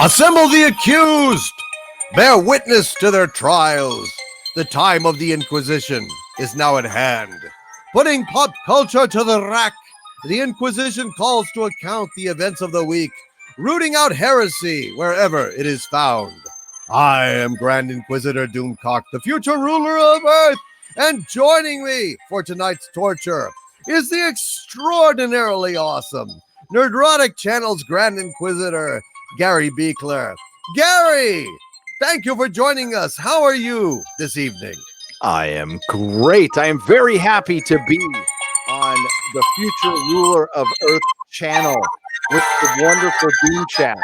Assemble the accused! Bear witness to their trials. The time of the Inquisition is now at hand. Putting pop culture to the rack, the Inquisition calls to account the events of the week, rooting out heresy wherever it is found. I am Grand Inquisitor Doomcock, the future ruler of Earth, and joining me for tonight's torture is the extraordinarily awesome Nerdrotic Channel's Grand Inquisitor, Gary Beekler. Gary, thank you for joining us. How are you this evening? I am great. I am very happy to be on the Future Ruler of Earth channel with the wonderful Doom Chat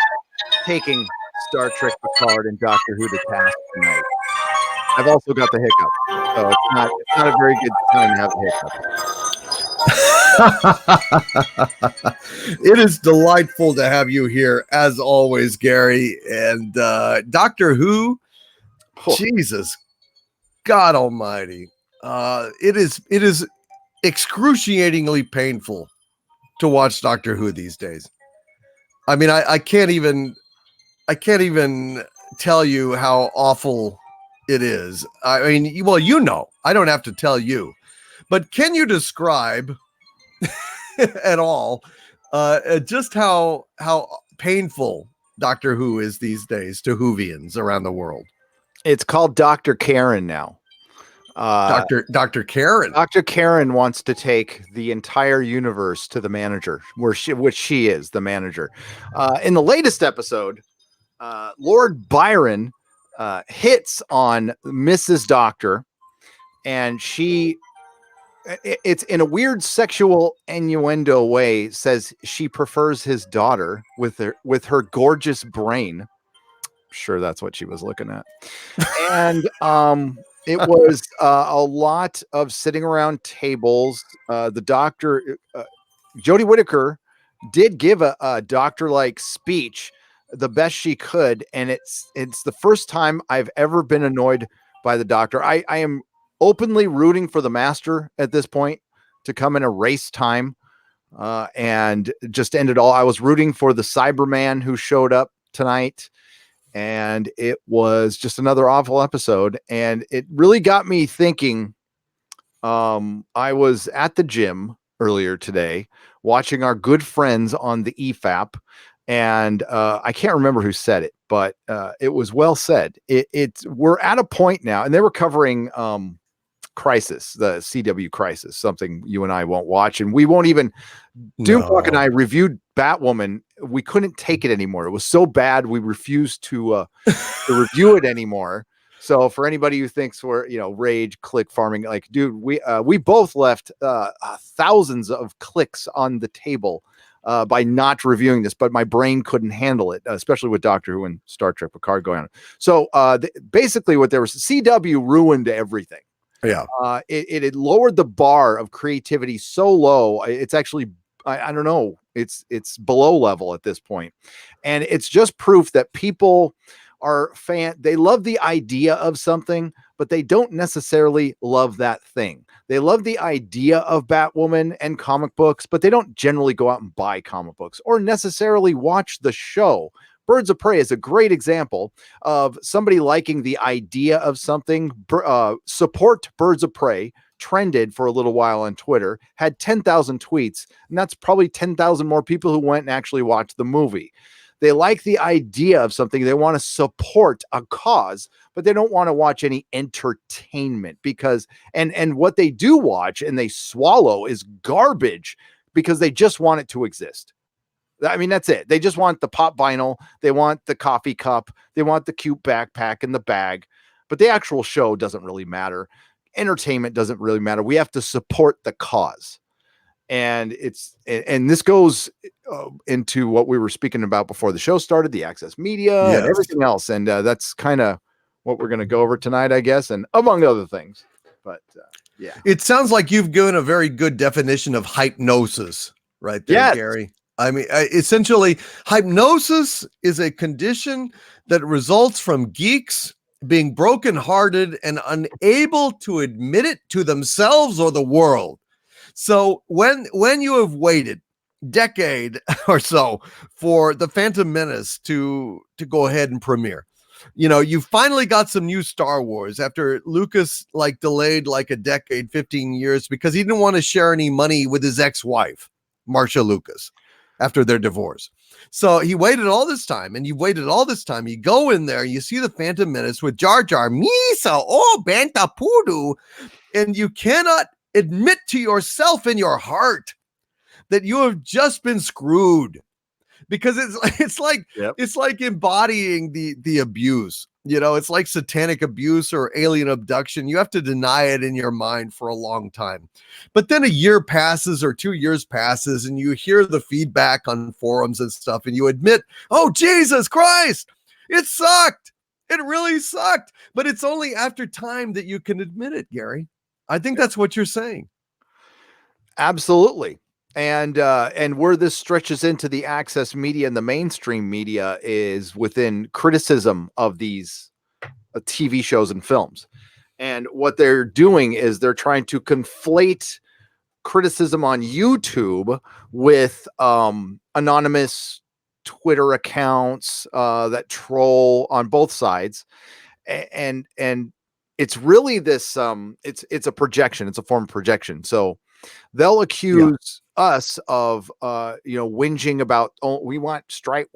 taking Star Trek Picard and Doctor Who to task tonight. I've also got the hiccup, so it's not a very good time to have a hiccup. It is delightful to have you here, as always, Gary. And Doctor Who, Jesus, God Almighty, it is excruciatingly painful to watch Doctor Who these days. I mean, I can't even tell you how awful it is. I mean, well, you know, I don't have to tell you, but can you describe at all just how painful Doctor Who is these days to Whovians around the world? It's called Dr. Karen now. Dr. Karen. Dr. Karen wants to take the entire universe to the manager, which she is the manager. In the latest episode, Lord Byron hits on Mrs. Doctor, and it's in a weird sexual innuendo way, says she prefers his daughter with her gorgeous brain. I'm sure that's what she was looking at. And it was a lot of sitting around tables. The doctor, Jodie Whittaker, did give a doctor-like speech the best she could, and it's the first time I've ever been annoyed by the doctor. I am openly rooting for the master at this point to come in a race time and just end it all. I was rooting for the Cyberman who showed up tonight, and it was just another awful episode, and it really got me thinking. I was at the gym earlier today watching our good friends on the EFAP, and I can't remember who said it, but it was well said. We're at a point now, and they were covering Crisis, the CW Crisis, something you and I won't watch, and we won't even. Doomcock and I reviewed Batwoman. We couldn't take it anymore. It was so bad, we refused to review it anymore. So for anybody who thinks we're rage click farming, like, dude, we both left thousands of clicks on the table by not reviewing this, but my brain couldn't handle it, especially with Doctor Who and Star Trek Picard going on. So basically what there was, CW ruined everything. Yeah. It had lowered the bar of creativity so low. It's actually, I don't know, it's below level at this point. And it's just proof that people are they love the idea of something, but they don't necessarily love that thing. They love the idea of Batwoman and comic books, but they don't generally go out and buy comic books or necessarily watch the show. Birds of Prey is a great example of somebody liking the idea of something. Support Birds of Prey trended for a little while on Twitter, had 10,000 tweets, and that's probably 10,000 more people who went and actually watched the movie. They like the idea of something. They want to support a cause, but they don't want to watch any entertainment because, and what they do watch and they swallow is garbage because they just want it to exist. I mean, that's it. They just want the pop vinyl. They want the coffee cup. They want the cute backpack and the bag, but the actual show doesn't really matter. Entertainment doesn't really matter. We have to support the cause. And this goes into what we were speaking about before the show started, the access media and everything else. And that's kind of what we're going to go over tonight, I guess, and among other things. But yeah, it sounds like you've given a very good definition of hypnosis right there, Gary. I mean, essentially, hypnosis is a condition that results from geeks being brokenhearted and unable to admit it to themselves or the world. So when you have waited decade or so for the Phantom Menace to go ahead and premiere. You know, you finally got some new Star Wars after Lucas like delayed like a decade, 15 years, because he didn't want to share any money with his ex-wife, Marsha Lucas, after their divorce. So he waited all this time, and you waited all this time. You go in there, you see the Phantom Menace with Jar Jar, Misa, oh, Banta Pudu, and you cannot admit to yourself in your heart that you have just been screwed, because it's like embodying the abuse. You know, it's like satanic abuse or alien abduction. You have to deny it in your mind for a long time. But then a year passes or 2 years passes, and you hear the feedback on forums and stuff, and you admit, oh, Jesus Christ, it sucked. It really sucked. But it's only after time that you can admit it, Gary. I think that's what you're saying. Absolutely. And where this stretches into the access media and the mainstream media is within criticism of these TV shows and films. And what they're doing is they're trying to conflate criticism on YouTube with anonymous Twitter accounts that troll on both sides. And it's really this it's a projection. It's a form of projection. So they'll accuse us of whinging about, oh, we want straight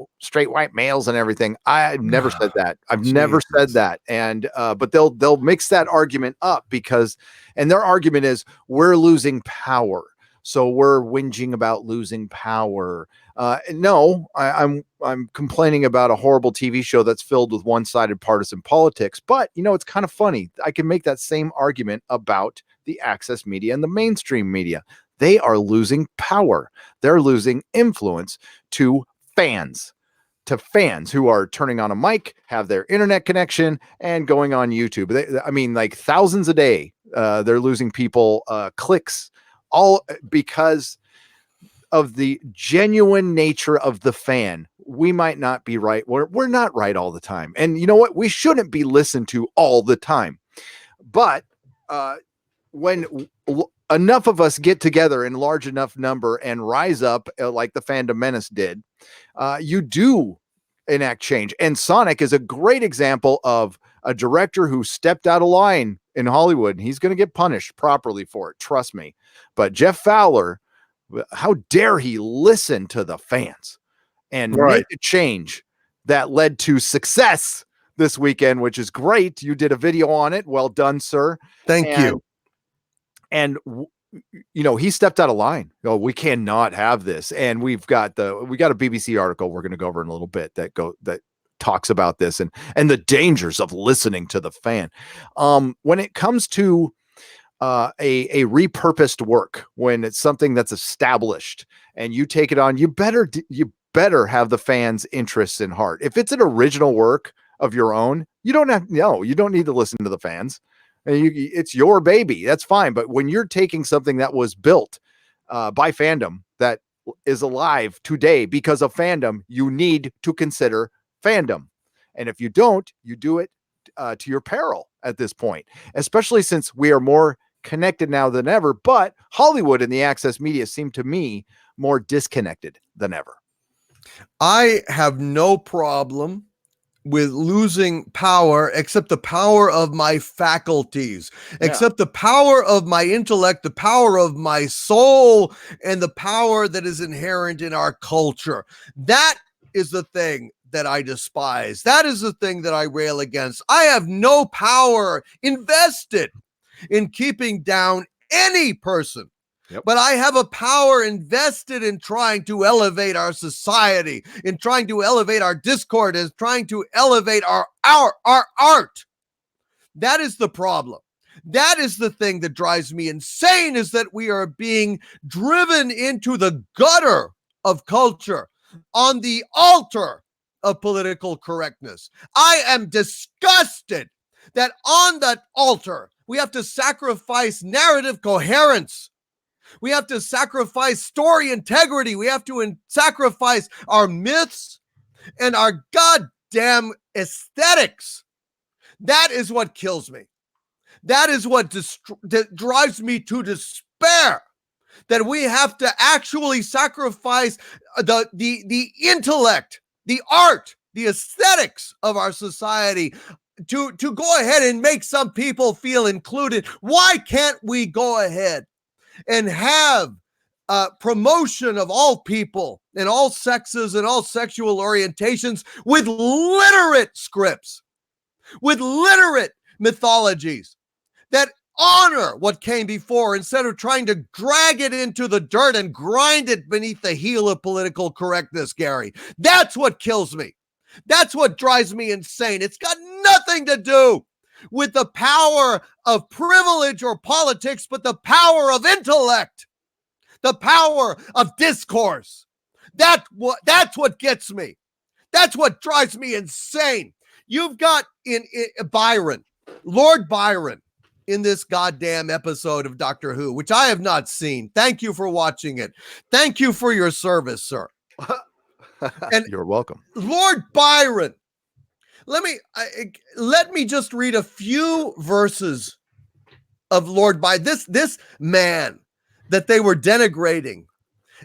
white males and everything. I've never said that. I've never said that. And but they'll mix that argument up and their argument is we're losing power. So we're whinging about losing power. No, I'm complaining about a horrible TV show that's filled with one-sided partisan politics. But it's kind of funny. I can make that same argument about the access media and the mainstream media. They are losing power. They're losing influence to fans who are turning on a mic, have their internet connection, and going on YouTube. Like thousands a day. They're losing people clicks, all because of the genuine nature of the fan. We might not be right. We're not right all the time. And you know what? We shouldn't be listened to all the time. But when enough of us get together in large enough number and rise up like the Phantom Menace did, you do enact change. And Sonic is a great example of a director who stepped out of line in Hollywood. He's going to get punished properly for it. Trust me. But Jeff Fowler, how dare he listen to the fans and make a change that led to success this weekend, which is great. You did a video on it. Well done, sir. Thank you. And he stepped out of line. Oh, we cannot have this. And we got a BBC article we're going to go over in a little bit that talks about this and the dangers of listening to the fan. When it comes to a repurposed work, when it's something that's established and you take it on, you better have the fans' interests in heart. If it's an original work of your own, you don't need to listen to the fans. It's your baby. That's fine. But when you're taking something that was built by fandom that is alive today because of fandom, you need to consider fandom. And if you don't, you do it to your peril at this point, especially since we are more connected now than ever. But Hollywood and the access media seem to me more disconnected than ever. I have no problem with losing power, except the power of my faculties, except the power of my intellect, the power of my soul, and the power that is inherent in our culture. That is the thing that I despise. That is the thing that I rail against. I have no power invested in keeping down any person. But I have a power invested in trying to elevate our society, in trying to elevate our discord, in trying to elevate our art. That is the problem. That is the thing that drives me insane, is that we are being driven into the gutter of culture on the altar of political correctness. I am disgusted that on that altar, we have to sacrifice narrative coherence. We have to sacrifice story integrity. We have to sacrifice our myths and our goddamn aesthetics. That is what kills me. That is what drives me to despair. that we have to actually sacrifice the intellect, the art, the aesthetics of our society to go ahead and make some people feel included. Why can't we go ahead and have promotion of all people and all sexes and all sexual orientations with literate scripts, with literate mythologies that honor what came before instead of trying to drag it into the dirt and grind it beneath the heel of political correctness, Gary? That's what kills me. That's what drives me insane. It's got nothing to do with the power of privilege or politics, but the power of intellect, the power of discourse. That's what gets me. That's what drives me insane. You've got in Byron, Lord Byron, in this goddamn episode of Doctor Who, which I have not seen. Thank you for watching it. Thank you for your service, sir. And you're welcome. Lord Byron, let me just read a few verses of Lord Byron. This man that they were denigrating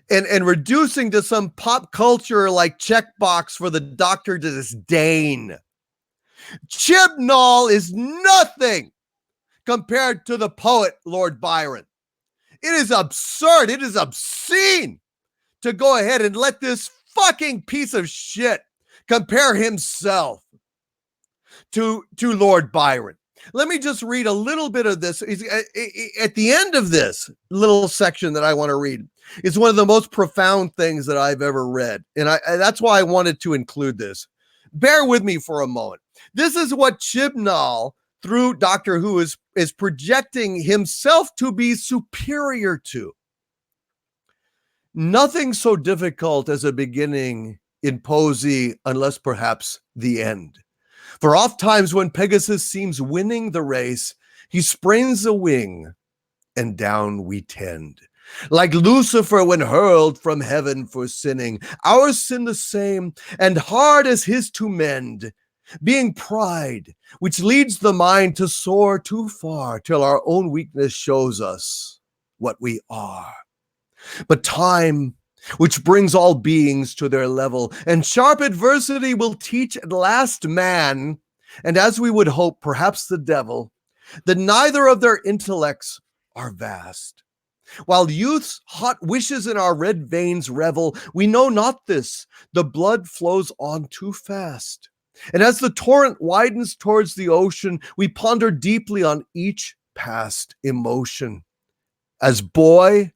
and reducing to some pop culture like checkbox for the Doctor to disdain. Chibnall is nothing compared to the poet Lord Byron. It is absurd. It is obscene to go ahead and let this fucking piece of shit compare himself to Lord Byron. Let me just read a little bit of this. At the end of this little section that I want to read, it's one of the most profound things that I've ever read. And that's why I wanted to include this. Bear with me for a moment. This is what Chibnall, through Doctor Who, is projecting himself to be superior to. Nothing so difficult as a beginning in poesy, unless perhaps the end. For oft times when Pegasus seems winning the race, he sprains a wing, and down we tend. Like Lucifer when hurled from heaven for sinning, our sin the same, and hard as his to mend, being pride, which leads the mind to soar too far, till our own weakness shows us what we are. But time, which brings all beings to their level, and sharp adversity will teach at last man, and as we would hope, perhaps the devil, that neither of their intellects are vast. While youth's hot wishes in our red veins revel, we know not this, the blood flows on too fast. And as the torrent widens towards the ocean, we ponder deeply on each past emotion. As boy,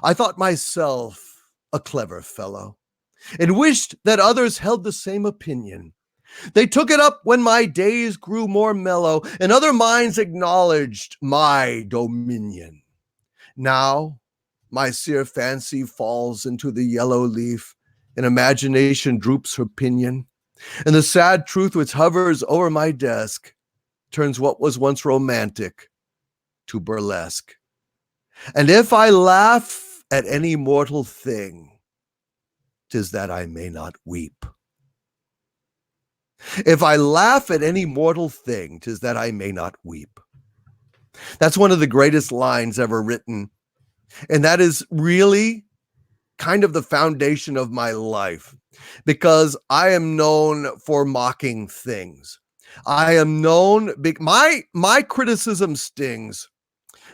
I thought myself a clever fellow, and wished that others held the same opinion. They took it up when my days grew more mellow, and other minds acknowledged my dominion. Now, my sere fancy falls into the yellow leaf, and imagination droops her pinion, and the sad truth which hovers over my desk turns what was once romantic to burlesque. And if I laugh at any mortal thing, 'tis that I may not weep. If I laugh at any mortal thing, 'tis that I may not weep. That's one of the greatest lines ever written. And that is really kind of the foundation of my life, because I am known for mocking things. I am known, my criticism stings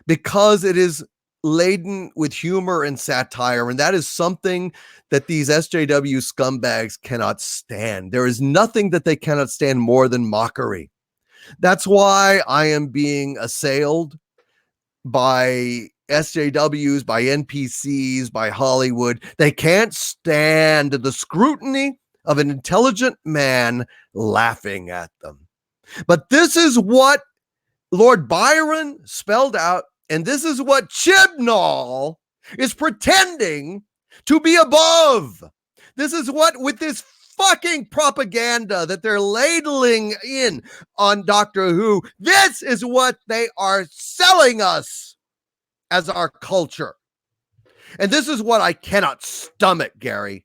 because it is laden with humor and satire, and that is something that these SJW scumbags cannot stand. There is nothing that they cannot stand more than mockery. That's why I am being assailed by SJWs, by NPCs, by Hollywood. They can't stand the scrutiny of an intelligent man laughing at them. But this is what Lord Byron spelled out, and this is what Chibnall is pretending to be above. This is what, with this fucking propaganda that they're ladling in on Doctor Who, this is what they are selling us as our culture. And this is what I cannot stomach, Gary.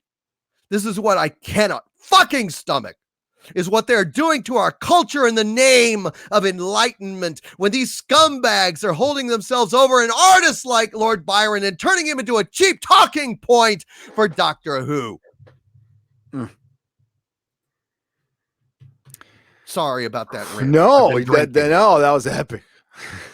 This is what I cannot fucking stomach. is what they're doing to our culture in the name of enlightenment. When these scumbags are holding themselves over an artist like Lord Byron and turning him into a cheap talking point for Doctor Who. Sorry about that rant. No, that was epic.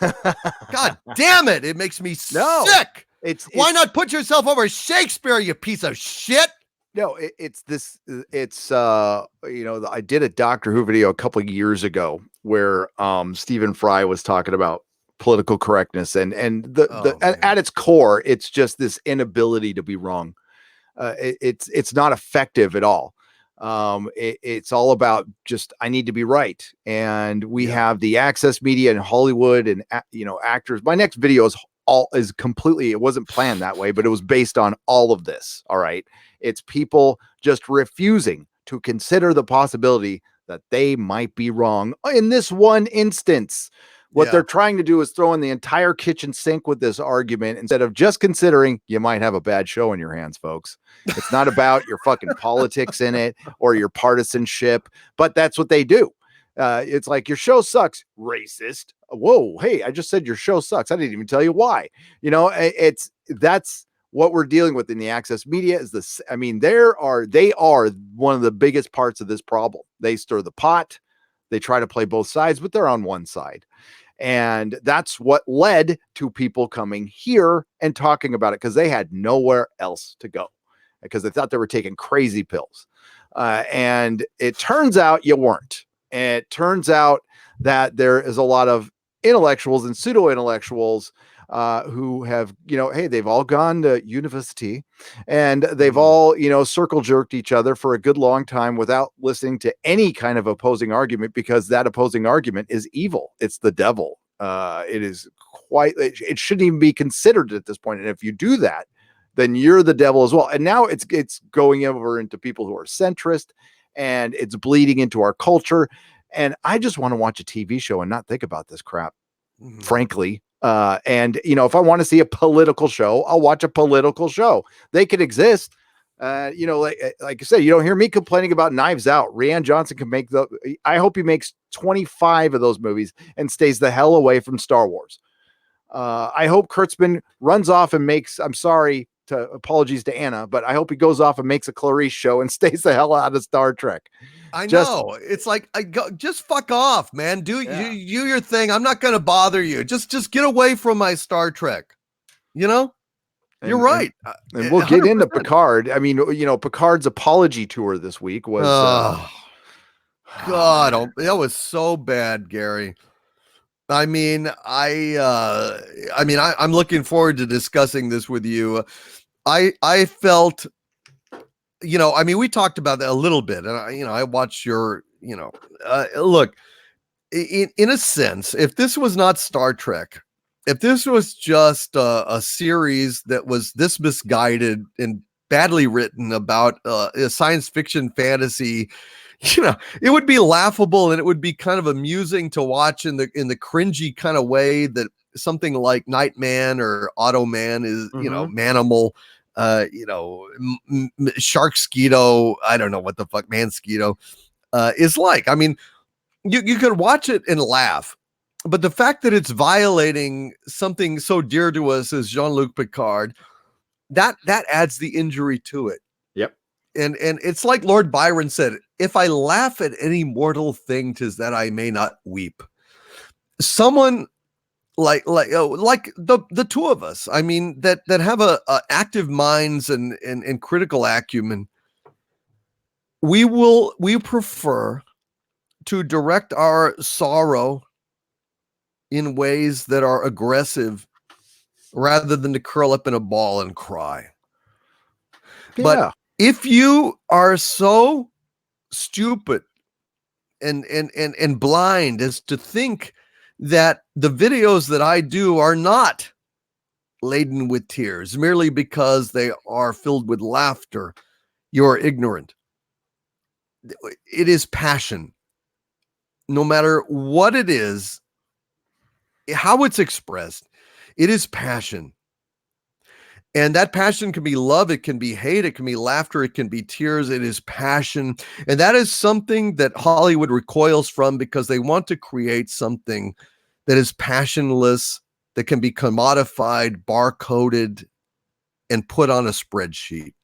God damn it. It makes me sick. Why not put yourself over Shakespeare, you piece of shit? No, I did a Doctor Who video a couple of years ago where Stephen Fry was talking about political correctness and at its core, it's just this inability to be wrong. It's not effective at all. It's all about just, I need to be right. And we have the access media and Hollywood and, actors. My next video is completely, it wasn't planned that way, but it was based on all of this. All right. It's people just refusing to consider the possibility that they might be wrong in this one instance. What they're trying to do is throw in the entire kitchen sink with this argument instead of just considering you might have a bad show in your hands, folks. It's not about your fucking politics in it or your partisanship, but that's what they do. It's like, your show sucks, racist. Whoa, hey, I just said your show sucks. I didn't even tell you why. That's what we're dealing with in the access media is this. I mean, they are one of the biggest parts of this problem. They stir the pot. They try to play both sides, but they're on one side. And that's what led to people coming here and talking about it because they had nowhere else to go because they thought they were taking crazy pills. And it turns out you weren't. And it turns out that there is a lot of intellectuals and pseudo intellectuals who have, hey, they've all gone to university and they've all, circle jerked each other for a good long time without listening to any kind of opposing argument because that opposing argument is evil. It's the devil. It shouldn't even be considered at this point. And if you do that, then you're the devil as well. And now it's going over into people who are centrist and it's bleeding into our culture. And I just want to watch a TV show and not think about this crap, frankly. If I want to see a political show, I'll watch a political show. They could exist. Like I said, you don't hear me complaining about Knives Out. Rian Johnson can make I hope he makes 25 of those movies and stays the hell away from Star Wars. I hope Kurtzman runs off and makes, apologies to Anna, but I hope he goes off and makes a Clarice show and stays the hell out of Star Trek. I know. It's like, just fuck off, man. Do your thing. I'm not going to bother you. Just get away from my Star Trek. You're right. And we'll 100%. Get into Picard. I mean, Picard's apology tour this week was, God, that was so bad, Gary. I mean, I'm looking forward to discussing this with you. I felt, we talked about that a little bit, and I watched your, look, in a sense, if this was not Star Trek, if this was just a series that was this misguided and badly written about a science fiction fantasy, it would be laughable and it would be kind of amusing to watch in the cringy kind of way that something like Nightman or Automan is, Manimal, Sharkskeeto, I don't know what the fuck Manskeeto is like. I mean, you could watch it and laugh, but the fact that it's violating something so dear to us as Jean-Luc Picard, that adds the injury to it. Yep. And it's like Lord Byron said, if I laugh at any mortal thing, 'tis that I may not weep. Someone like the two of us, I mean, that have a active minds and critical acumen, we prefer to direct our sorrow in ways that are aggressive rather than to curl up in a ball and cry. Yeah. But if you are so stupid and blind as to think that the videos that I do are not laden with tears merely because they are filled with laughter, you're ignorant. It is passion. No matter what it is, how it's expressed, it is passion. And that passion can be love, it can be hate, it can be laughter, it can be tears, it is passion. And that is something that Hollywood recoils from because they want to create something that is passionless, that can be commodified, barcoded, and put on a spreadsheet.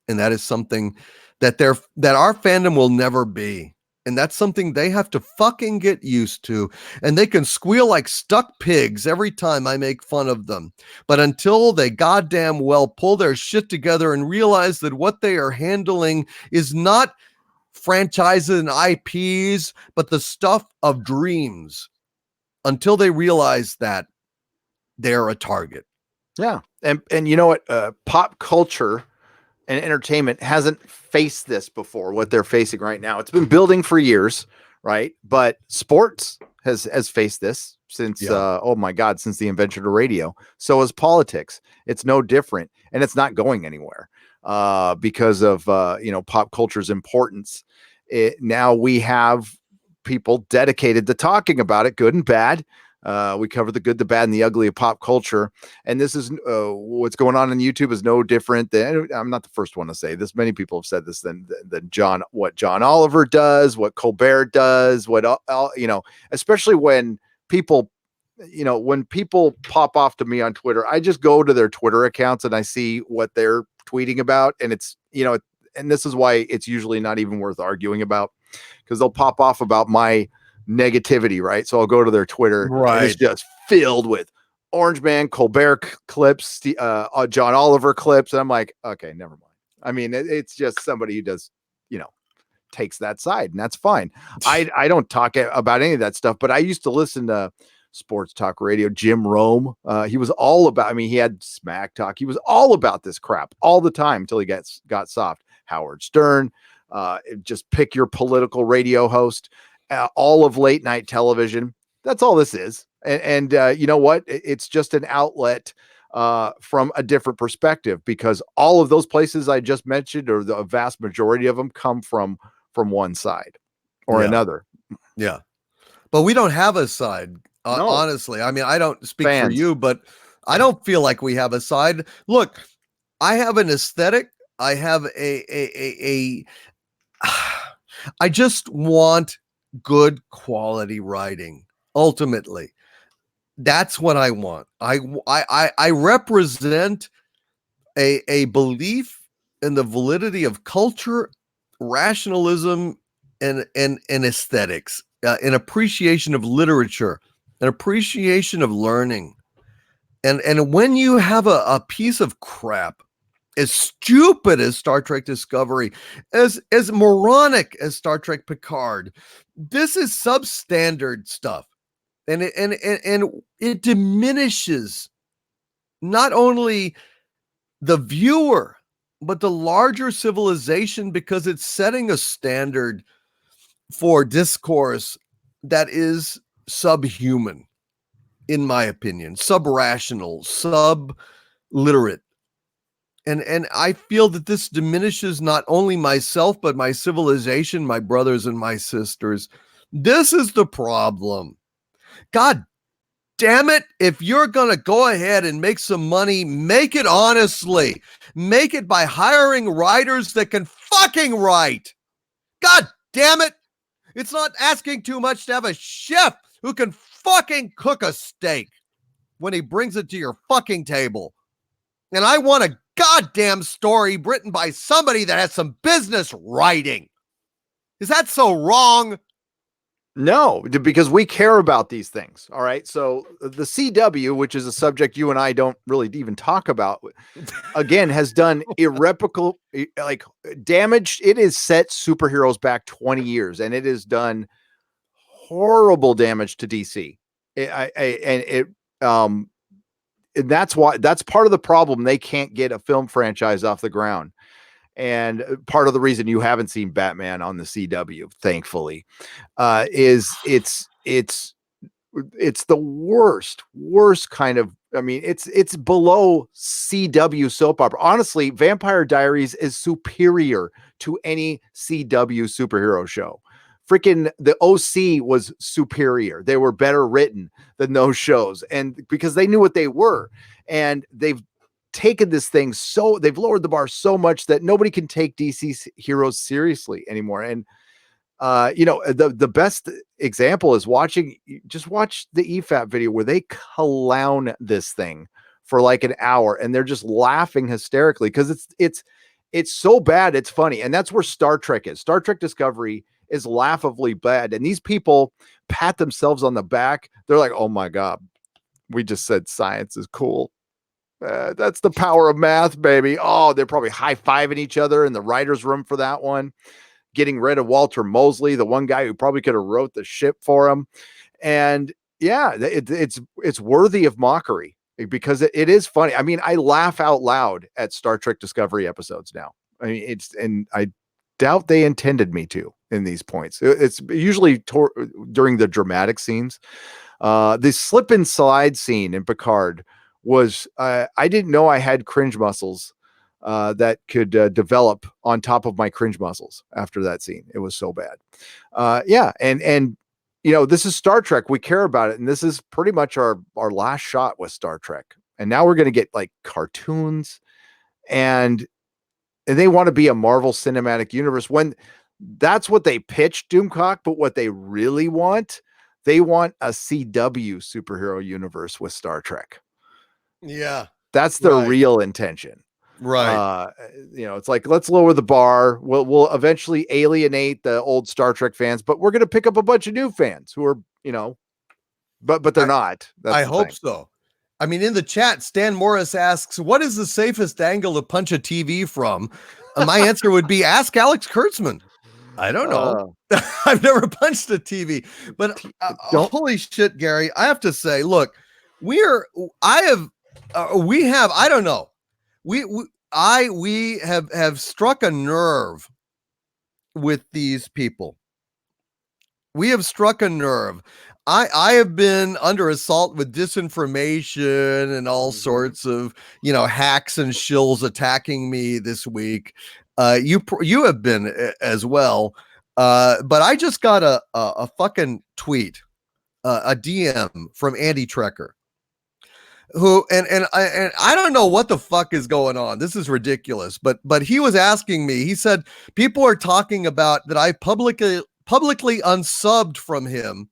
And that is something that our fandom will never be. And that's something they have to fucking get used to. And they can squeal like stuck pigs every time I make fun of them. But until they goddamn well pull their shit together and realize that what they are handling is not franchises and IPs, but the stuff of dreams, until they realize that, they're a target. Yeah. And you know what? Pop culture and entertainment hasn't faced this before, what they're facing right now. It's been building for years, right? But sports has faced this since, oh my God, since the invention of radio. So is politics. It's no different. And it's not going anywhere because of, pop culture's importance. Now we have people dedicated to talking about it, good and bad. We cover the good, the bad, and the ugly of pop culture. And this is what's going on YouTube is no different than, I'm not the first one to say this. Many people have said this than what John Oliver does, what Colbert does, especially when people, when people pop off to me on Twitter, I just go to their Twitter accounts and I see what they're tweeting about. And it's, and this is why it's usually not even worth arguing about, because they'll pop off about my negativity, right? So I'll go to their Twitter, right? And it's just filled with Orange Man, Colbert clips, John Oliver clips, and I'm like, okay, never mind. I mean, it's just somebody who does, takes that side, and that's fine. I don't talk about any of that stuff, but I used to listen to sports talk radio. Jim Rome, he was all about. I mean, he had smack talk. He was all about this crap all the time until he got soft. Howard Stern, just pick your political radio host. All of late night television. That's all this is. And you know what? It's just an outlet from a different perspective, because all of those places I just mentioned, or the vast majority of them, come from one side or another. Yeah. But we don't have a side, No. Honestly. I mean, I don't speak for you, but I don't feel like we have a side. Look, I have an aesthetic. I have I just want good quality writing. Ultimately, that's what I want. I represent a belief in the validity of culture, rationalism, and aesthetics, an appreciation of literature, an appreciation of learning. And when you have a piece of crap as stupid as Star Trek Discovery, as moronic as Star Trek Picard, this is substandard stuff. And it diminishes not only the viewer, but the larger civilization, because it's setting a standard for discourse that is subhuman, in my opinion, sub-rational, sub-literate. And I feel that this diminishes not only myself, but my civilization, my brothers and my sisters. This is the problem. God damn it. If you're going to go ahead and make some money, make it honestly. Make it by hiring writers that can fucking write. God damn it. It's not asking too much to have a chef who can fucking cook a steak when he brings it to your fucking table. And I want a goddamn story written by somebody that has some business writing. Is that so wrong? No, because we care about these things. All right. So the CW, which is a subject you and I don't really even talk about, again, has done irreparable damage. It has set superheroes back 20 years, and it has done horrible damage to DC. And that's why, that's part of the problem. They can't get a film franchise off the ground. And part of the reason you haven't seen Batman on the CW, thankfully, is it's the worst kind of, I mean, it's below CW soap opera. Honestly, Vampire Diaries is superior to any CW superhero show. Freaking the OC was superior. They were better written than those shows. And because they knew what they were, and they've taken this thing they've lowered the bar so much that nobody can take DC heroes seriously anymore. And the best example is watch the EFAP video where they clown this thing for like an hour and they're just laughing hysterically because it's so bad it's funny. And that's where Star Trek is. Star Trek Discovery is laughably bad, and these people pat themselves on the back. They're like, oh my god, we just said science is cool. That's the power of math, baby. Oh, they're probably high-fiving each other in the writer's room for that one, getting rid of Walter Mosley, the one guy who probably could have wrote the ship for him. And yeah, it's worthy of mockery because it is funny. I mean, I laugh out loud at Star Trek Discovery episodes now. I mean, and I doubt they intended me to in these points. It's usually during the dramatic scenes. The slip and slide scene in Picard was, I didn't know I had cringe muscles that could develop on top of my cringe muscles after that scene. It was so bad. And this is Star Trek. We care about it. And this is pretty much our last shot with Star Trek. And now we're going to get like cartoons and they want to be a Marvel Cinematic Universe when that's what they pitched, Doomcock. But what they really want, they want a CW superhero universe with Star Trek. Yeah. That's the real intention. Right. It's like, let's lower the bar. We'll eventually alienate the old Star Trek fans, but we're going to pick up a bunch of new fans who are, but they're not. I hope so. I mean, in the chat, Stan Morris asks, what is the safest angle to punch a TV from? My answer would be ask Alex Kurtzman. I don't know. I've never punched a TV, but holy shit, Gary, I have to say, look, we have, I don't know. We have struck a nerve with these people. We have struck a nerve. I have been under assault with disinformation and all sorts of, hacks and shills attacking me this week. You have been as well. But I just got a fucking tweet, a DM from Andy Trekker, who, and I don't know what the fuck is going on. This is ridiculous, but he was asking me, he said, people are talking about that I publicly unsubbed from him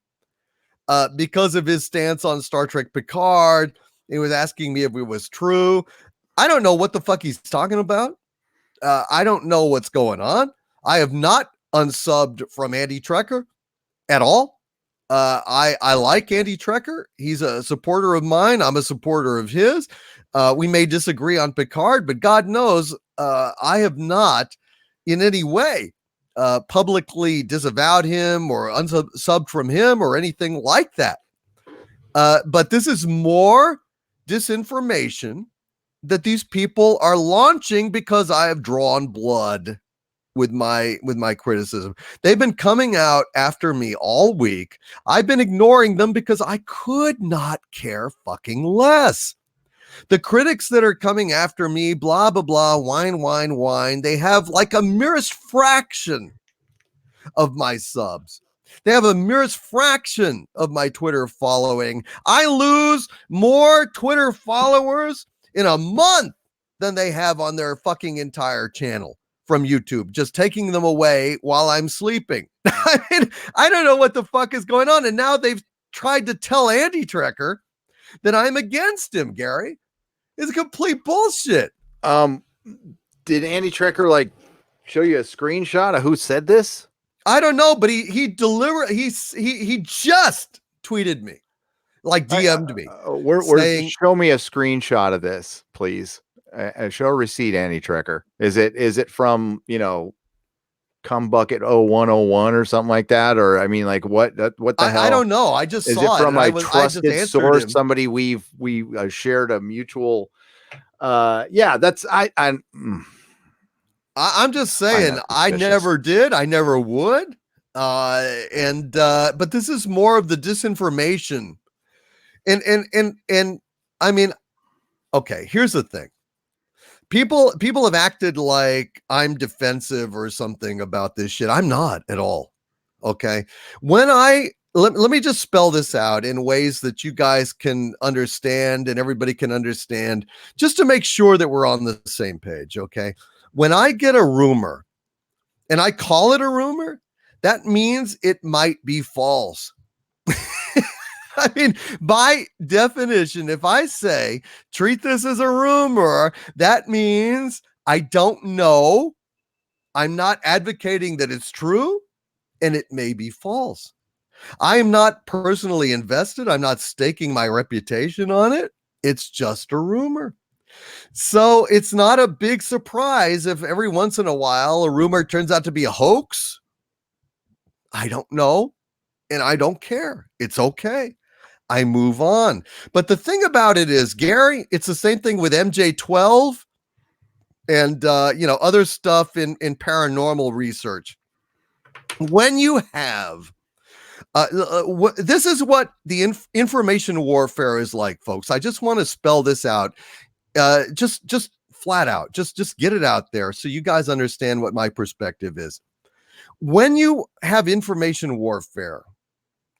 because of his stance on Star Trek Picard. He was asking me if it was true. I don't know what the fuck he's talking about. I don't know what's going on. I have not unsubbed from Andy Trekker at all. I like Andy Trekker. He's a supporter of mine. I'm a supporter of his. We may disagree on Picard, but God knows I have not in any way publicly disavowed him or unsubbed from him or anything like that. But this is more disinformation that these people are launching because I have drawn blood with my criticism. They've been coming out after me all week. I've been ignoring them because I could not care fucking less. The critics that are coming after me, blah, blah, blah, whine, they have like a merest fraction of my subs. They have a merest fraction of my Twitter following. I lose more Twitter followers in a month than they have on their fucking entire channel from YouTube, just taking them away while I'm sleeping. I mean, I don't know what the fuck is going on. And now they've tried to tell Andy Trekker that I'm against him, Gary. It's complete bullshit. Did Andy Trekker show you a screenshot of who said this? I don't know, but he just tweeted me, DM'd me. Saying, show me a screenshot of this, please. Show a receipt, Andy Trekker. Is it from, Cum Bucket 0101 or something like that? Or I mean, what the hell? I don't know. I just saw it from a trusted source, him. somebody we shared a mutual. That's I'm just saying, I never did. I never would. But this is more of the disinformation. And I mean, okay, here's the thing. People have acted like I'm defensive or something about this shit. I'm not at all. Okay. When I let me just spell this out in ways that you guys can understand and everybody can understand, just to make sure that we're on the same page. Okay. When I get a rumor and I call it a rumor, that means it might be false. I mean, by definition, if I say treat this as a rumor, that means I don't know. I'm not advocating that it's true, and it may be false. I am not personally invested. I'm not staking my reputation on it. It's just a rumor. So it's not a big surprise if every once in a while a rumor turns out to be a hoax. I don't know, and I don't care. It's okay. I move on. But the thing about it is, Gary, it's the same thing with MJ12 and other stuff in paranormal research. When you have this is what the information warfare is like, folks. I just want to spell this out, just flat out, just get it out there so you guys understand what my perspective is. When you have information warfare,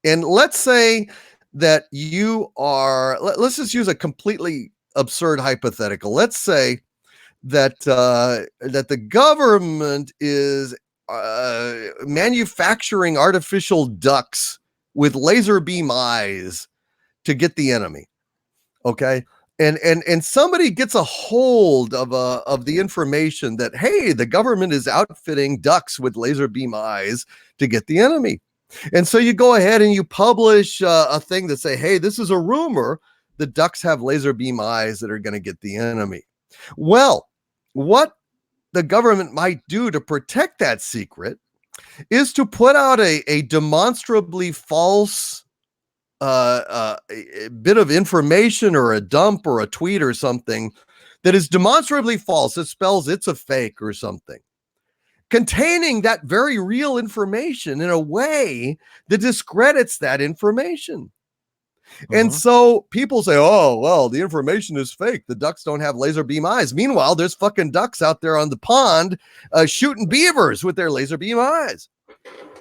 and let's say that you are, let's just use a completely absurd hypothetical. Let's say that that the government is manufacturing artificial ducks with laser beam eyes to get the enemy. Okay. And somebody gets a hold of the information that, hey, the government is outfitting ducks with laser beam eyes to get the enemy. And so you go ahead and you publish a thing that say, hey, this is a rumor. The ducks have laser beam eyes that are going to get the enemy. Well, what the government might do to protect that secret is to put out a demonstrably false a bit of information or a dump or a tweet or something that is demonstrably false. It spells it's a fake or something, containing that very real information in a way that discredits that information. And so people say, oh, well, the information is fake. The ducks don't have laser beam eyes. Meanwhile, there's fucking ducks out there on the pond shooting beavers with their laser beam eyes.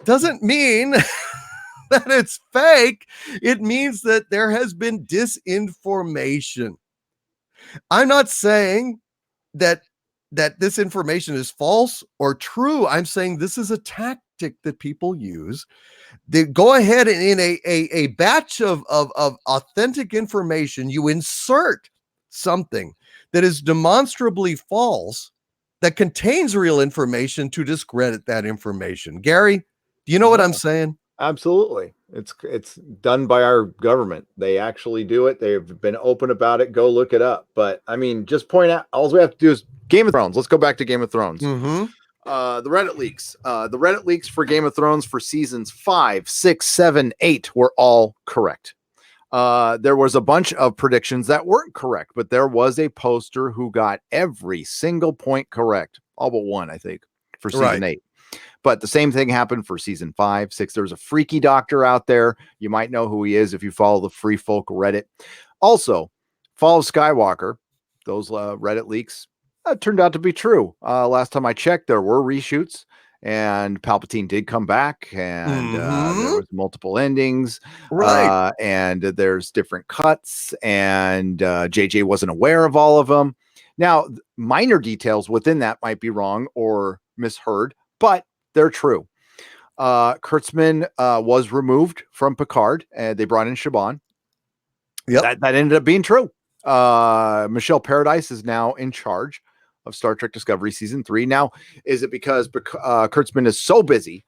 Doesn't mean that it's fake. It means that there has been disinformation. I'm not saying that this information is false or true. I'm saying this is a tactic that people use. They go ahead and in a batch of authentic information, you insert something that is demonstrably false that contains real information to discredit that information. Gary, do you know what I'm saying? Absolutely. It's done by our government. They actually do it. They've been open about it. Go look it up. But I mean, just point out, all we have to do is Game of Thrones. Let's go back to Game of Thrones. The Reddit leaks. The Reddit leaks for Game of Thrones for seasons 5, 6, 7, 8 were all correct. There was a bunch of predictions that weren't correct, but there was a poster who got every single point correct, all but one, I think, for season 8. But the same thing happened for season 5, 6. There was a freaky doctor out there. You might know who he is if you follow the Free Folk Reddit. Also, Fall of Skywalker, those Reddit leaks turned out to be true. Last time I checked, there were reshoots, and Palpatine did come back, and there was multiple endings, and there's different cuts, and JJ wasn't aware of all of them. Now, minor details within that might be wrong or misheard, but they're true. Kurtzman was removed from Picard, and they brought in Shaban. That ended up being true. Michelle Paradise is now in charge of Star Trek Discovery season 3. Now, is it because Kurtzman is so busy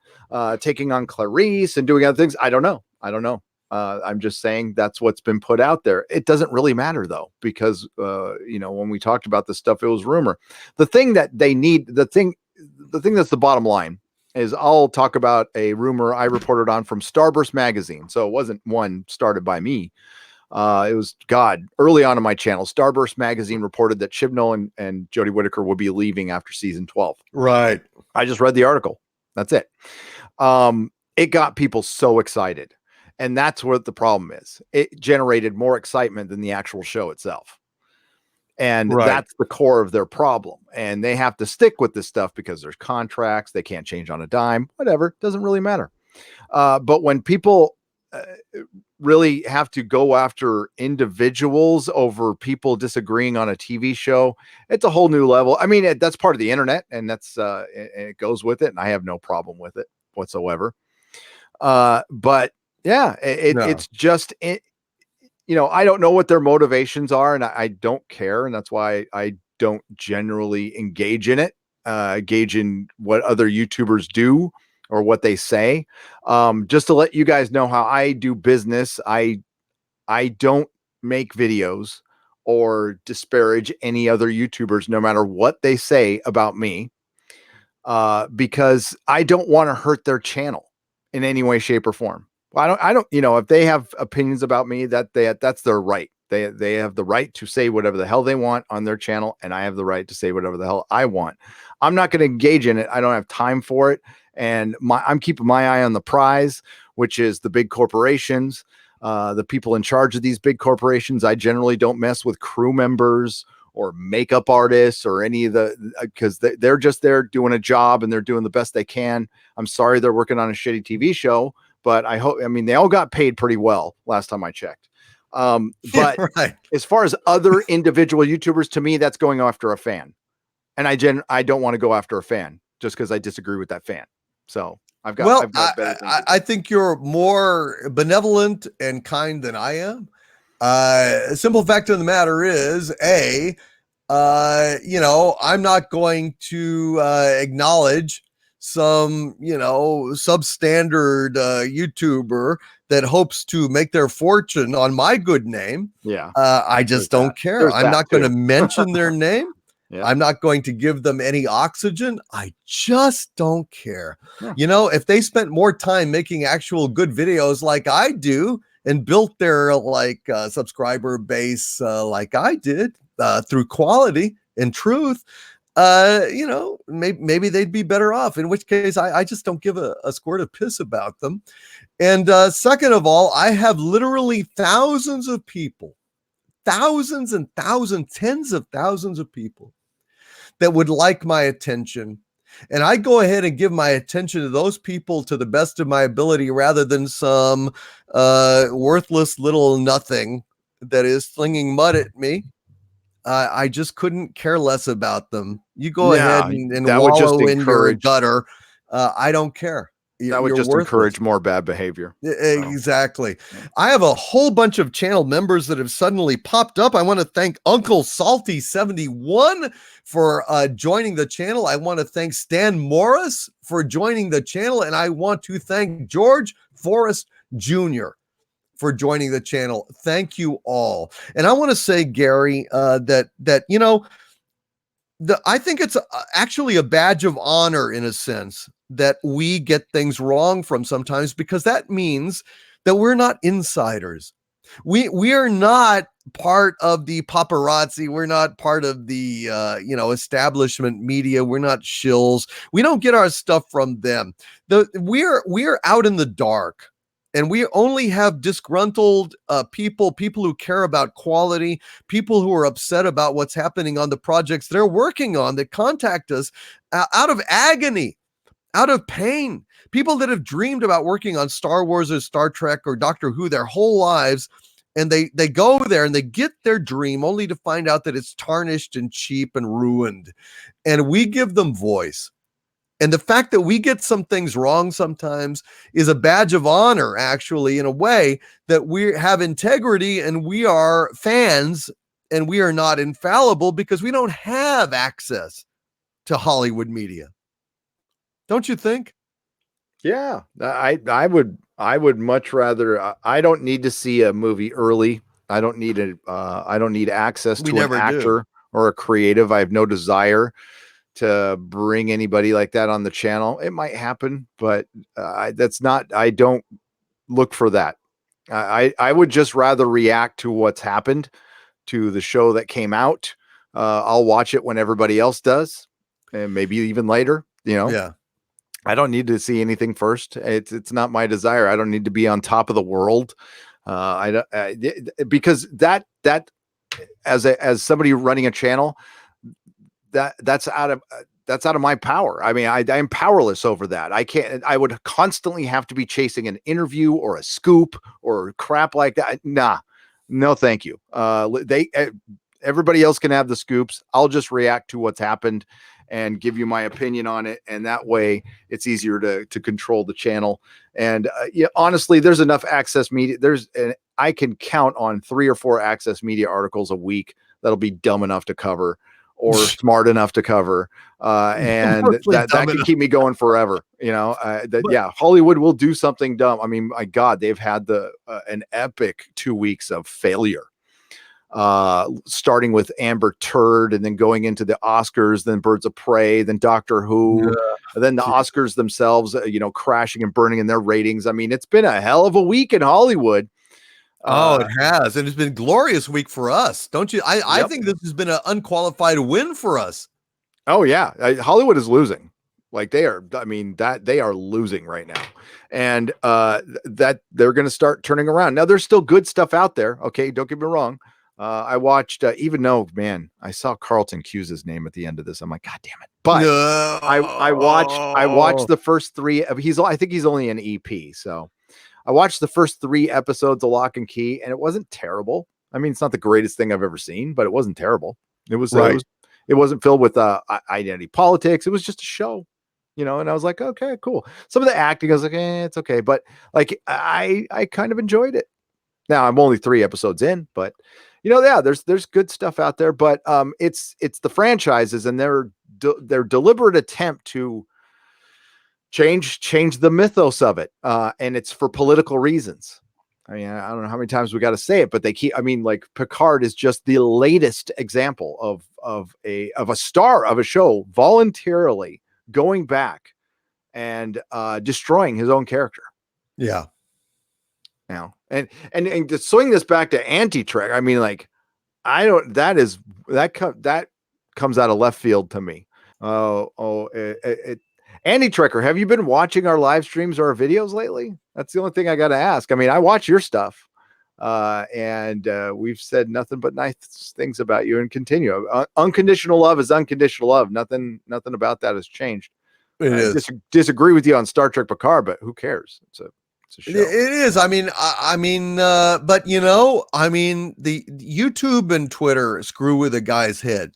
taking on Clarice and doing other things? I don't know. I'm just saying that's what's been put out there. It doesn't really matter though, because when we talked about this stuff, it was rumor. The thing that they need, the thing that's the bottom line is, I'll talk about a rumor I reported on from Starburst magazine. So it wasn't one started by me. It was early on in my channel. Starburst magazine reported that Chibnall and Jodie Whittaker will be leaving after season 12. Right. I just read the article. That's it. It got people so excited. And that's what the problem is. It generated more excitement than the actual show itself. And that's the core of their problem. And they have to stick with this stuff because there's contracts. They can't change on a dime, whatever. Doesn't really matter. But when people really have to go after individuals over people disagreeing on a TV show. It's a whole new level. I mean, that's part of the internet, and that's it goes with it, and I have no problem with it whatsoever. But yeah, it's just it. I don't know what their motivations are, and I don't care, and that's why I don't generally engage in it. Engage in what other YouTubers do or what they say. Just to let you guys know how I do business, I don't make videos or disparage any other YouTubers, no matter what they say about me, because I don't want to hurt their channel in any way, shape, or form. I don't, if they have opinions about me, that's their right. They have the right to say whatever the hell they want on their channel, and I have the right to say whatever the hell I want. I'm not going to engage in it. I don't have time for it. And I'm keeping my eye on the prize, which is the big corporations, the people in charge of these big corporations. I generally don't mess with crew members or makeup artists or any of because they're just there doing a job and they're doing the best they can. I'm sorry they're working on a shitty TV show, but they all got paid pretty well last time I checked. But right. As far as other individual YouTubers, to me, that's going after a fan. And I don't want to go after a fan just because I disagree with that fan. So I've got better things. I think you're more benevolent and kind than I am. Simple fact of the matter is, I'm not going to acknowledge some, substandard YouTuber that hopes to make their fortune on my good name. Yeah. I just don't care. I'm not going to mention their name. Yeah. I'm not going to give them any oxygen. I just don't care. Yeah. If they spent more time making actual good videos like I do and built their subscriber base like I did through quality and truth, maybe they'd be better off, in which case I just don't give a squirt of piss about them. And second of all, I have literally thousands of people, thousands and thousands, tens of thousands of people that would like my attention. And I go ahead and give my attention to those people to the best of my ability rather than some worthless little nothing that is slinging mud at me. I just couldn't care less about them. You go ahead and wallow in your gutter. I don't care. That would just encourage more bad behavior. Exactly. I have a whole bunch of channel members that have suddenly popped up. I want to thank Uncle Salty 71 for joining the channel. I want to thank Stan Morris for joining the channel. And I want to thank George Forrest Jr. for joining the channel. Thank you all. And I want to say, Gary, that I think it's actually a badge of honor in a sense that we get things wrong from sometimes, because that means that we're not insiders. We are not part of the paparazzi. We're not part of the establishment media. We're not shills. We don't get our stuff from them. We're out in the dark. And we only have disgruntled people who care about quality, people who are upset about what's happening on the projects they're working on, that contact us out of agony, out of pain. People that have dreamed about working on Star Wars or Star Trek or Doctor Who their whole lives, and they go there and they get their dream only to find out that it's tarnished and cheap and ruined. And we give them voice. And the fact that we get some things wrong sometimes is a badge of honor, actually, in a way, that we have integrity and we are fans and we are not infallible because we don't have access to Hollywood media. Don't you think? Yeah, I would much rather. I don't need to see a movie early. I don't need access to an actor or a creative. I have no desire to bring anybody like that on the channel. It might happen, but I don't look for that. I would just rather react to what's happened to the show that came out. I'll watch it when everybody else does, and maybe even later, Yeah. I don't need to see anything first. It's not my desire. I don't need to be on top of the world. Because that as somebody running a channel, that's out of my power. I mean, I'm powerless over that. I can't. I would constantly have to be chasing an interview or a scoop or crap like that. Nah, no, thank you. Everybody else can have the scoops. I'll just react to what's happened and give you my opinion on it, and that way it's easier to control the channel. And yeah, honestly, there's enough Access Media. I can count on 3 or 4 Access Media articles a week that'll be dumb enough to cover or smart enough to cover, and that can keep me going forever. Hollywood will do something dumb. I mean, my God, they've had an epic 2 weeks of failure. Starting with Amber Turd and then going into the Oscars, then Birds of Prey, then Doctor Who, and then the Oscars themselves, crashing and burning in their ratings. I mean, it's been a hell of a week in Hollywood. It has. And it's been a glorious week for us. Don't you? I think this has been an unqualified win for us. Oh yeah. Hollywood is losing. Like they are losing right now. And that they're going to start turning around. Now there's still good stuff out there. Okay. Don't get me wrong. I watched, even though, man, I saw Carlton Cuse's name at the end of this. I'm like, God damn it. But no. I watched the first 3. I think he's only an EP. So I watched the first 3 episodes of Lock and Key, and it wasn't terrible. I mean, it's not the greatest thing I've ever seen, but it wasn't terrible. It was, right. It wasn't filled with identity politics. It was just a show, and I was like, okay, cool. Some of the acting, I was like, it's okay. But like, I kind of enjoyed it. Now I'm only 3 episodes in, but there's good stuff out there, but it's the franchises and their deliberate attempt to change the mythos of it, and it's for political reasons. I mean, I don't know how many times we got to say it, but they keep. I mean, like Picard is just the latest example of a star of a show voluntarily going back and destroying his own character. Yeah. Now, and to swing this back to anti-Trek, I mean, like, that comes out of left field to me. Anti-Trekker, have you been watching our live streams or our videos lately? That's the only thing I got to ask. I mean, I watch your stuff, and we've said nothing but nice things about you and continue. Unconditional love is unconditional love. Nothing about that has changed. I disagree with you on Star Trek Picard, but who cares? It's a show. It is. I mean, but the YouTube and Twitter screw with a guy's head.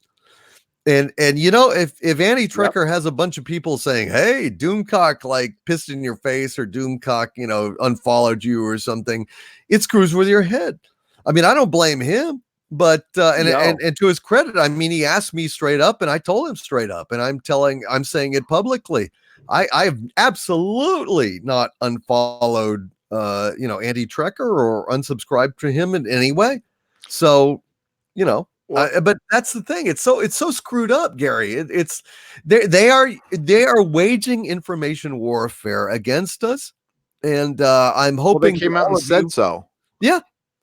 And if Andy Trekker has a bunch of people saying, hey, Doomcock like pissed in your face, or Doomcock, unfollowed you or something, it screws with your head. I mean, I don't blame him, but and to his credit, I mean, he asked me straight up and I told him straight up, and I'm saying it publicly. I've absolutely not unfollowed, Andy Trekker or unsubscribed to him in any way. So, but that's the thing. It's so screwed up, Gary. They are waging information warfare against us, and I'm hoping they came out and said so. Yeah.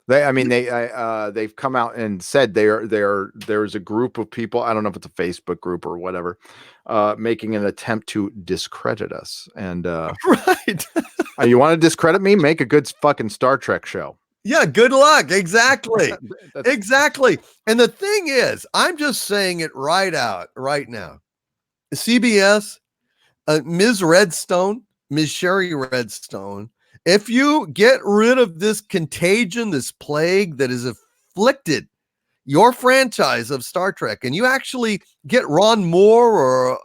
They've come out and said there's a group of people, I don't know if it's a Facebook group or whatever, making an attempt to discredit us. And right. You want to discredit me? Make a good fucking Star Trek show. Yeah, good luck. Exactly. Exactly. And the thing is, I'm just saying it right now. CBS, Ms. Sherry Redstone, if you get rid of this contagion, this plague that has afflicted your franchise of Star Trek, and you actually get Ron Moore or,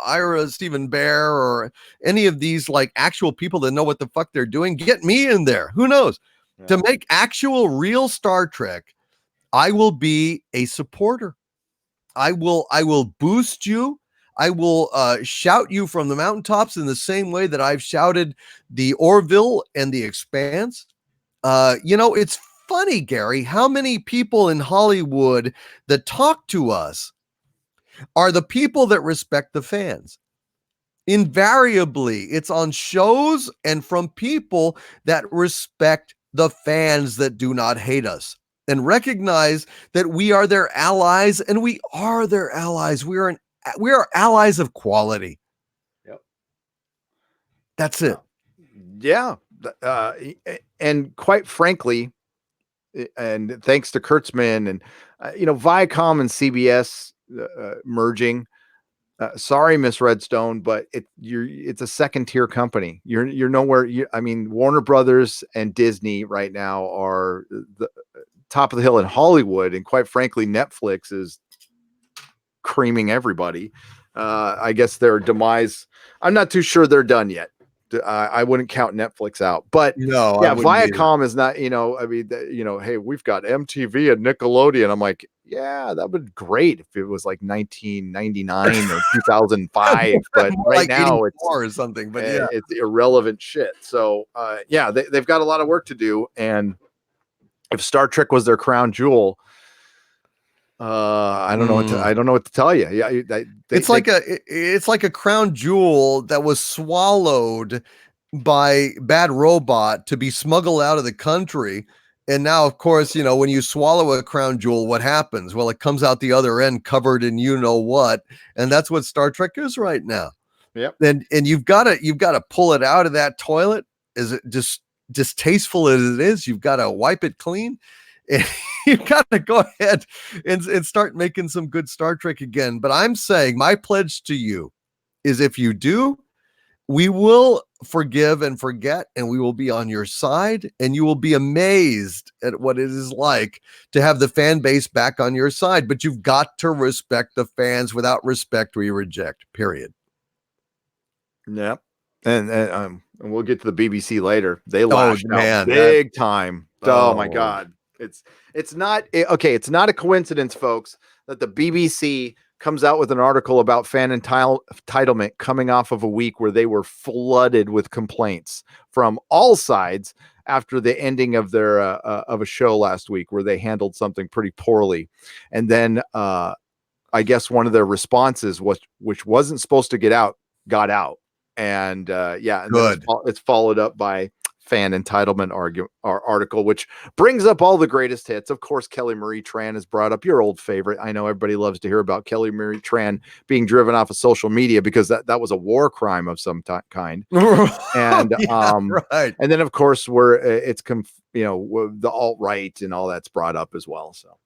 Ira Stephen Bear or any of these like actual people that know what the fuck they're doing, get me in there. Who knows? Yeah. To make actual real Star Trek, I will be a supporter. I will boost you. I will shout you from the mountaintops in the same way that I've shouted the Orville and the Expanse. It's funny, Gary, how many people in Hollywood that talk to us are the people that respect the fans. Invariably, it's on shows and from people that respect the fans, that do not hate us and recognize that we are their allies, and we are their allies. We are allies of quality. Yep. That's it. Yeah. And quite frankly, and thanks to Kurtzman and, Viacom and CBS, merging. Sorry, Miss Redstone, but it's a second tier company. You're nowhere. I mean, Warner Brothers and Disney right now are the top of the hill in Hollywood, and quite frankly, Netflix is creaming everybody. I guess their demise, I'm not too sure they're done yet. I wouldn't count Netflix out, but No, yeah, I wouldn't either. Viacom is not, I mean, hey, we've got MTV and Nickelodeon. I'm like, yeah, that would be great if it was like 1999 or 2005, but More right like now 84 or something. But yeah, it's irrelevant shit. So yeah, they've got a lot of work to do. And if Star Trek was their crown jewel, I don't know what to tell you. Yeah, it's like a crown jewel that was swallowed by Bad Robot to be smuggled out of the country. And now, of course, when you swallow a crown jewel, what happens? Well, it comes out the other end covered in you know what, and that's what Star Trek is right now. Yep. And you've got to pull it out of that toilet. Is it just distasteful as it is? You've got to wipe it clean. And you've got to go ahead and start making some good Star Trek again. But I'm saying my pledge to you is if you do, we will forgive and forget, and we will be on your side, and you will be amazed at what it is like to have the fan base back on your side. But you've got to respect the fans. Without respect, we reject, period. Yep. And we'll get to the BBC later. They lashed out big time. Oh my God. It's not okay. It's not a coincidence, folks, that the BBC comes out with an article about fan entitlement coming off of a week where they were flooded with complaints from all sides after the ending of their of a show last week where they handled something pretty poorly. And then I guess one of their responses which wasn't supposed to get out, got out. And yeah, and good. It's followed up by fan entitlement article, which brings up all the greatest hits. Of course, Kelly Marie Tran is brought up, your old favorite. I know everybody loves to hear about Kelly Marie Tran being driven off of social media because that was a war crime of some kind. And yeah, right. And then of course the alt-right and all that's brought up as well. So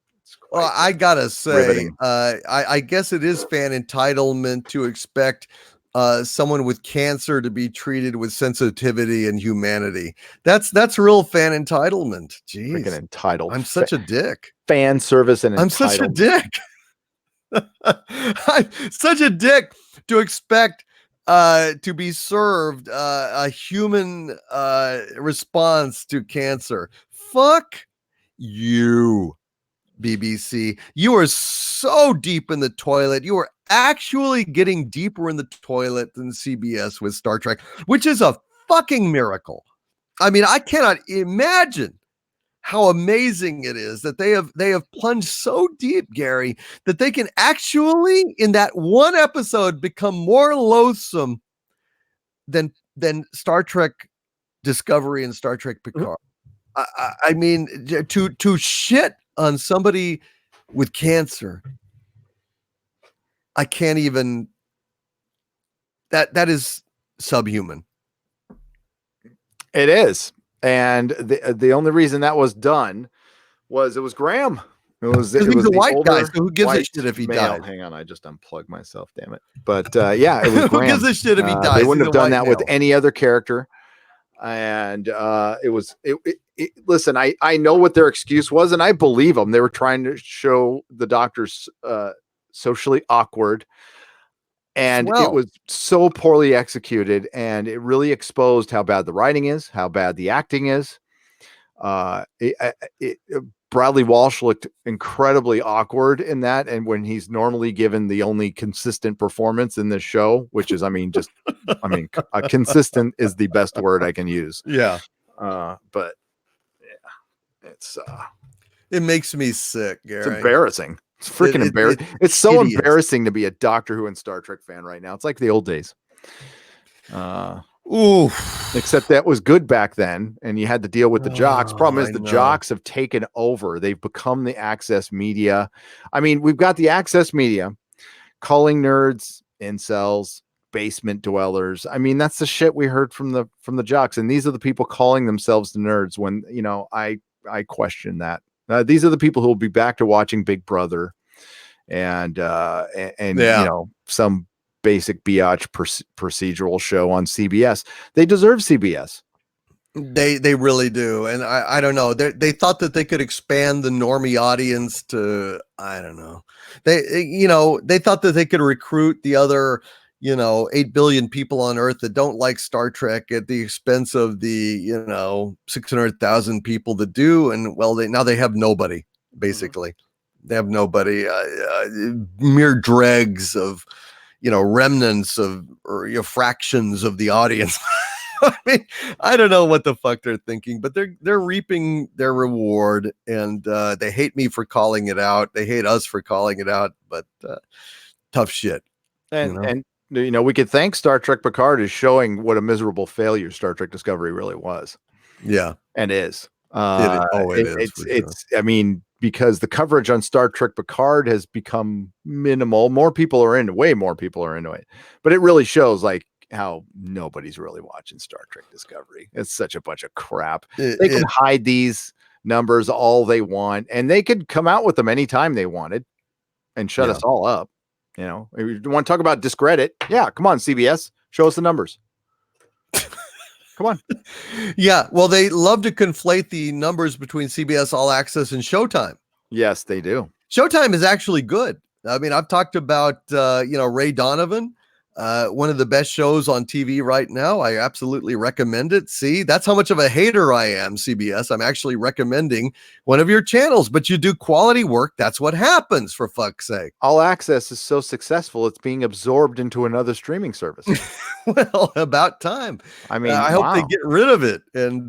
well, I gotta say, I guess it is fan entitlement to expect someone with cancer to be treated with sensitivity and humanity. That's real fan entitlement. Jeez, freaking entitled. I'm such a dick. Fan service and I'm such a dick. I'm such a dick to expect to be served a human response to cancer. Fuck you, BBC. You are so deep in the toilet. You are actually getting deeper in the toilet than CBS with Star Trek, which is a fucking miracle. I mean, I cannot imagine how amazing it is that they have plunged so deep, Gary, that they can actually, in that one episode, become more loathsome than Star Trek Discovery and Star Trek Picard. I mean, to shit on somebody with cancer, I can't even. That is subhuman. It is, and the only reason that was done was it was Graham. It was the white guy. So who gives a shit if he died? Hang on, I just unplugged myself. Damn it! But yeah, it was Graham. Who gives a shit if he dies? They wouldn't have done that with any other character. And it was. Listen, I know what their excuse was, and I believe them. They were trying to show the doctors socially awkward, and it was so poorly executed, and it really exposed how bad the writing is, how bad the acting is. Bradley Walsh looked incredibly awkward in that, and when he's normally given the only consistent performance in this show, which is, consistent is the best word I can use. Yeah. But yeah, it makes me sick, Gary. It's embarrassing. It's freaking embarrassing. It's so embarrassing to be a Doctor Who and Star Trek fan right now. It's like the old days. Except that was good back then, and you had to deal with the jocks. Problem is, the jocks have taken over. They've become the access media. I mean, we've got the access media calling nerds incels, basement dwellers. I mean, that's the shit we heard from the jocks, and these are the people calling themselves the nerds. When I question that. These are the people who will be back to watching Big Brother and Yeah. some basic biatch procedural show on CBS. They deserve CBS. They really do, and I don't know. They thought that they could expand the normie audience to, I don't know. They thought that they could recruit the other 8 billion people on Earth that don't like Star Trek at the expense of the 600,000 people that do, and well, they have nobody basically. They have nobody. Mere dregs of remnants of or fractions of the audience. I mean, I don't know what the fuck they're thinking, but they're reaping their reward, and they hate me for calling it out. They hate us for calling it out, but tough shit. And we could thank Star Trek Picard is showing what a miserable failure Star Trek Discovery really was. Yeah, and is. It is. It's. I mean, because the coverage on Star Trek Picard has become minimal. Way more people are into it, but it really shows like how nobody's really watching Star Trek Discovery. It's such a bunch of crap. They can hide these numbers all they want, and they could come out with them anytime they wanted and shut us all up. If you want to talk about discredit, come on, CBS, show us the numbers. Come on. Yeah, well, they love to conflate the numbers between CBS All Access and Showtime. Yes, they do. Showtime is actually good. I mean, I've talked about Ray Donovan, one of the best shows on TV right now. I absolutely recommend it. See, that's how much of a hater I am, CBS. I'm actually recommending one of your channels, but you do quality work. That's what happens, for fuck's sake. All Access is so successful, it's being absorbed into another streaming service. Well, about time. I mean, I hope they get rid of it and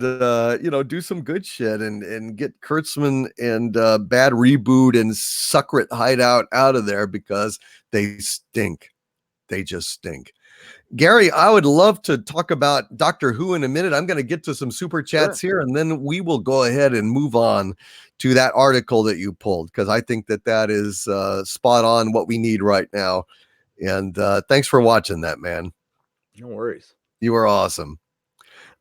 do some good shit and get Kurtzman and Bad Reboot and Suckrit Hideout out of there because they stink. They just stink. Gary, I would love to talk about Doctor Who in a minute. I'm going to get to some super chats here, and then we will go ahead and move on to that article that you pulled, because I think that is spot on what we need right now. And thanks for watching that, man. No worries. You are awesome.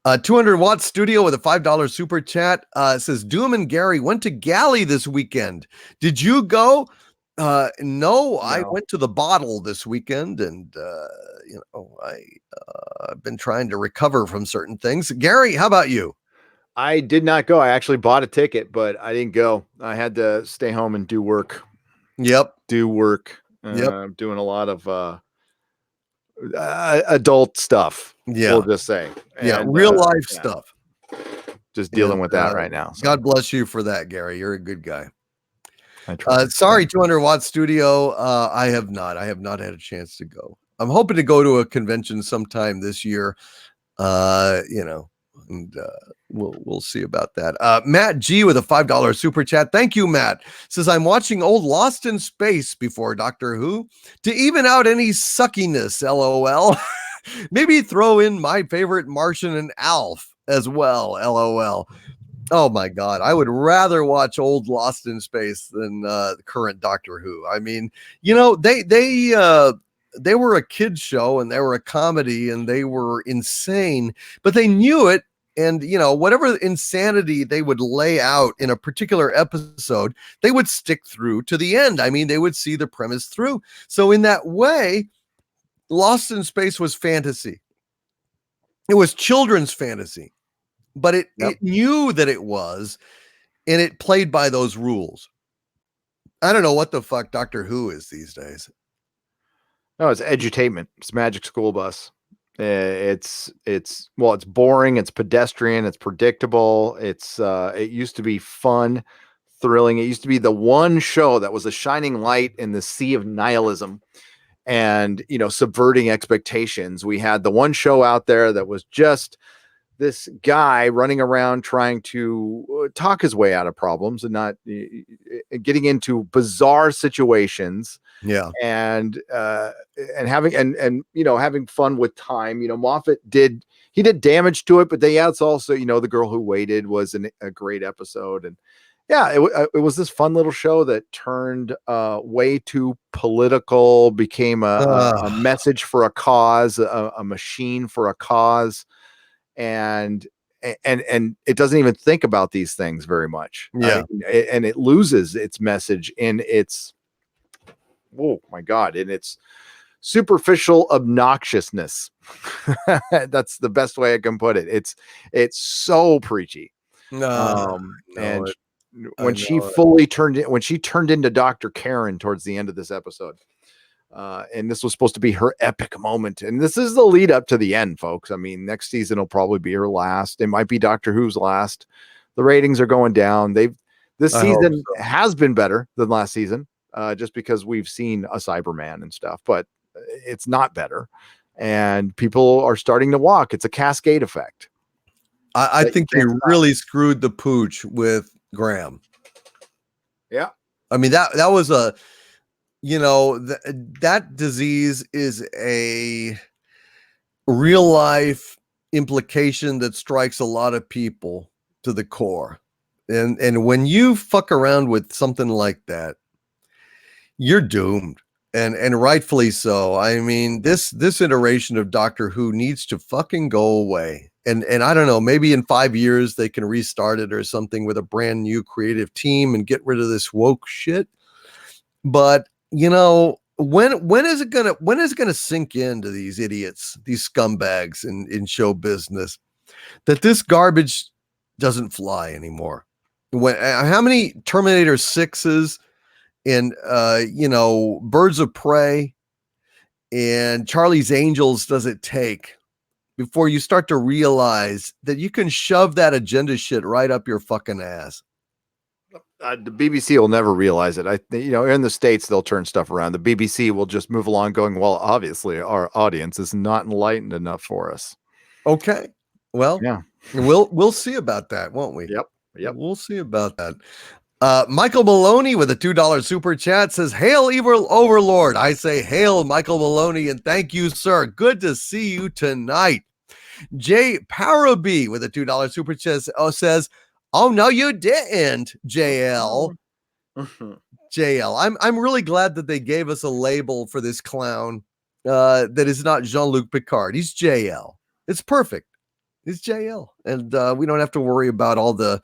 200-watt studio with a $5 super chat says, Doom and Gary went to Galley this weekend. Did you go? No, I went to the Bottle this weekend, and I've been trying to recover from certain things. Gary, how about you? I did not go. I actually bought a ticket, but I didn't go. I had to stay home and do work. Do work. I'm doing a lot of adult stuff. We'll just say. Real life stuff. Just dealing with that right now. So. God bless you for that, Gary. You're a good guy. Sorry, 200-watt studio. I have not had a chance to go. I'm hoping to go to a convention sometime this year. And we'll see about that. Matt G with a $5 super chat. Thank you, Matt. Says, I'm watching old Lost in Space before Doctor Who to even out any suckiness. LOL. Maybe throw in my favorite Martian and Alf as well. LOL. Oh my God, I would rather watch old Lost in Space than the current Doctor Who. I mean, they were a kid's show and they were a comedy and they were insane, but they knew it. And, whatever insanity they would lay out in a particular episode, they would stick through to the end. I mean, they would see the premise through. So in that way, Lost in Space was fantasy. It was children's fantasy. But it knew that it was, and it played by those rules. I don't know what the fuck Doctor Who is these days. No, it's edutainment. It's Magic School Bus. It's boring. It's pedestrian. It's predictable. It used to be fun, thrilling. It used to be the one show that was a shining light in the sea of nihilism and, subverting expectations. We had the one show out there that was just this guy running around trying to talk his way out of problems and not getting into bizarre situations. And having fun with time. Moffat did damage to it, but it's also, The Girl Who Waited was a great episode. And it was this fun little show that turned way too political, became a message for a cause, a machine for a cause. And it doesn't even think about these things very much. And it loses its message in its oh my God. And it's superficial obnoxiousness. That's the best way I can put it. It's so preachy. And when she turned into Dr. Karen towards the end of this episode, and this was supposed to be her epic moment, and this is the lead up to the end, folks. I mean, next season will probably be her last. It might be Doctor Who's last. The ratings are going down. This season has been better than last season, just because we've seen a Cyberman and stuff, but it's not better, and people are starting to walk. It's a cascade effect. I think they really screwed the pooch with Graham. Yeah. I mean, that was a, that disease is a real life implication that strikes a lot of people to the core. And when you fuck around with something like that, you're doomed. And rightfully so. I mean, this iteration of Doctor Who needs to fucking go away. And I don't know, maybe in 5 years they can restart it or something with a brand new creative team and get rid of this woke shit. But when is it gonna sink into these idiots, these scumbags in show business, that this garbage doesn't fly anymore? How many Terminator 6s and Birds of Prey and Charlie's Angels does it take before you start to realize that you can shove that agenda shit right up your fucking ass? The BBC will never realize it. In the States, they'll turn stuff around. The BBC will just move along going, well, obviously our audience is not enlightened enough for us. Okay. Well, yeah, we'll see about that, won't we? Yep. We'll see about that. Michael Maloney with a $2 super chat says, "Hail Evil Overlord." I say, hail Michael Maloney, and thank you, sir. Good to see you tonight. Jay Paraby with a $2 super chat says, "Oh no, you didn't, JL." JL. I'm really glad that they gave us a label for this clown that is not Jean-Luc Picard. He's JL. It's perfect. It's JL, and we don't have to worry about all the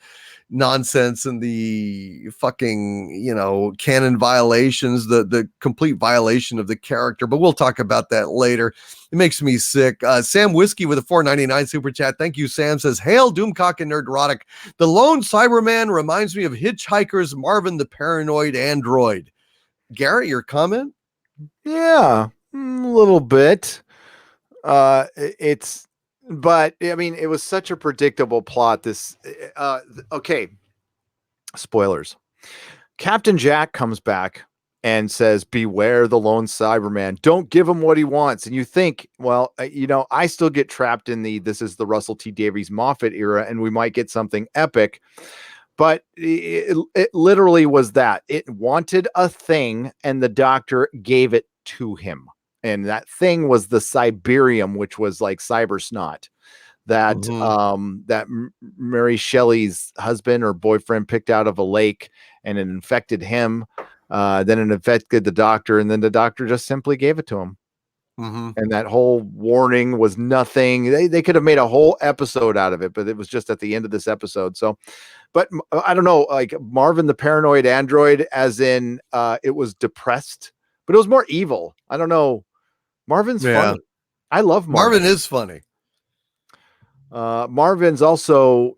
nonsense and the fucking canon violations, the complete violation of the character. But we'll talk about that later. It makes me sick. Sam Whiskey with a $4.99 super chat, thank you, Sam, says, "Hail Doomcock and Nerdrotic. The lone Cyberman reminds me of Hitchhiker's Marvin the Paranoid Android." Garrett, your comment? Yeah, a little bit. But I mean, it was such a predictable plot. Okay. Spoilers. Captain Jack comes back and says, "Beware the lone Cyberman. Don't give him what he wants." And you think, well, I still get trapped in this is the Russell T Davies Moffat era, and we might get something epic. But it literally was that. It wanted a thing, and the Doctor gave it to him. And that thing was the Cyberium, which was like cyber snot that that Mary Shelley's husband or boyfriend picked out of a lake, and it infected him. Then it infected the Doctor, and then the Doctor just simply gave it to him. And that whole warning was nothing. They could have made a whole episode out of it, but it was just at the end of this episode. So, but I don't know, like Marvin the Paranoid Android, as in it was depressed, but it was more evil. I don't know. Marvin's funny. I love Marvin. Marvin is funny. Marvin's also,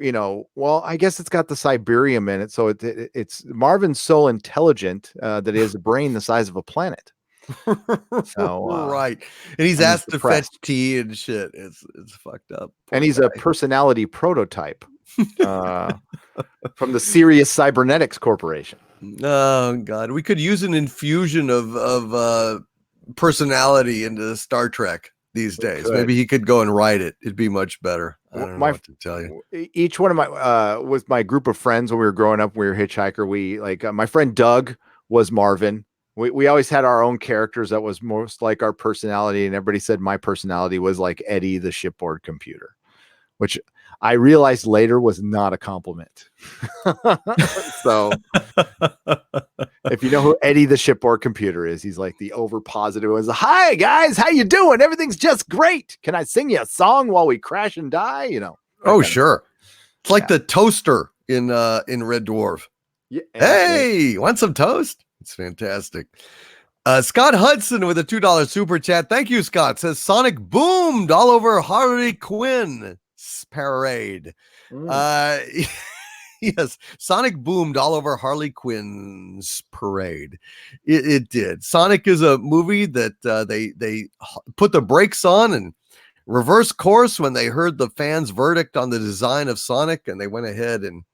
I guess it's got the Cyberium in it. So it's Marvin's so intelligent that he has a brain the size of a planet. So, right. And he's asked to fetch tea and shit. It's fucked up. And he's a personality prototype from the Sirius Cybernetics Corporation. Oh God. We could use an infusion of personality into Star Trek these days. Maybe he could go and write it. It'd be much better. I don't know what to tell you. Each one of my with my group of friends when we were growing up, we were hitchhiker. We my friend Doug was Marvin. We always had our own characters that was most like our personality, and everybody said my personality was like Eddie the shipboard computer, which I realized later was not a compliment. So if you know who Eddie the shipboard computer is, he's like the over positive ones. "Hi guys, how you doing? Everything's just great. Can I sing you a song while we crash and die?" Oh, sure. It's like the toaster in Red Dwarf. Yeah. Hey, want some toast? It's fantastic. Scott Hudson with a $2 super chat. Thank you, Scott. Says Sonic boomed all over Harley Quinn's parade. Yes, Sonic boomed all over Harley Quinn's parade. It did. Sonic is a movie that they put the brakes on and reverse course when they heard the fans' verdict on the design of Sonic, and they went ahead and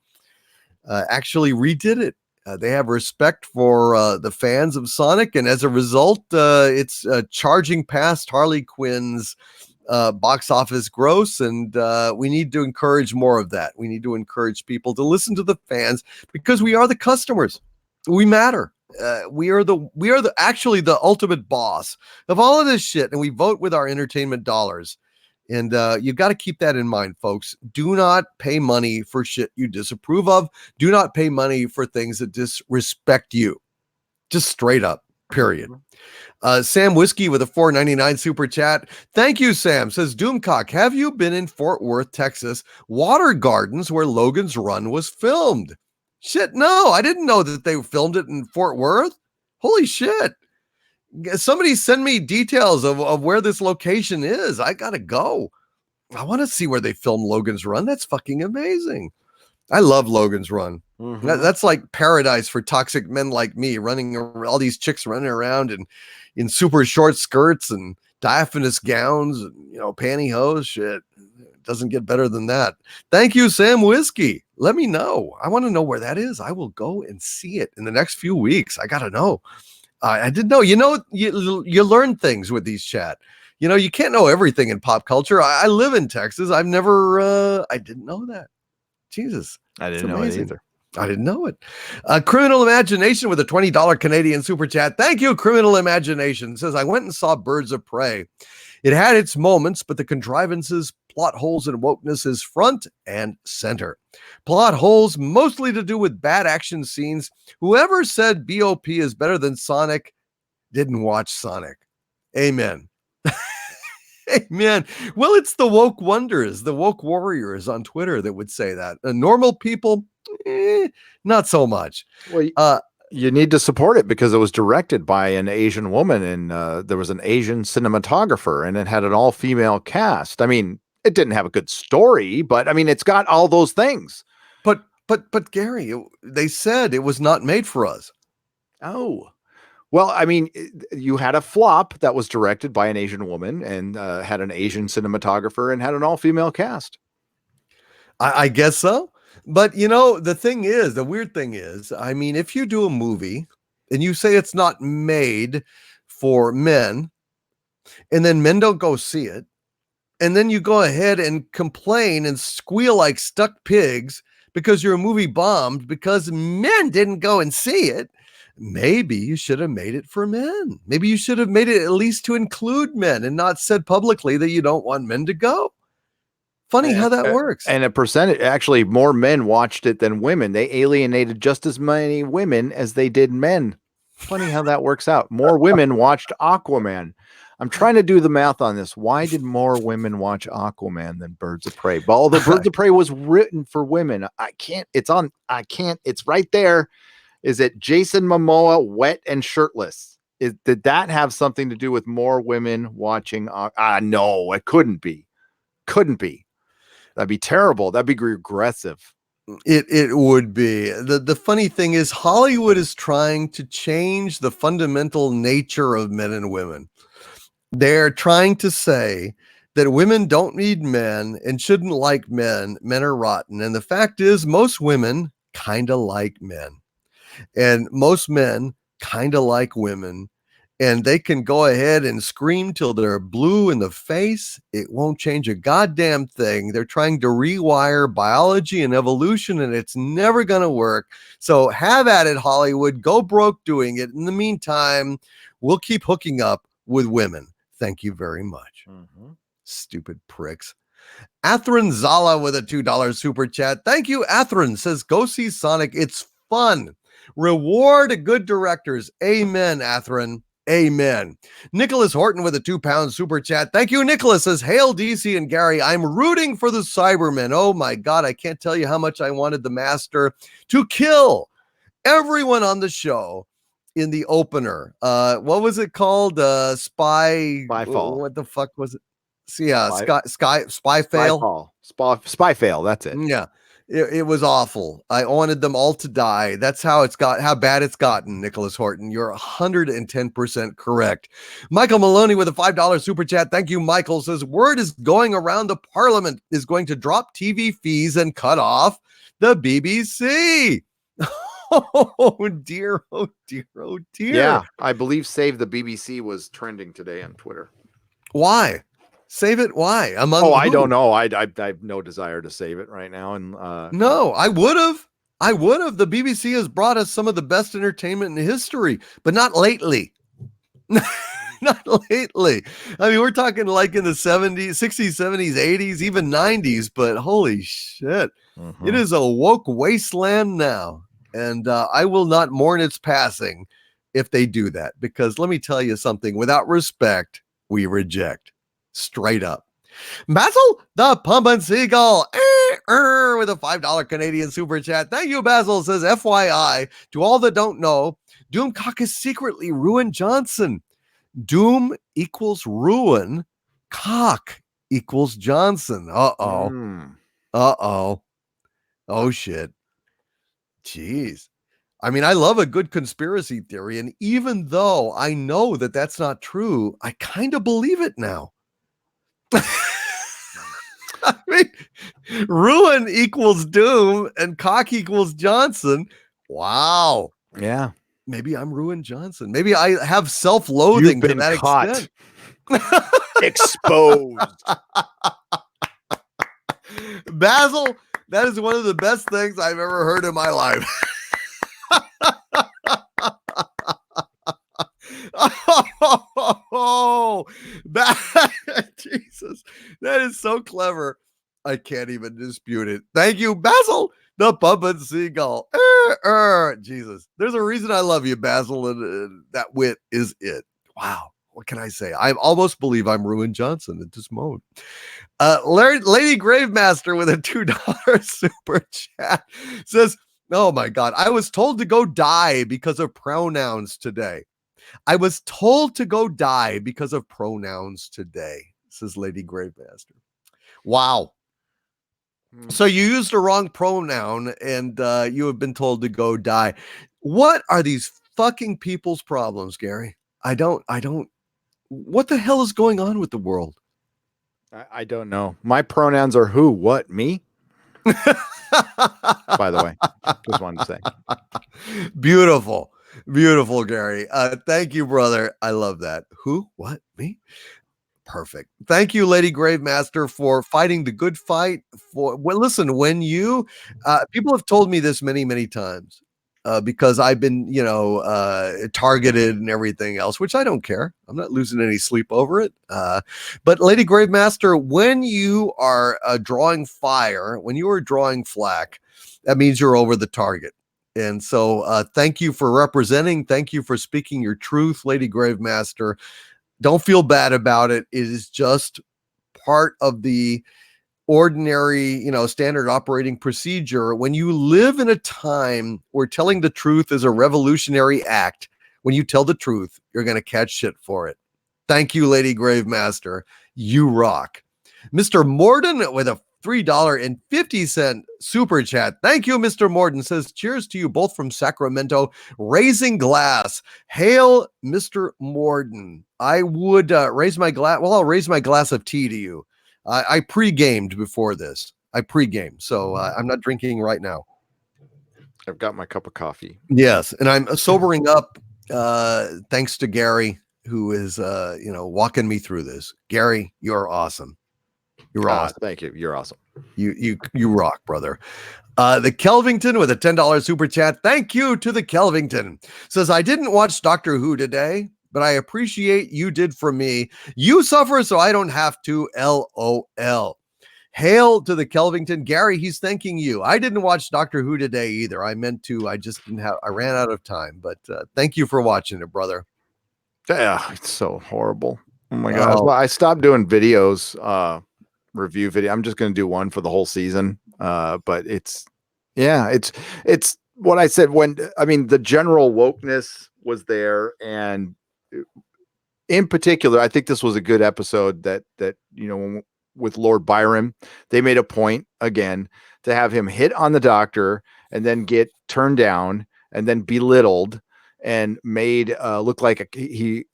actually redid it. They have respect for the fans of Sonic, and as a result, it's charging past Harley Quinn's box office gross, and we need to encourage more of that. We need to encourage people to listen to the fans because we are the customers. We matter. We are actually the ultimate boss of all of this shit, and we vote with our entertainment dollars. And you've got to keep that in mind, folks. Do not pay money for shit you disapprove of. Do not pay money for things that disrespect you. Just straight up, period. Sam Whiskey with a $4.99 super chat. Thank you, Sam. Says Doomcock, have you been in Fort Worth, Texas, Water Gardens, where Logan's Run was filmed? Shit, no, I didn't know that they filmed it in Fort Worth. Holy shit. Somebody send me details of where this location is. I gotta go. I want to see where they filmed Logan's Run. That's fucking amazing. I love Logan's Run. Mm-hmm. That's like paradise for toxic men like me, all these chicks running around in super short skirts and diaphanous gowns and, pantyhose. Shit, it doesn't get better than that. Thank you, Sam Whiskey. Let me know. I want to know where that is. I will go and see it in the next few weeks. I gotta know. I didn't know. You learn things with these chat. You can't know everything in pop culture. I live in Texas. I didn't know that. Jesus. I didn't know it either. I didn't know it. Criminal Imagination with a $20 Canadian super chat. Thank you, Criminal Imagination. Says, I went and saw Birds of Prey. It had its moments, but the contrivances, plot holes, and wokeness is front and center. Plot holes mostly to do with bad action scenes. Whoever said BOP is better than Sonic didn't watch Sonic. Amen. Amen. Well, it's the woke wonders, the woke warriors on Twitter that would say that. Normal people, not so much. Well, you need to support it because it was directed by an Asian woman, and there was an Asian cinematographer, and it had an all-female cast. I mean, it didn't have a good story, but I mean, it's got all those things. But Gary, they said it was not made for us. Oh, well, I mean, you had a flop that was directed by an Asian woman and had an Asian cinematographer and had an all-female cast. I guess so. But, the weird thing is, I mean, if you do a movie and you say it's not made for men, and then men don't go see it, and then you go ahead and complain and squeal like stuck pigs because your movie bombed because men didn't go and see it, maybe you should have made it for men. Maybe you should have made it at least to include men and not said publicly that you don't want men to go. Funny how that works. And a percentage, actually, more men watched it than women. They alienated just as many women as they did men. Funny how that works out. More women watched Aquaman. I'm trying to do the math on this. Why did more women watch Aquaman than Birds of Prey? But although Birds of Prey was written for women, it's right there. Is it Jason Momoa wet and shirtless? Did that have something to do with more women watching? No, it couldn't be. Couldn't be. That'd be terrible. That'd be regressive. It would be. The funny thing is Hollywood is trying to change the fundamental nature of men and women. They're trying to say that women don't need men and shouldn't like men. Men are rotten. And the fact is most women kind of like men. And most men kind of like women. And they can go ahead and scream till they're blue in the face. It won't change a goddamn thing. They're trying to rewire biology and evolution, and it's never going to work. So have at it, Hollywood. Go broke doing it. In the meantime, we'll keep hooking up with women. Thank you very much. Mm-hmm. Stupid pricks. Athrin Zala with a $2 super chat. Thank you, Athrin. Says, go see Sonic. It's fun. Reward good directors. Amen, Athrin. Amen. Nicholas Horton with a £2 super chat. Thank you, Nicholas. Says, hail DC and Gary. I'm rooting for the Cybermen. Oh my God. I can't tell you how much I wanted the Master to kill everyone on the show in the opener. What was it called? Spyfall. What the fuck was it? So, yeah, Spy fail. Spy fail. That's it. Yeah. It was awful. I wanted them all to die. That's how bad it's gotten, Nicholas Horton. You're 110% correct. Michael Maloney with a $5 super chat. Thank you, Michael. Says, word is going around the Parliament is going to drop TV fees and cut off the BBC. Oh dear, oh dear, oh dear. Yeah, I believe Save the BBC was trending today on Twitter. Why? Save it? Why? I don't know. I have no desire to save it right now. And no, I would have. The BBC has brought us some of the best entertainment in history, but not lately. Not lately. I mean, we're talking like in the 70s, 60s, 70s, 80s, even 90s, but holy shit. It is a woke wasteland now. And I will not mourn its passing if they do that, because let me tell you something, without respect, we reject. Straight up. Basil the Pump and Seagull with a $5 Canadian super chat. Thank you, Basil. Says, FYI, to all that don't know, Doomcock has secretly ruined Johnson. Doom equals ruin. Cock equals Johnson. Uh-oh. Uh-oh. Oh, shit. Jeez. I mean, I love a good conspiracy theory. And even though I know that that's not true, I kind of believe it now. I mean, ruin equals Doom and cock equals Johnson. Wow. Yeah. Maybe I'm Ruin Johnson. Maybe I have self-loathing to that extent. Exposed. Basil, that is one of the best things I've ever heard in my life. Oh, Jesus, that is so clever. I can't even dispute it. Thank you, Basil, the Pump and Seagull. Jesus, there's a reason I love you, Basil, and that wit is it. Wow, what can I say? I almost believe I'm Ruin Johnson at this moment. Lady Gravemaster with a $2 super chat says, oh my God, I was told to go die because of pronouns today. I was told to go die because of pronouns today, says Lady Gravemaster. Wow. So you used the wrong pronoun and you have been told to go die. What are these fucking people's problems, Gary? I don't, what the hell is going on with the world? I don't know. My pronouns are who, what, me? By the way, just wanted to say. Beautiful. Beautiful, Gary. Thank you, brother. I love that. Who, what, me? Perfect. Thank you, Lady Gravemaster, for fighting the good fight. Listen, when you, people have told me this many, many times, because I've been, targeted and everything else, which I don't care. I'm not losing any sleep over it. But Lady Gravemaster, when you are drawing fire, when you are drawing flack, that means you're over the target. And so thank you for representing. Thank you for speaking your truth, Lady Gravemaster. Don't feel bad about it. It is just part of the ordinary, standard operating procedure. When you live in a time where telling the truth is a revolutionary act, when you tell the truth, you're going to catch shit for it. Thank you, Lady Gravemaster. You rock. Mr. Morden with a $3.50 super chat. Thank you, Mr. Morden. Says, cheers to you both from Sacramento. Raising glass. Hail, Mr. Morden. I would raise my glass. Well, I'll raise my glass of tea to you. I pre-gamed before this. So I'm not drinking right now. I've got my cup of coffee. Yes, and I'm sobering up thanks to Gary, who is walking me through this. Gary, you're awesome. You're awesome. Thank you. You're awesome. You rock, brother. The Kelvington with a $10 super chat. Thank you to the Kelvington. Says, I didn't watch Doctor Who today, but I appreciate you did for me. You suffer so I don't have to. LOL. Hail to the Kelvington. Gary, he's thanking you. I didn't watch Doctor Who today either. I meant to. I just didn't have. I ran out of time. But thank you for watching it, brother. Yeah, it's so horrible. Oh my gosh. Well, I stopped doing videos. Review video. I'm just going to do one for the whole season. But it's what I said the general wokeness was there, and in particular, I think this was a good episode that with Lord Byron, they made a point again to have him hit on the doctor and then get turned down and then belittled and made look like he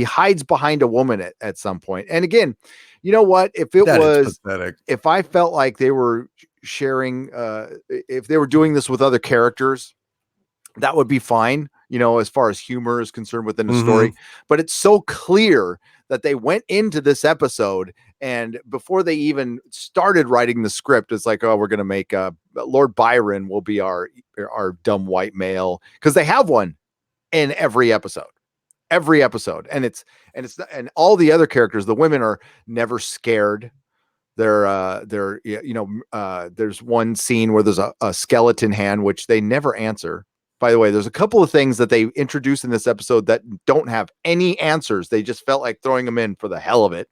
hides behind a woman at some point. And again, you know what? If I felt like they were sharing, if they were doing this with other characters, that would be fine, as far as humor is concerned within the story. But it's so clear that they went into this episode, and before they even started writing the script, it's like, oh, we're going to make Lord Byron will be our dumb white male, because they have one in every episode. And all the other characters, the women are never scared. There's one scene where there's a skeleton hand, which they never answer. By the way, there's a couple of things that they introduced in this episode that don't have any answers. They just felt like throwing them in for the hell of it.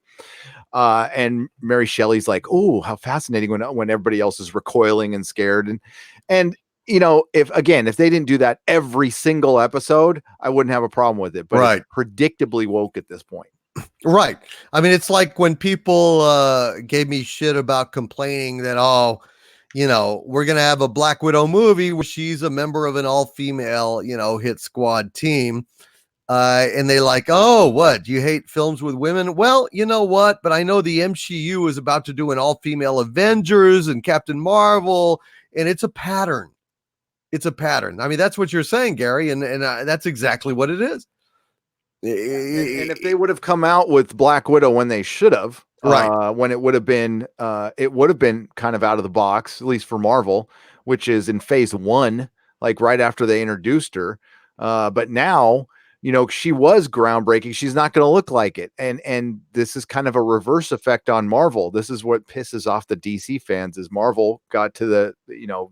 And Mary Shelley's like, oh, how fascinating, when everybody else is recoiling and scared. And if they didn't do that every single episode, I wouldn't have a problem with it. But it's predictably woke at this point. Right. I mean, it's like when people gave me shit about complaining that, we're going to have a Black Widow movie where she's a member of an all-female, hit squad team. And they like, oh, what? You hate films with women? Well, you know what? But I know the MCU is about to do an all-female Avengers and Captain Marvel, and it's a pattern. It's a pattern. I mean, that's what you're saying, Gary, and that's exactly what it is. And if they would have come out with Black Widow when they should have, when it would have been kind of out of the box, at least for Marvel, which is in phase 1, like right after they introduced her. But now, she was groundbreaking. She's not going to look like it. And this is kind of a reverse effect on Marvel. This is what pisses off the DC fans, is Marvel got to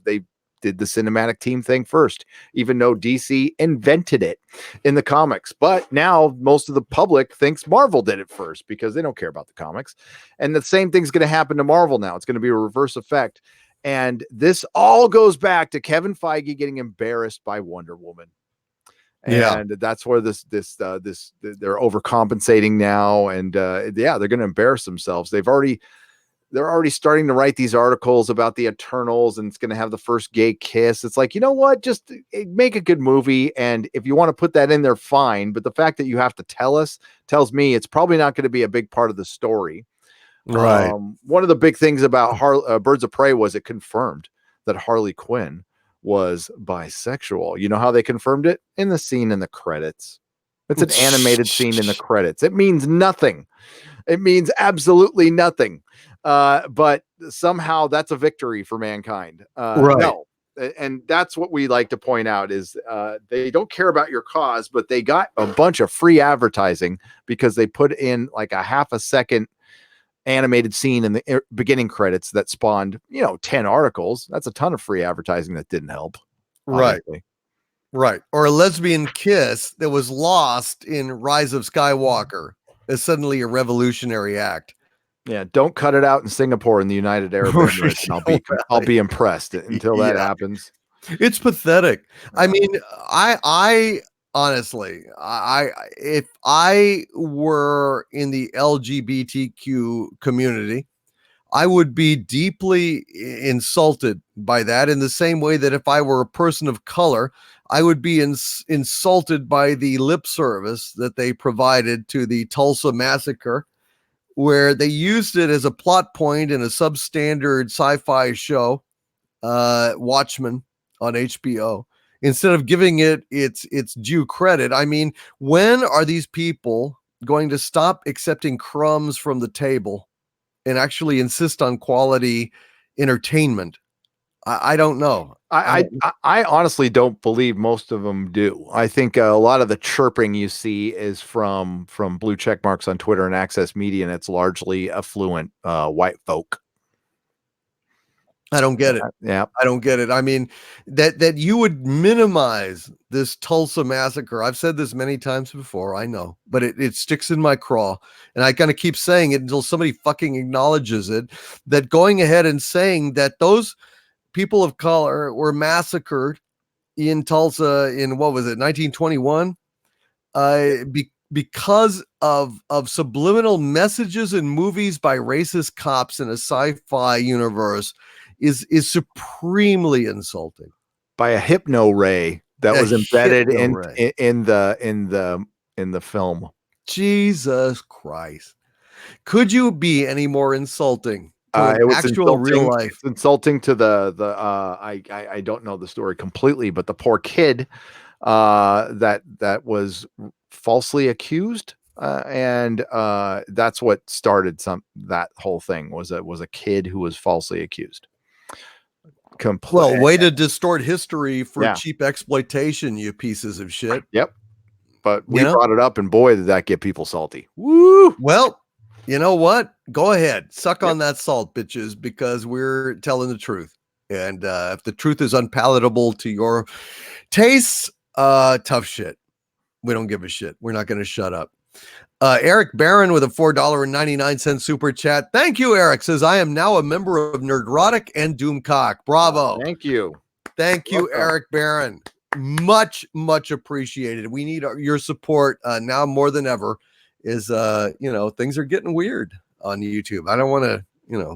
they did the cinematic team thing first, even though DC invented it in the comics. But now most of the public thinks Marvel did it first because they don't care about the comics. And the same thing's going to happen to Marvel now. It's going to be a reverse effect. And this all goes back to Kevin Feige getting embarrassed by Wonder Woman. And that's where they're overcompensating now. And they're going to embarrass themselves. They're already starting to write these articles about the Eternals, and it's going to have the first gay kiss. It's like, you know what? Just make a good movie. And if you want to put that in there, fine. But the fact that you have to tell us tells me it's probably not going to be a big part of the story. Right. One of the big things about Birds of Prey was it confirmed that Harley Quinn was bisexual. You know how they confirmed it? In the scene in the credits. It's an animated scene in the credits. It means nothing. It means absolutely nothing. But somehow that's a victory for mankind. No. And that's what we like to point out is they don't care about your cause, but they got a bunch of free advertising because they put in like a half a second animated scene in the beginning credits that spawned, 10 articles. That's a ton of free advertising that didn't help. Obviously. Right. Or a lesbian kiss that was lost in Rise of Skywalker is suddenly a revolutionary act. Yeah, don't cut it out in Singapore in the United Arab Emirates, and I'll be impressed until that happens. It's pathetic. I mean, I honestly, if I were in the LGBTQ community, I would be deeply insulted by that, in the same way that if I were a person of color, I would be insulted by the lip service that they provided to the Tulsa massacre, where they used it as a plot point in a substandard sci-fi show, Watchmen on HBO, instead of giving it its due credit. I mean, when are these people going to stop accepting crumbs from the table and actually insist on quality entertainment? I don't know. I honestly don't believe most of them do. I think a lot of the chirping you see is from blue check marks on Twitter and Access Media, and it's largely affluent white folk. I don't get it. Yeah, I don't get it. I mean, that you would minimize this Tulsa massacre. I've said this many times before, I know, but it sticks in my craw, and I kind of keep saying it until somebody fucking acknowledges it, that going ahead and saying that those people of color were massacred in Tulsa in, what was it, 1921? Because of subliminal messages in movies by racist cops in a sci-fi universe is supremely insulting. By a hypno ray that A was embedded hypno ray. in the film. Jesus Christ. Could you be any more insulting to an It was actual real insulting. life? It's insulting to I don't know the story completely, but the poor kid that was falsely accused, and that's what started that whole thing was a kid who was falsely accused. Well, way to distort history for Yeah. cheap exploitation, you pieces of shit. Yep. But we You know? brought it up, and boy, did that get people salty. Woo! Well, you know what? Go ahead, suck on that salt, bitches, because we're telling the truth. And if the truth is unpalatable to your tastes, tough shit. We don't give a shit. We're not going to shut up. Eric Barron with a $4.99 super chat. Thank you, Eric. Says, I am now a member of Nerdrotic and Doomcock. Bravo. Thank you. Thank you, Welcome. Eric Barron. Much, much appreciated. We need your support now more than ever. Things are getting weird on YouTube. I don't want to,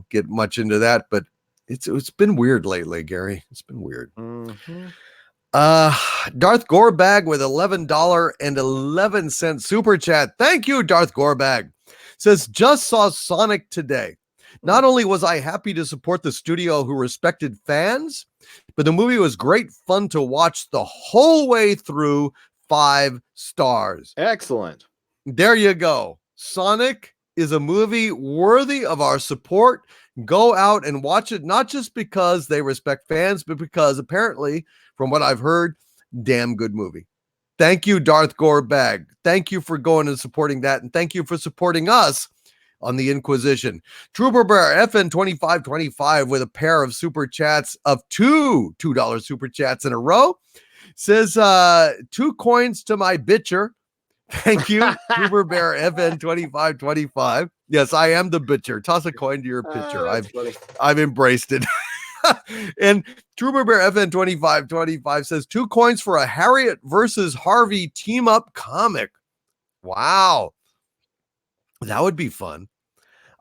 get much into that, but it's been weird lately, Gary. It's been weird. Mm-hmm. Darth Gorebag with $11.11 super chat. Thank you, Darth Gorebag. Says, just saw Sonic today. Not only was I happy to support the studio who respected fans, but the movie was great fun to watch the whole way through. 5 stars. Excellent. There you go. Sonic is a movie worthy of our support. Go out and watch it, not just because they respect fans, but because apparently, from what I've heard, damn good movie. Thank you, Darth Gorebag. Thank you for going and supporting that. And thank you for supporting us on the Inquisition. Trooper Bear FN 2525 with a pair of super chats of $2 super chats in a row. Says 2 coins to my bitcher. Thank you, Trooper Bear FN 2525. Yes, I am the bitcher. Toss a coin to your pitcher. I've embraced it. And Trooper Bear FN 2525 says 2 coins for a Harriet versus Harvey team up comic. Wow. That would be fun.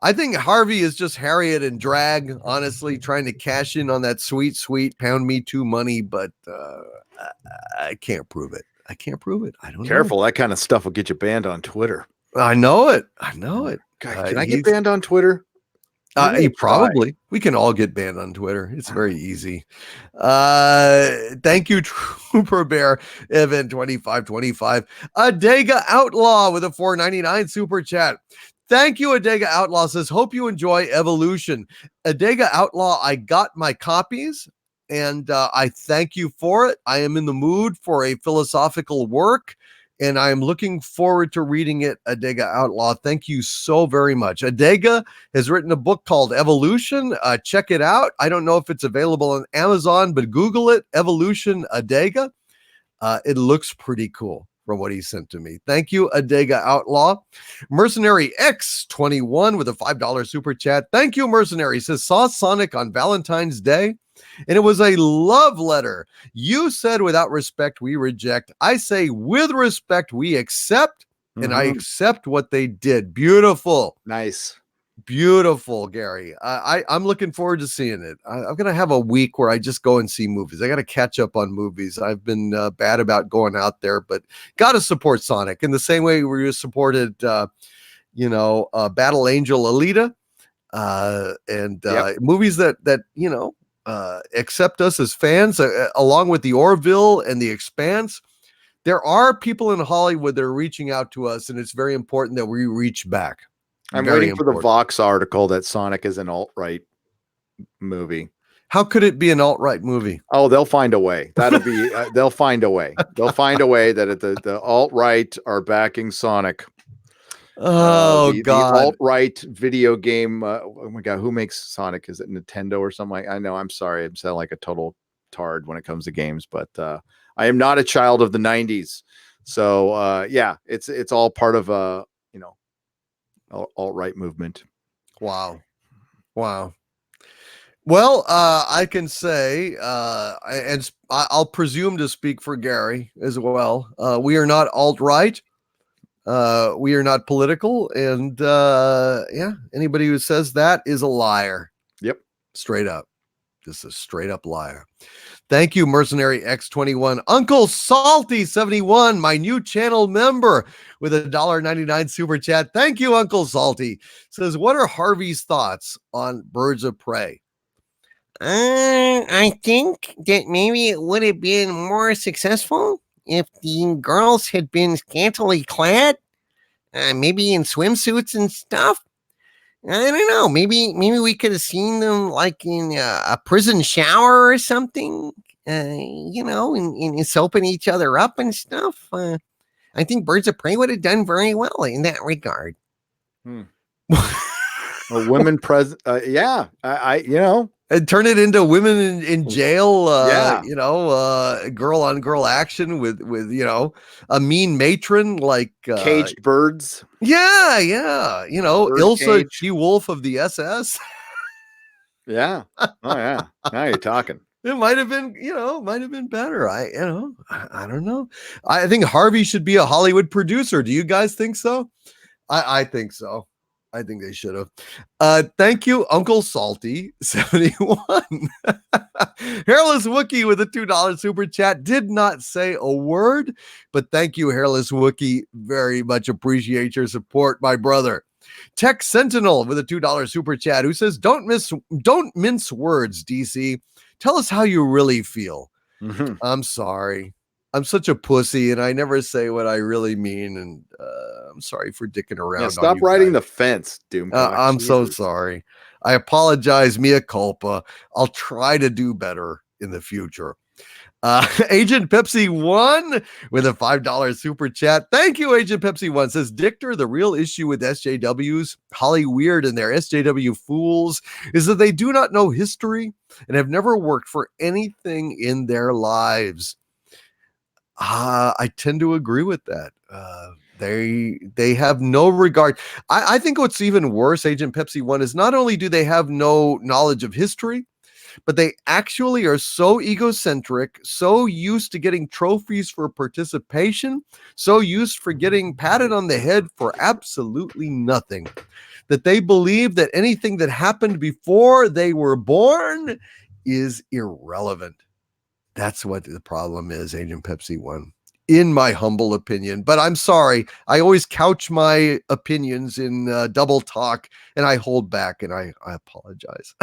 I think Harvey is just Harriet and drag, honestly, trying to cash in on that sweet, sweet pound me too money, but I can't prove it. I can't prove it. I don't know. Careful, that kind of stuff will get you banned on Twitter. I know it. God, can I get banned on Twitter? Probably. We can all get banned on Twitter. It's very easy. Thank you, Trooper Bear, Evan 2525. Adega Outlaw with a $4.99 super chat. Thank you, Adega Outlaw. Says, hope you enjoy Evolution. Adega Outlaw, I got my copies, and I thank you for it. I am in the mood for a philosophical work, and I am looking forward to reading it, Adega Outlaw. Thank you so very much. Adega has written a book called Evolution. Check it out. I don't know if it's available on Amazon, but Google it, Evolution Adega. It looks pretty cool from what he sent to me. Thank you, Adega Outlaw. Mercenary X21 with a $5 super chat. Thank you, Mercenary. Says, saw Sonic on Valentine's Day, and it was a love letter. You said without respect, we reject. I say with respect, we accept, and I accept what they did. Beautiful. Nice. Beautiful, Gary. I'm looking forward to seeing it. I'm going to have a week where I just go and see movies. I got to catch up on movies. I've been bad about going out there, but got to support Sonic in the same way we supported, Battle Angel Alita, and movies that accept us as fans, along with the Orville and the Expanse. There are people in Hollywood that are reaching out to us, and it's very important that we reach back. I'm waiting for the Vox article that Sonic is an alt-right movie. How could it be an alt-right movie? Oh, they'll find a way. That'll be, they'll find a way. They'll find a way that the alt-right are backing Sonic. God. The alt-right video game. Oh my God, who makes Sonic? Is it Nintendo or something? I know. I'm sorry. I'm sounding like a total tard when it comes to games, but I am not a child of the 90s. So it's all part of alt-right movement. Wow. Well, I can say, I'll presume to speak for Gary as well. We are not alt-right. We are not political. And yeah, anybody who says that is a liar. Yep. Straight up. Just a straight up liar. Thank you, Mercenary X21. Uncle Salty 71, my new channel member with a $1.99 super chat. Thank you, Uncle Salty. Says, what are Harvey's thoughts on Birds of Prey? I think that maybe it would have been more successful if the girls had been scantily clad, maybe in swimsuits and stuff. I don't know. Maybe we could have seen them like in a prison shower or something. In soaping each other up and stuff. I think Birds of Prey would have done very well in that regard. A women present, yeah. And turn it into women in jail, Yeah. girl on girl action with a mean matron like Caged birds. Yeah, Bird Ilsa cage. G. Wolf of the SS. Yeah. Oh yeah. Now you're talking. It might have been, better. I don't know. I think Harvey should be a Hollywood producer. Do you guys think so? I think so. I think they should have. Thank you, Uncle Salty 71. Hairless Wookie with a $2 super chat. Did not say a word, but thank you, Hairless Wookie. Very much appreciate your support, my brother. Tech Sentinel with a $2 super chat who says, don't mince words, DC. Tell us how you really feel. Mm-hmm. I'm sorry. I'm such a pussy and I never say what I really mean. And I'm sorry for dicking around. Yeah, stop riding the fence, Doomcock. I'm so sorry. I apologize, mea culpa. I'll try to do better in the future. Agent Pepsi 1 with a $5 super chat. Thank you, Agent Pepsi 1. Says, Dictor, the real issue with SJWs, Holly Weird and their SJW fools, is that they do not know history and have never worked for anything in their lives. I tend to agree with that. They have no regard. I think what's even worse, Agent Pepsi 1, is not only do they have no knowledge of history, but they actually are so egocentric, so used to getting trophies for participation, so used for getting patted on the head for absolutely nothing, that they believe that anything that happened before they were born is irrelevant. That's what the problem is, Agent Pepsi 1, in my humble opinion. But I'm sorry. I always couch my opinions in double talk, and I hold back, and I apologize.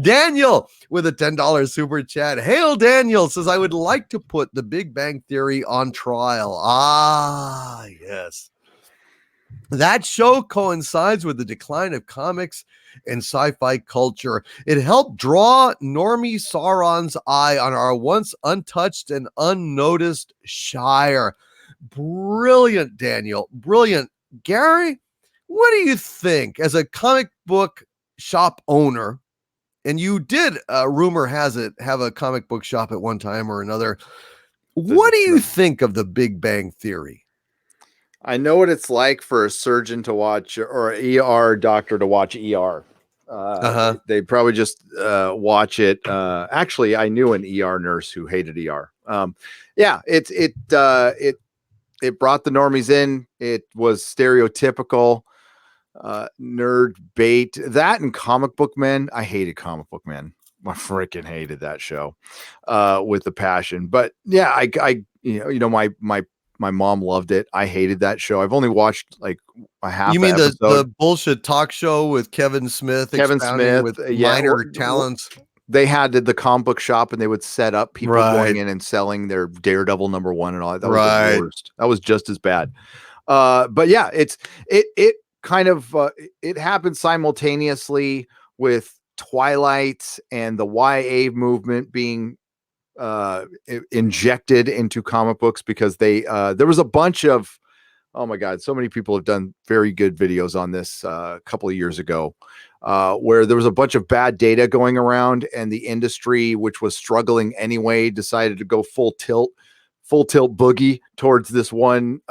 Daniel with a $10 super chat. Hail Daniel says, I would like to put the Big Bang Theory on trial. Ah, yes. That show coincides with the decline of comics and sci-fi culture. It helped draw Normie Sauron's eye on our once untouched and unnoticed Shire. Brilliant, Daniel. Brilliant. Gary, what do you think as a comic book shop owner? And you did, rumor has it, have a comic book shop at one time or another. What do you think of the Big Bang Theory? I know what it's like for a surgeon to watch or an ER doctor to watch ER. They probably just watch it. Actually, I knew an ER nurse who hated ER. Yeah, it brought the normies in. It was stereotypical nerd bait. That and Comic Book Men. I hated Comic Book Men. I freaking hated that show with a passion. But yeah, I my mom loved it. I hated that show. I've only watched like a half. You mean the bullshit talk show with Kevin Smith with minor talents? They had the comic book shop and they would set up people going in and selling their Daredevil #1 and all that. That was the worst. That was just as bad. But yeah, it kind of it happened simultaneously with Twilight and the YA movement being injected into comic books because there was a bunch of, oh my God, so many people have done very good videos on this a couple of years ago, where there was a bunch of bad data going around and the industry, which was struggling anyway, decided to go full tilt boogie towards this one,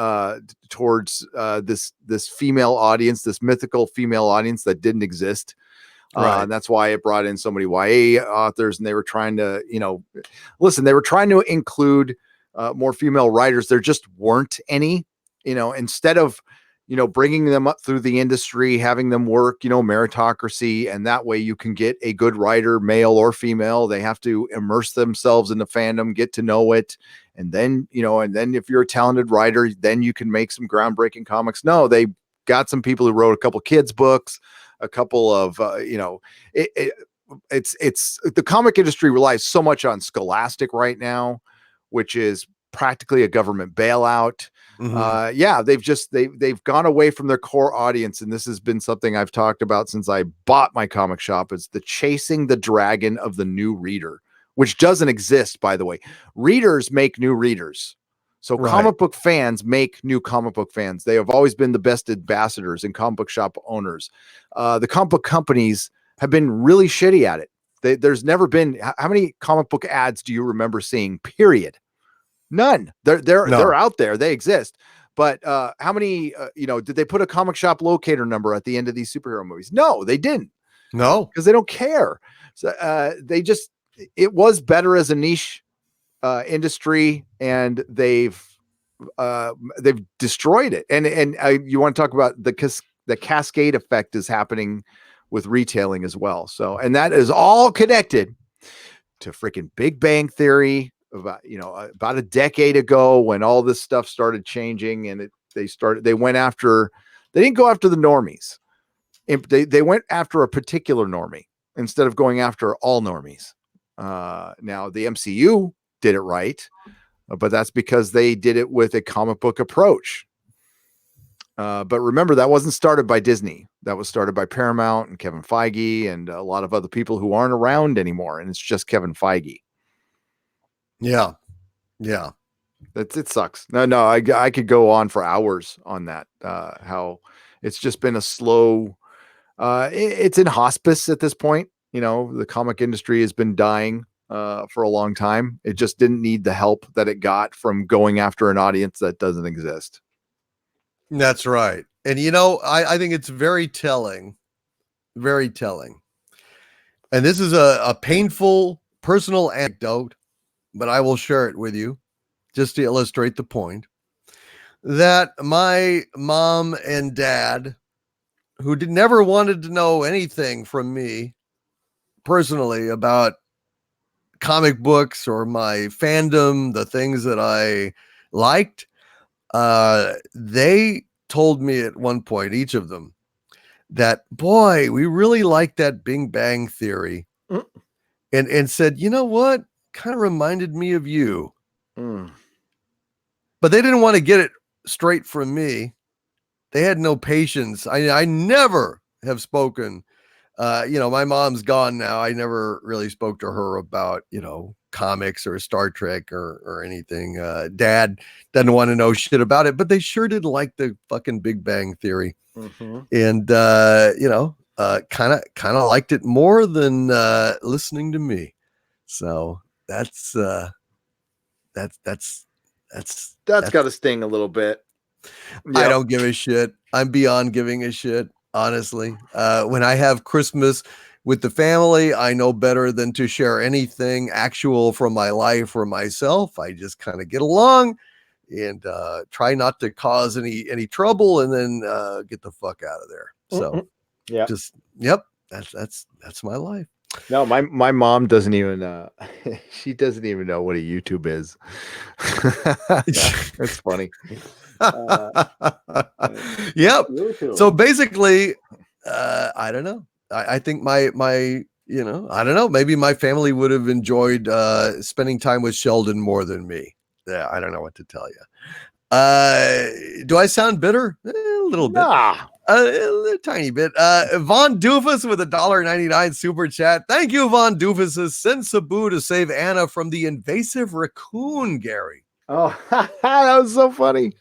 this female audience, this mythical female audience that didn't exist. Right. And that's why it brought in so many YA authors, and they were trying to, they were trying to include more female writers. There just weren't any, instead of, bringing them up through the industry, having them work, meritocracy. And that way you can get a good writer, male or female. They have to immerse themselves in the fandom, get to know it. And then, if you're a talented writer, then you can make some groundbreaking comics. No, they got some people who wrote a couple kids books, a couple of, it's the comic industry relies so much on Scholastic right now, which is practically a government bailout. They've gone away from their core audience, and this has been something I've talked about since I bought my comic shop. It's the chasing the dragon of the new reader, which doesn't exist, by the way. Readers make new readers. So comic book fans make new comic book fans. They have always been the best ambassadors and comic book shop owners. The comic book companies have been really shitty at it. There's never been, how many comic book ads do you remember seeing, period? None. They're out there. They exist. But how many, did they put a comic shop locator number at the end of these superhero movies? No, they didn't. No, because they don't care. So it was better as a niche industry, and they've destroyed it. And you want to talk about the cascade effect is happening with retailing as well. So, and that is all connected to freaking Big Bang Theory. About a decade ago, when all this stuff started changing, and they didn't go after the normies. They went after a particular normie instead of going after all normies. Now the MCU did it right, but that's because they did it with a comic book approach. But remember, that wasn't started by Disney. That was started by Paramount and Kevin Feige and a lot of other people who aren't around anymore. And it's just Kevin Feige. Yeah. It sucks. No, I could go on for hours on that. How it's just been a slow. It's in hospice at this point. The comic industry has been dying for a long time. It just didn't need the help that it got from going after an audience that doesn't exist. That's right. And I think it's very telling. Very telling. And this is a painful personal anecdote, but I will share it with you just to illustrate the point that my mom and dad, who never wanted to know anything from me personally about comic books or my fandom, the things that I liked, they told me at one point, each of them, that, boy, we really like that Big Bang Theory. And said, you know what? Kind of reminded me of you. But they didn't want to get it straight from me. They had no patience. I never have spoken. My mom's gone now. I never really spoke to her about, comics or Star Trek or anything. Dad doesn't want to know shit about it, but they sure did like the fucking Big Bang Theory. And, kind of liked it more than listening to me. So that's got to sting a little bit. Yep. I don't give a shit. I'm beyond giving a shit, honestly. When I have Christmas with the family, I know better than to share anything actual from my life or myself. I just kind of get along and try not to cause any trouble, and then get the fuck out of there. So that's my life. No, my mom doesn't even she doesn't even know what a YouTube is. It's funny. Yep. So basically, I don't know. I think my I don't know. Maybe my family would have enjoyed spending time with Sheldon more than me. Yeah, I don't know what to tell you. Do I sound bitter? A little bit. A tiny bit. Von Doofus with $1.99 super chat. Thank you, Von Doofus. Send Sabu to save Anna from the invasive raccoon, Gary. Oh, that was so funny.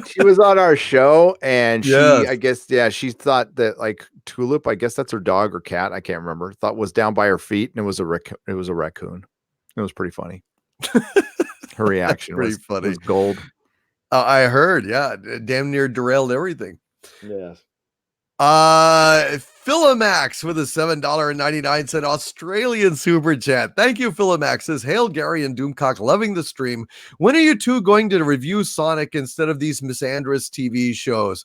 She was on our show, and I guess, she thought that, like, Tulip, I guess that's her dog or cat, I can't remember, thought was down by her feet, and it was a raccoon. It was pretty funny. Her reaction was gold. I heard, damn near derailed everything. Yes. Philomax with a $7.99 Australian super chat. Thank you, Philomax. Says, Hail Gary and Doomcock, loving the stream. When are you two going to review Sonic instead of these misandrous TV shows?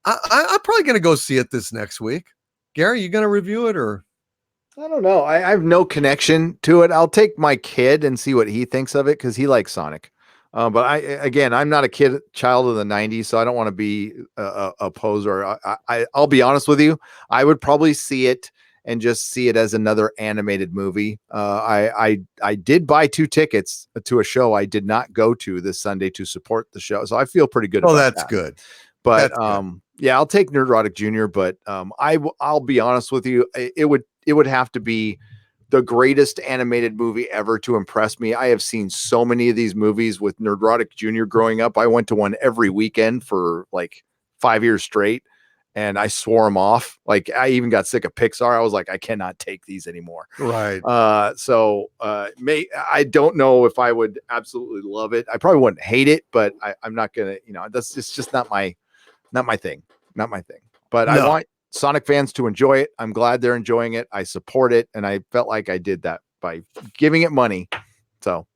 I'm probably going to go see it this next week. Gary, you going to review it or? I don't know. I have no connection to it. I'll take my kid and see what he thinks of it because he likes Sonic. But I'm not a child of the 90s, so I don't want to be a poser. I'll be honest with you. I would probably see it and just see it as another animated movie. I did buy 2 tickets to a show I did not go to this Sunday to support the show, so I feel pretty good. Oh, that's good. But yeah, I'll take Nerdrotic Jr. But I'll be honest with you. It would have to be the greatest animated movie ever to impress me. I have seen so many of these movies with Nerdrotic Jr. growing up. I went to one every weekend for like 5 years straight, and I swore them off. Like I even got sick of Pixar. I was like, I cannot take these anymore. Right. I don't know if I would absolutely love it. I probably wouldn't hate it, but I'm not gonna. It's just not my thing. Not my thing. But no. I want Sonic fans to enjoy it. I'm glad they're enjoying it. I support it, and I felt like I did that by giving it money. So,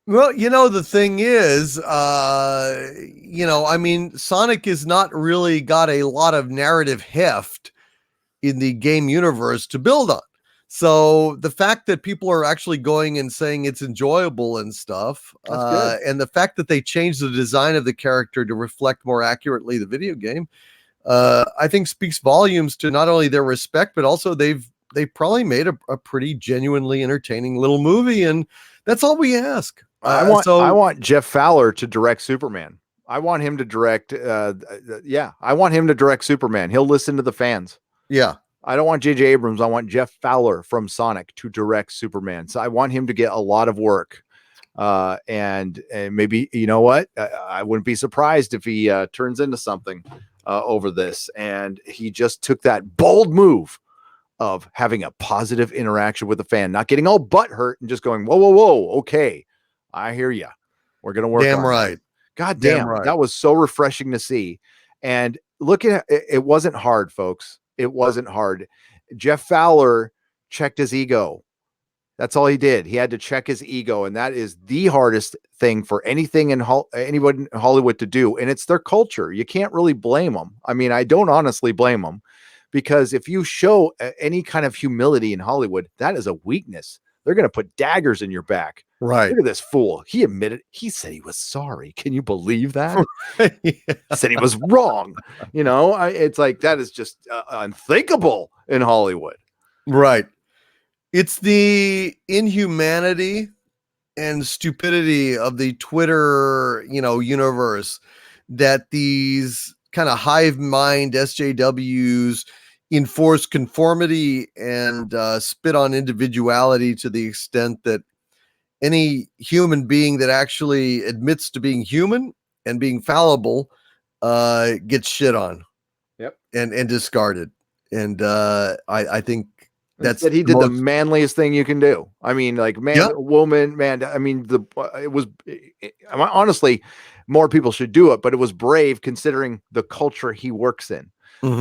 well, the thing is, Sonic has not really got a lot of narrative heft in the game universe to build on. So the fact that people are actually going and saying it's enjoyable and stuff, and the fact that they changed the design of the character to reflect more accurately the video game, I think speaks volumes to not only their respect, but also they've probably made a pretty genuinely entertaining little movie, and that's all we ask. I want Jeff Fowler to direct Superman. I want him to direct. I want him to direct Superman. He'll listen to the fans. Yeah. I don't want J.J. Abrams. I want Jeff Fowler from Sonic to direct Superman. So I want him to get a lot of work. And maybe, you know what? I wouldn't be surprised if he turns into something over this. And he just took that bold move of having a positive interaction with the fan, not getting all butthurt and just going, whoa. Okay. I hear you. We're going to work. Damn right. That. God damn right. That was so refreshing to see. And look at it. It wasn't hard, folks. It wasn't hard. Jeff Fowler checked his ego. That's all he did. He had to check his ego. And that is the hardest thing for anything anybody in Hollywood to do. And it's their culture. You can't really blame them. I mean, I don't honestly blame them, because if you show any kind of humility in Hollywood, that is a weakness. They're going to put daggers in your back. Right. Look at this fool. He admitted, he said he was sorry. Can you believe that? Yeah. He said he was wrong. It's like, that is just unthinkable in Hollywood. Right. It's the inhumanity and stupidity of the Twitter, universe that these kind of hive mind SJWs enforce conformity and spit on individuality to the extent that any human being that actually admits to being human and being fallible gets shit on. Yep. And discarded. And I think that's that he did the manliest thing you can do. I mean, like woman, man. I mean, honestly, more people should do it, but it was brave considering the culture he works in. Mm-hmm.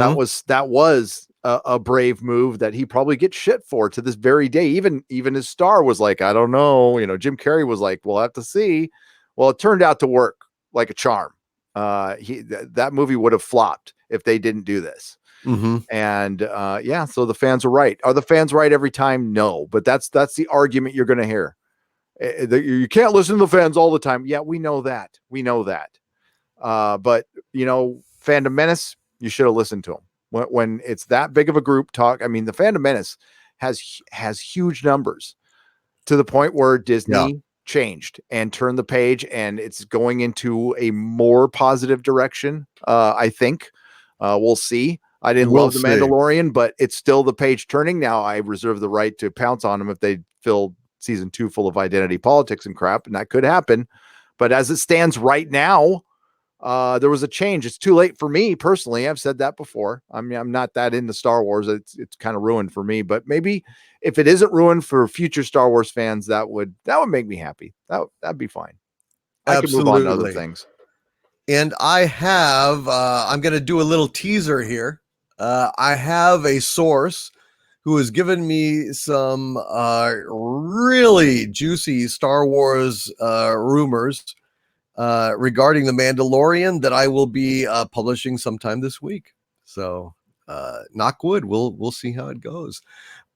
That was a brave move that he probably gets shit for to this very day. Even his star was like, I don't know. Jim Carrey was like, we'll have to see. Well, it turned out to work like a charm. That movie would have flopped if they didn't do this. Mm-hmm. And so the fans are right. Are the fans right every time? No, but that's the argument you're going to hear. You can't listen to the fans all the time. Yeah, we know that. But Fandom Menace, you should have listened to them when it's that big of a group talk. I mean, the Fandom Menace has huge numbers to the point where Disney changed and turned the page, and it's going into a more positive direction. I think we'll see. I didn't love The Mandalorian, but it's still the page turning. Now I reserve the right to pounce on them if they fill season 2 full of identity politics and crap, and that could happen. But as it stands right now, there was a change. It's too late for me personally. I've said that before. I mean, I'm not that into Star Wars. It's kind of ruined for me, but maybe if it isn't ruined for future Star Wars fans, that would make me happy. That'd be fine. I can move on to other things. And I have, I'm going to do a little teaser here. I have a source who has given me some really juicy Star Wars rumors regarding the Mandalorian that I will be publishing sometime this week. So, knock wood, we'll see how it goes.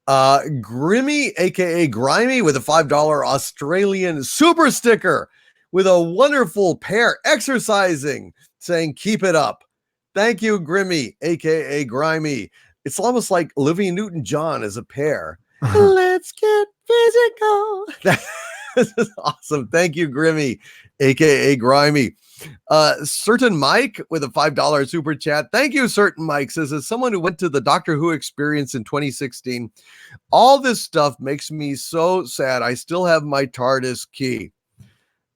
Grimmy, aka Grimy, with a $5 Australian super sticker with a wonderful pair exercising, saying "Keep it up." Thank you, Grimmy, aka Grimy. It's almost like Olivia Newton-John as a pair. Let's get physical. This is awesome. Thank you, Grimmy, aka Grimy. Certain Mike with a $5 super chat. Thank you, Certain Mike. Says, as someone who went to the Doctor Who experience in 2016, all this stuff makes me so sad. I still have my TARDIS key.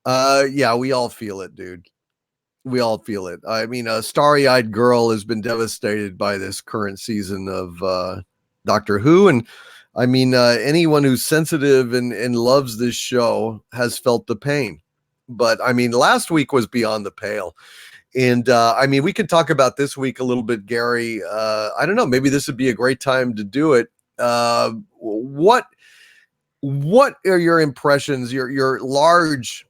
Yeah, we all feel it, dude. We all feel it. I mean, a starry-eyed girl has been devastated by this current season of Doctor Who. And I mean, anyone who's sensitive and loves this show has felt the pain. But I mean, last week was beyond the pale. And I mean, we can talk about this week a little bit, Gary. I don't know. Maybe this would be a great time to do it. What are your impressions, your large,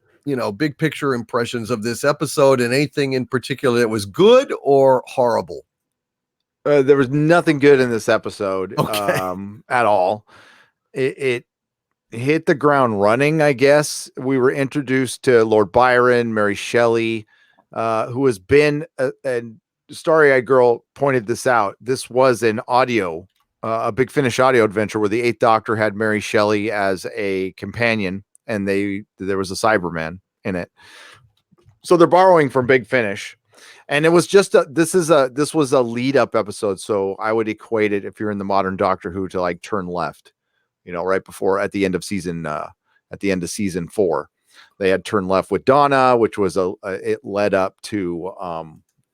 big picture impressions of this episode, and anything in particular that was good or horrible? There was nothing good in this episode Okay. at all. It hit the ground running, I guess. We were introduced to Lord Byron, Mary Shelley, who has been and Starry-Eyed Girl pointed this out. This was an audio, a Big Finish audio adventure where the Eighth Doctor had Mary Shelley as a companion, and there was a Cyberman in it. So they're borrowing from Big Finish. And it was just this was a lead up episode. So I would equate it, if you're in the modern Doctor Who, to like Turn Left, right before at the end of season 4, they had Turn Left with Donna, which was it led up to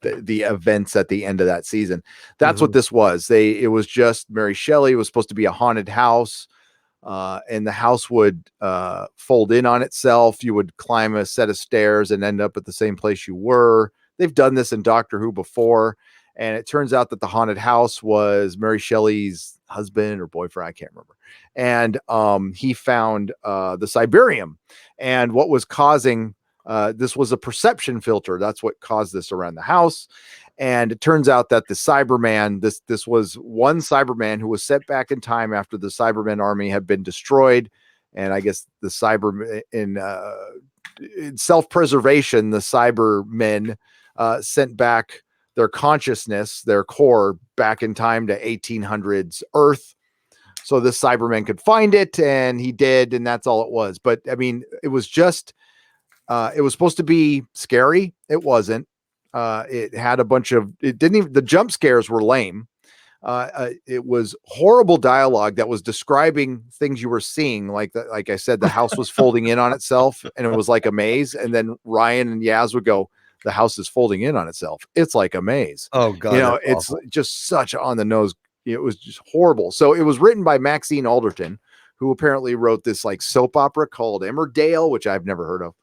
the events at the end of that season. That's what this was. It was just Mary Shelley. It was supposed to be a haunted house. And the house would fold in on itself. You would climb a set of stairs and end up at the same place you were. They've done this in Doctor Who before, and it turns out that the haunted house was Mary Shelley's husband or boyfriend, I can't remember. And he found the Cyberium, and what was causing this was a perception filter. That's what caused this around the house. And it turns out that the Cyberman, this was one Cyberman who was set back in time after the Cybermen army had been destroyed. And I guess the Cyber in self-preservation, the Cybermen sent back their consciousness, their core, back in time to 1800s Earth. So this Cyberman could find it, and he did, and that's all it was. But I mean, it was just, it was supposed to be scary. It wasn't. It had a bunch of, the jump scares were lame. It was horrible dialogue that was describing things you were seeing. Like I said, the house was folding in on itself, and it was like a maze. And then Ryan and Yaz would go, the house is folding in on itself. It's like a maze. Oh God, it's awful. just such on the nose. It was just horrible. So it was written by Maxine Alderton, who apparently wrote this like soap opera called Emmerdale, which I've never heard of.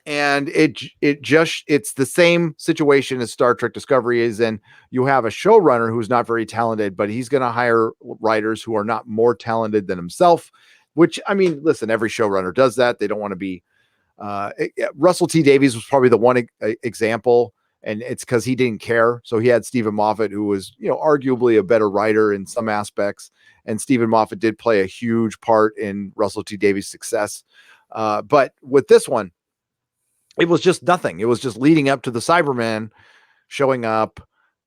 And it's the same situation as Star Trek Discovery is in. You have a showrunner who's not very talented, but he's going to hire writers who are not more talented than himself, which, I mean, listen, every showrunner does that. They don't want to be, Russell T Davies was probably the one example, and it's because he didn't care. So he had Stephen Moffat, who was, arguably a better writer in some aspects. And Stephen Moffat did play a huge part in Russell T Davies' success. But with this one, it was just nothing. It was just leading up to the Cyberman showing up.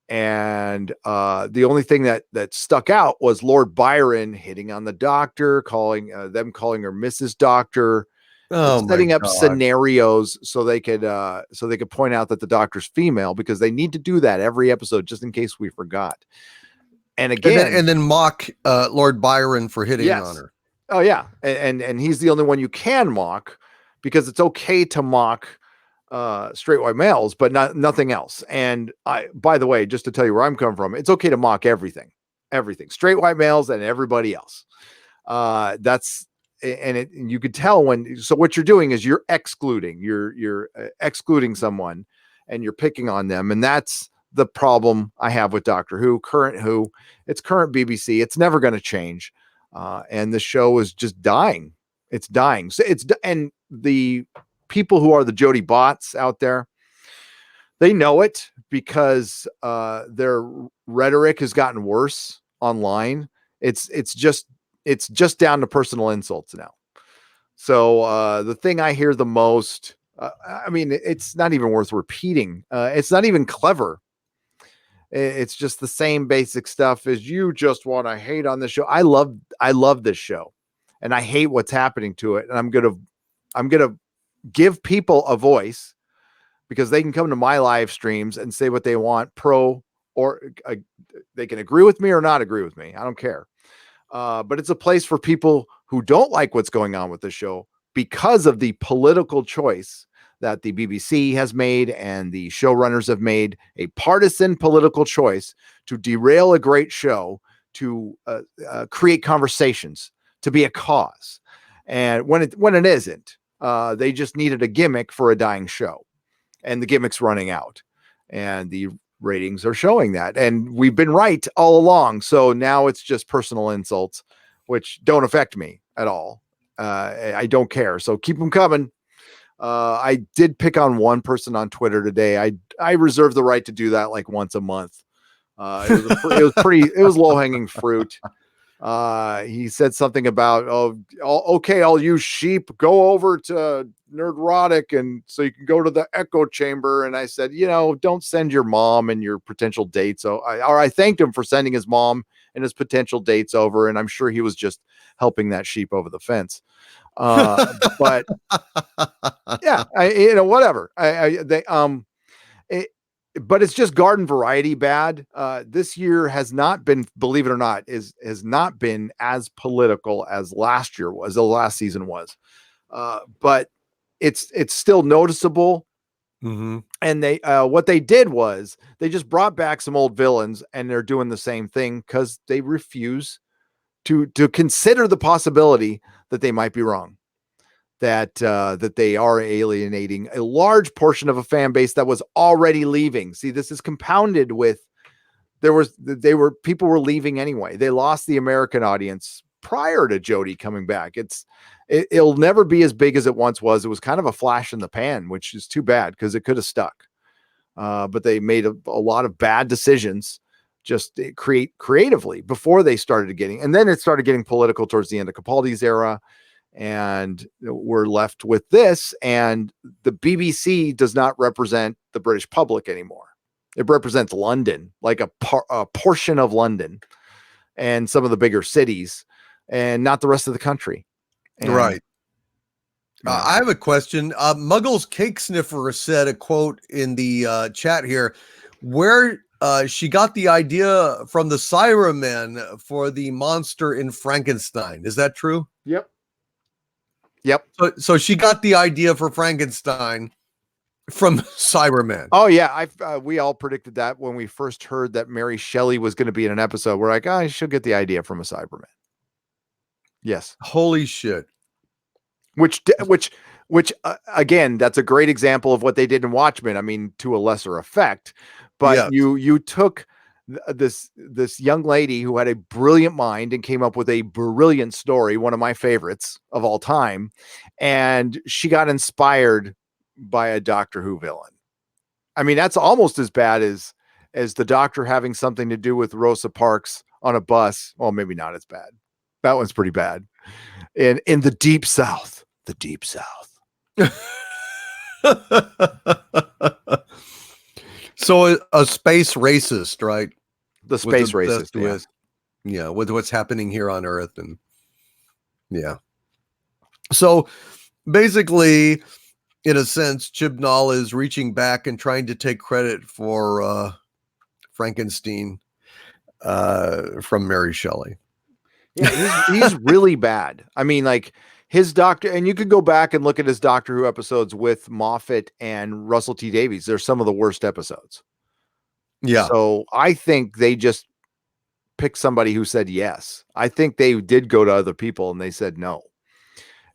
And the only thing that stuck out was Lord Byron hitting on the Doctor, calling her Mrs. Doctor, setting up scenarios so they could point out that the Doctor's female, because they need to do that every episode just in case we forgot. And again, and then mock Lord Byron for hitting on her. Oh yeah, and he's the only one you can mock, because it's okay to mock straight white males, but nothing else. And by the way, just to tell you where I'm coming from, it's okay to mock everything, straight white males and everybody else. You could tell so what you're doing is you're excluding someone, and you're picking on them. And that's the problem I have with Doctor Who, current Who. It's current BBC. It's never going to change. And the show is just dying. It's dying. So and the people who are the Jodie bots out there, they know it because their rhetoric has gotten worse online. It's just down to personal insults now. So the thing I hear the most, I mean, it's not even worth repeating. It's not even clever. It's just the same basic stuff as you just want to hate on the show. I love this show, and I hate what's happening to it. And I'm gonna give people a voice because they can come to my live streams and say what they want, pro or they can agree with me or not agree with me. I don't care. But it's a place for people who don't like what's going on with the show because of the political choice that the BBC has made and the showrunners have made, a partisan political choice to derail a great show, to create conversations, to be a cause. And when it isn't, they just needed a gimmick for a dying show, and the gimmick's running out, and the ratings are showing that. And we've been right all along. So now it's just personal insults, which don't affect me at all. I don't care. So keep them coming. I did pick on one person on Twitter today. I reserve the right to do that like once a month. It was low hanging fruit. He said something about, okay, I'll use sheep, go over to Nerdrotic, and so you can go to the echo chamber. And I said, don't send your mom and your potential dates. So I thanked him for sending his mom and his potential dates over. And I'm sure he was just helping that sheep over the fence. But yeah, whatever. But it's just garden variety bad. This year has not been, believe it or not, has not been as political as last year was, the last season was. But it's still noticeable. Mm-hmm. And they what they did was they just brought back some old villains, and they're doing the same thing because they refuse to consider the possibility that they might be wrong. That they are alienating a large portion of a fan base that was already leaving. See, this is compounded with people were leaving anyway. They lost the American audience prior to Jodie coming back. It'll never be as big as it once was. It was kind of a flash in the pan, which is too bad because it could have stuck. But they made a lot of bad decisions just creatively before they started getting, and then it started getting political towards the end of Capaldi's era. And we're left with this, and the BBC does not represent the British public anymore. It represents London, like a portion of London and some of the bigger cities, and not the rest of the country. And, right. I have a question. Muggles Cake Sniffer said a quote in the chat here where she got the idea from the Cybermen for the monster in Frankenstein. Is that true? Yep. So she got the idea for Frankenstein from Cybermen. Oh yeah, we all predicted that when we first heard that Mary Shelley was going to be in an episode. We're like, she'll get the idea from a Cyberman. Yes. Holy shit. Which again, that's a great example of what they did in Watchmen. I mean, to a lesser effect, but yes. You took this young lady who had a brilliant mind and came up with a brilliant story, one of my favorites of all time, and she got inspired by a Doctor Who villain. I mean, that's almost as bad as the Doctor having something to do with Rosa Parks on a bus. Well, maybe not as bad. That one's pretty bad. In the Deep South. The Deep South. So a space racist, right? The space racist, yeah, with what's happening here on Earth, and yeah. So basically, in a sense, Chibnall is reaching back and trying to take credit for Frankenstein from Mary Shelley. Yeah, he's really bad. I mean, like his Doctor, and you could go back and look at his Doctor Who episodes with Moffat and Russell T Davies. They're some of the worst episodes. Yeah. So I think they just picked somebody who said yes. I think they did go to other people and they said no.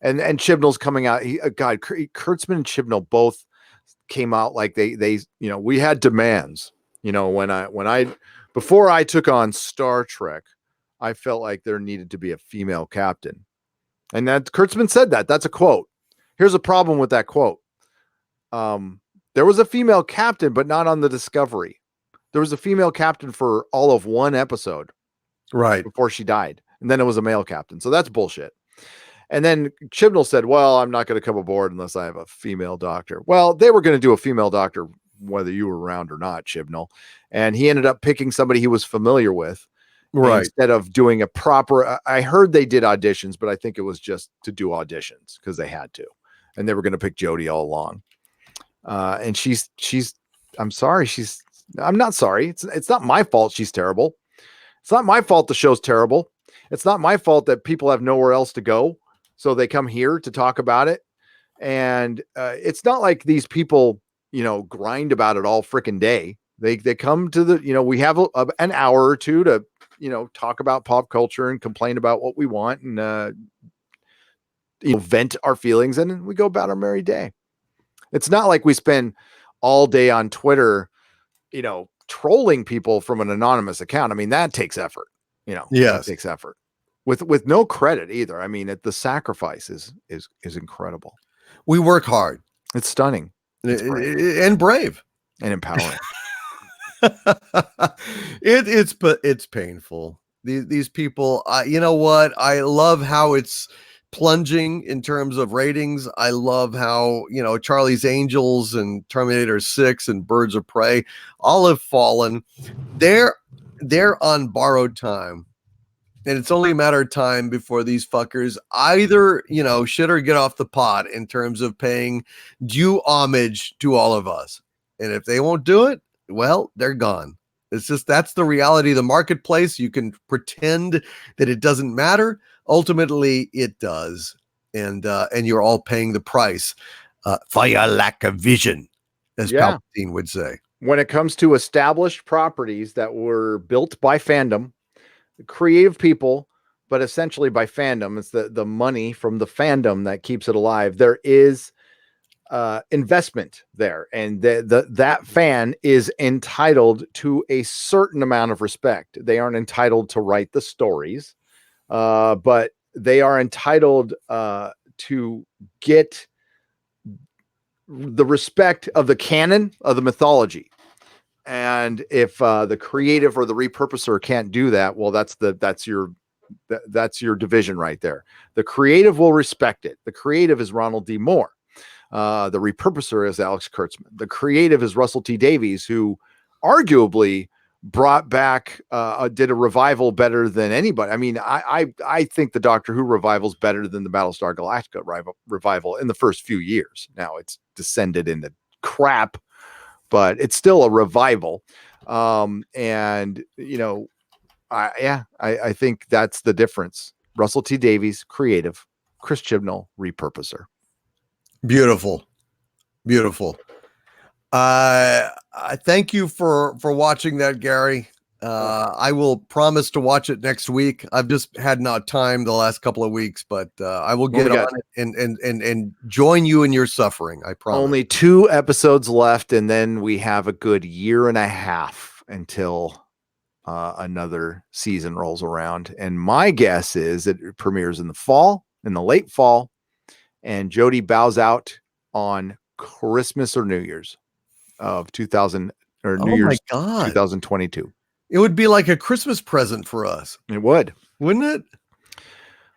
And Chibnall's coming out. Kurtzman and Chibnall both came out like they we had demands. You know, before I took on Star Trek, I felt like there needed to be a female captain. And that Kurtzman said that. That's a quote. Here's a problem with that quote. There was a female captain, but not on the Discovery. There was a female captain for all of one episode. Right. Before she died. And then it was a male captain. So that's bullshit. And then Chibnall said, well, I'm not going to come aboard unless I have a female doctor. Well, they were going to do a female doctor, whether you were around or not, Chibnall. And he ended up picking somebody he was familiar with. Right. Instead of doing a proper, I heard they did auditions, but I think it was just to do auditions because they had to. And they were going to pick Jodie all along. And I'm not sorry. It's not my fault she's terrible. It's not my fault the show's terrible. It's not my fault that people have nowhere else to go. So they come here to talk about it. And it's not like these people, grind about it all freaking day. They come to we have an hour or two to, talk about pop culture and complain about what we want and vent our feelings, and we go about our merry day. It's not like we spend all day on Twitter, trolling people from an anonymous account. I mean, that takes effort, Yes. That takes effort with no credit either. I mean, the sacrifice is incredible. We work hard. It's stunning. And brave and empowering. It's painful. These people, you know what? I love how it's plunging in terms of ratings. I love how, Charlie's Angels and Terminator 6 and Birds of Prey all have fallen. They're on borrowed time. And it's only a matter of time before these fuckers either, shit or get off the pot in terms of paying due homage to all of us. And if they won't do it, well, they're gone. It's just, that's the reality of the marketplace. You can pretend that it doesn't matter. Ultimately, it does. And you're all paying the price for your lack of vision, as Palpatine would say. When it comes to established properties that were built by fandom, creative people, but essentially by fandom, it's the money from the fandom that keeps it alive. There is investment there, and that fan is entitled to a certain amount of respect. They aren't entitled to write the stories, but they are entitled to get the respect of the canon of the mythology. And if the creative or the repurposer can't do that, well, that's your division right there. The creative will respect it. The creative is Ronald D. Moore. The repurposer is Alex Kurtzman. The creative is Russell T. Davies, who arguably brought back, did a revival better than anybody. I mean, I think the Doctor Who revival is better than the Battlestar Galactica revival in the first few years. Now it's descended into crap, but it's still a revival. And I think that's the difference. Russell T. Davies, creative; Chris Chibnall, repurposer. Beautiful. I thank you for watching that, Gary. I will promise to watch it next week. I've just had not time the last couple of weeks, but I will get on it and join you in your suffering. I promise. Only 2 episodes left, and then we have a good year and a half until another season rolls around. And my guess is that it premieres in the late fall, and Jodie bows out on Christmas or New Year's of 2022. It would be like a Christmas present for us. It would, wouldn't it?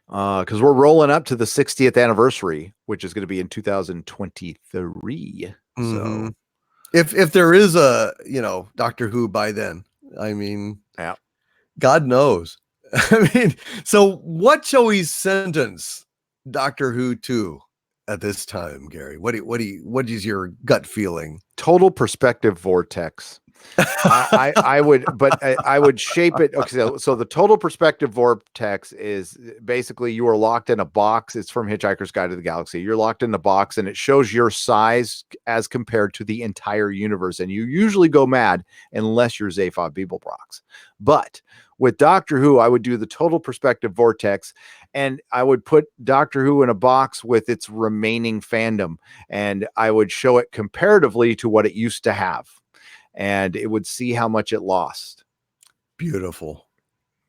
Because we're rolling up to the 60th anniversary, which is going to be in 2023. Mm-hmm. So if there is a Doctor Who by then, I mean, yeah, God knows. I mean, so what shall we sentence Doctor Who to at this time, Gary? What is your gut feeling? Total perspective vortex. I would shape it. Okay, so the total perspective vortex is basically you are locked in a box. It's from Hitchhiker's Guide to the Galaxy. You're locked in a box, and it shows your size as compared to the entire universe. And you usually go mad unless you're Zaphod Beeblebrox. But with Doctor Who, I would do the total perspective vortex, and I would put Doctor Who in a box with its remaining fandom, and I would show it comparatively to what it used to have. and it would see how much it lost. Beautiful.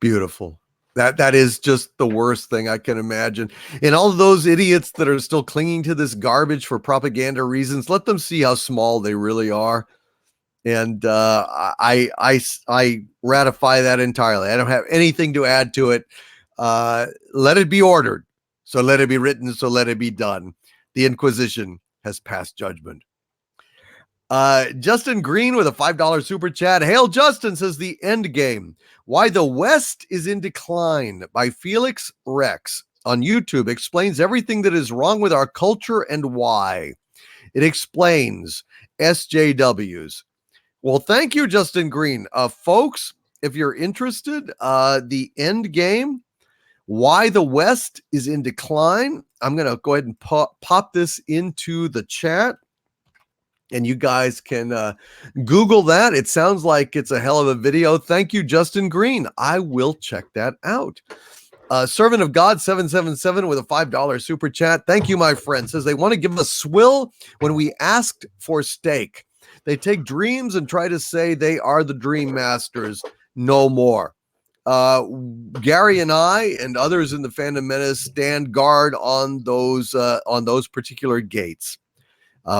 Beautiful. That is just the worst thing I can imagine. And all of those idiots that are still clinging to this garbage for propaganda reasons, let them see how small they really are. And I ratify that entirely. I don't have anything to add to it. Let it be ordered. So let it be written. So let it be done. The Inquisition has passed judgment. Justin Green with a $5 super chat. Hail Justin, says The End Game. Why the West is in Decline by Felix Rex on YouTube explains everything that is wrong with our culture and why. It explains SJWs. Well, thank you, Justin Green. Folks, if you're interested, The End Game, Why the West is in Decline. I'm going to go ahead and pop this into the chat. And you guys can Google that. It sounds like it's a hell of a video. Thank you, Justin Green. I will check that out. Servant of God 777 with a $5 super chat. Thank you, my friend. Says they want to give us swill when we asked for steak. They take dreams and try to say they are the dream masters. No more. Gary and I and others in the Fandom Menace stand guard on those particular gates.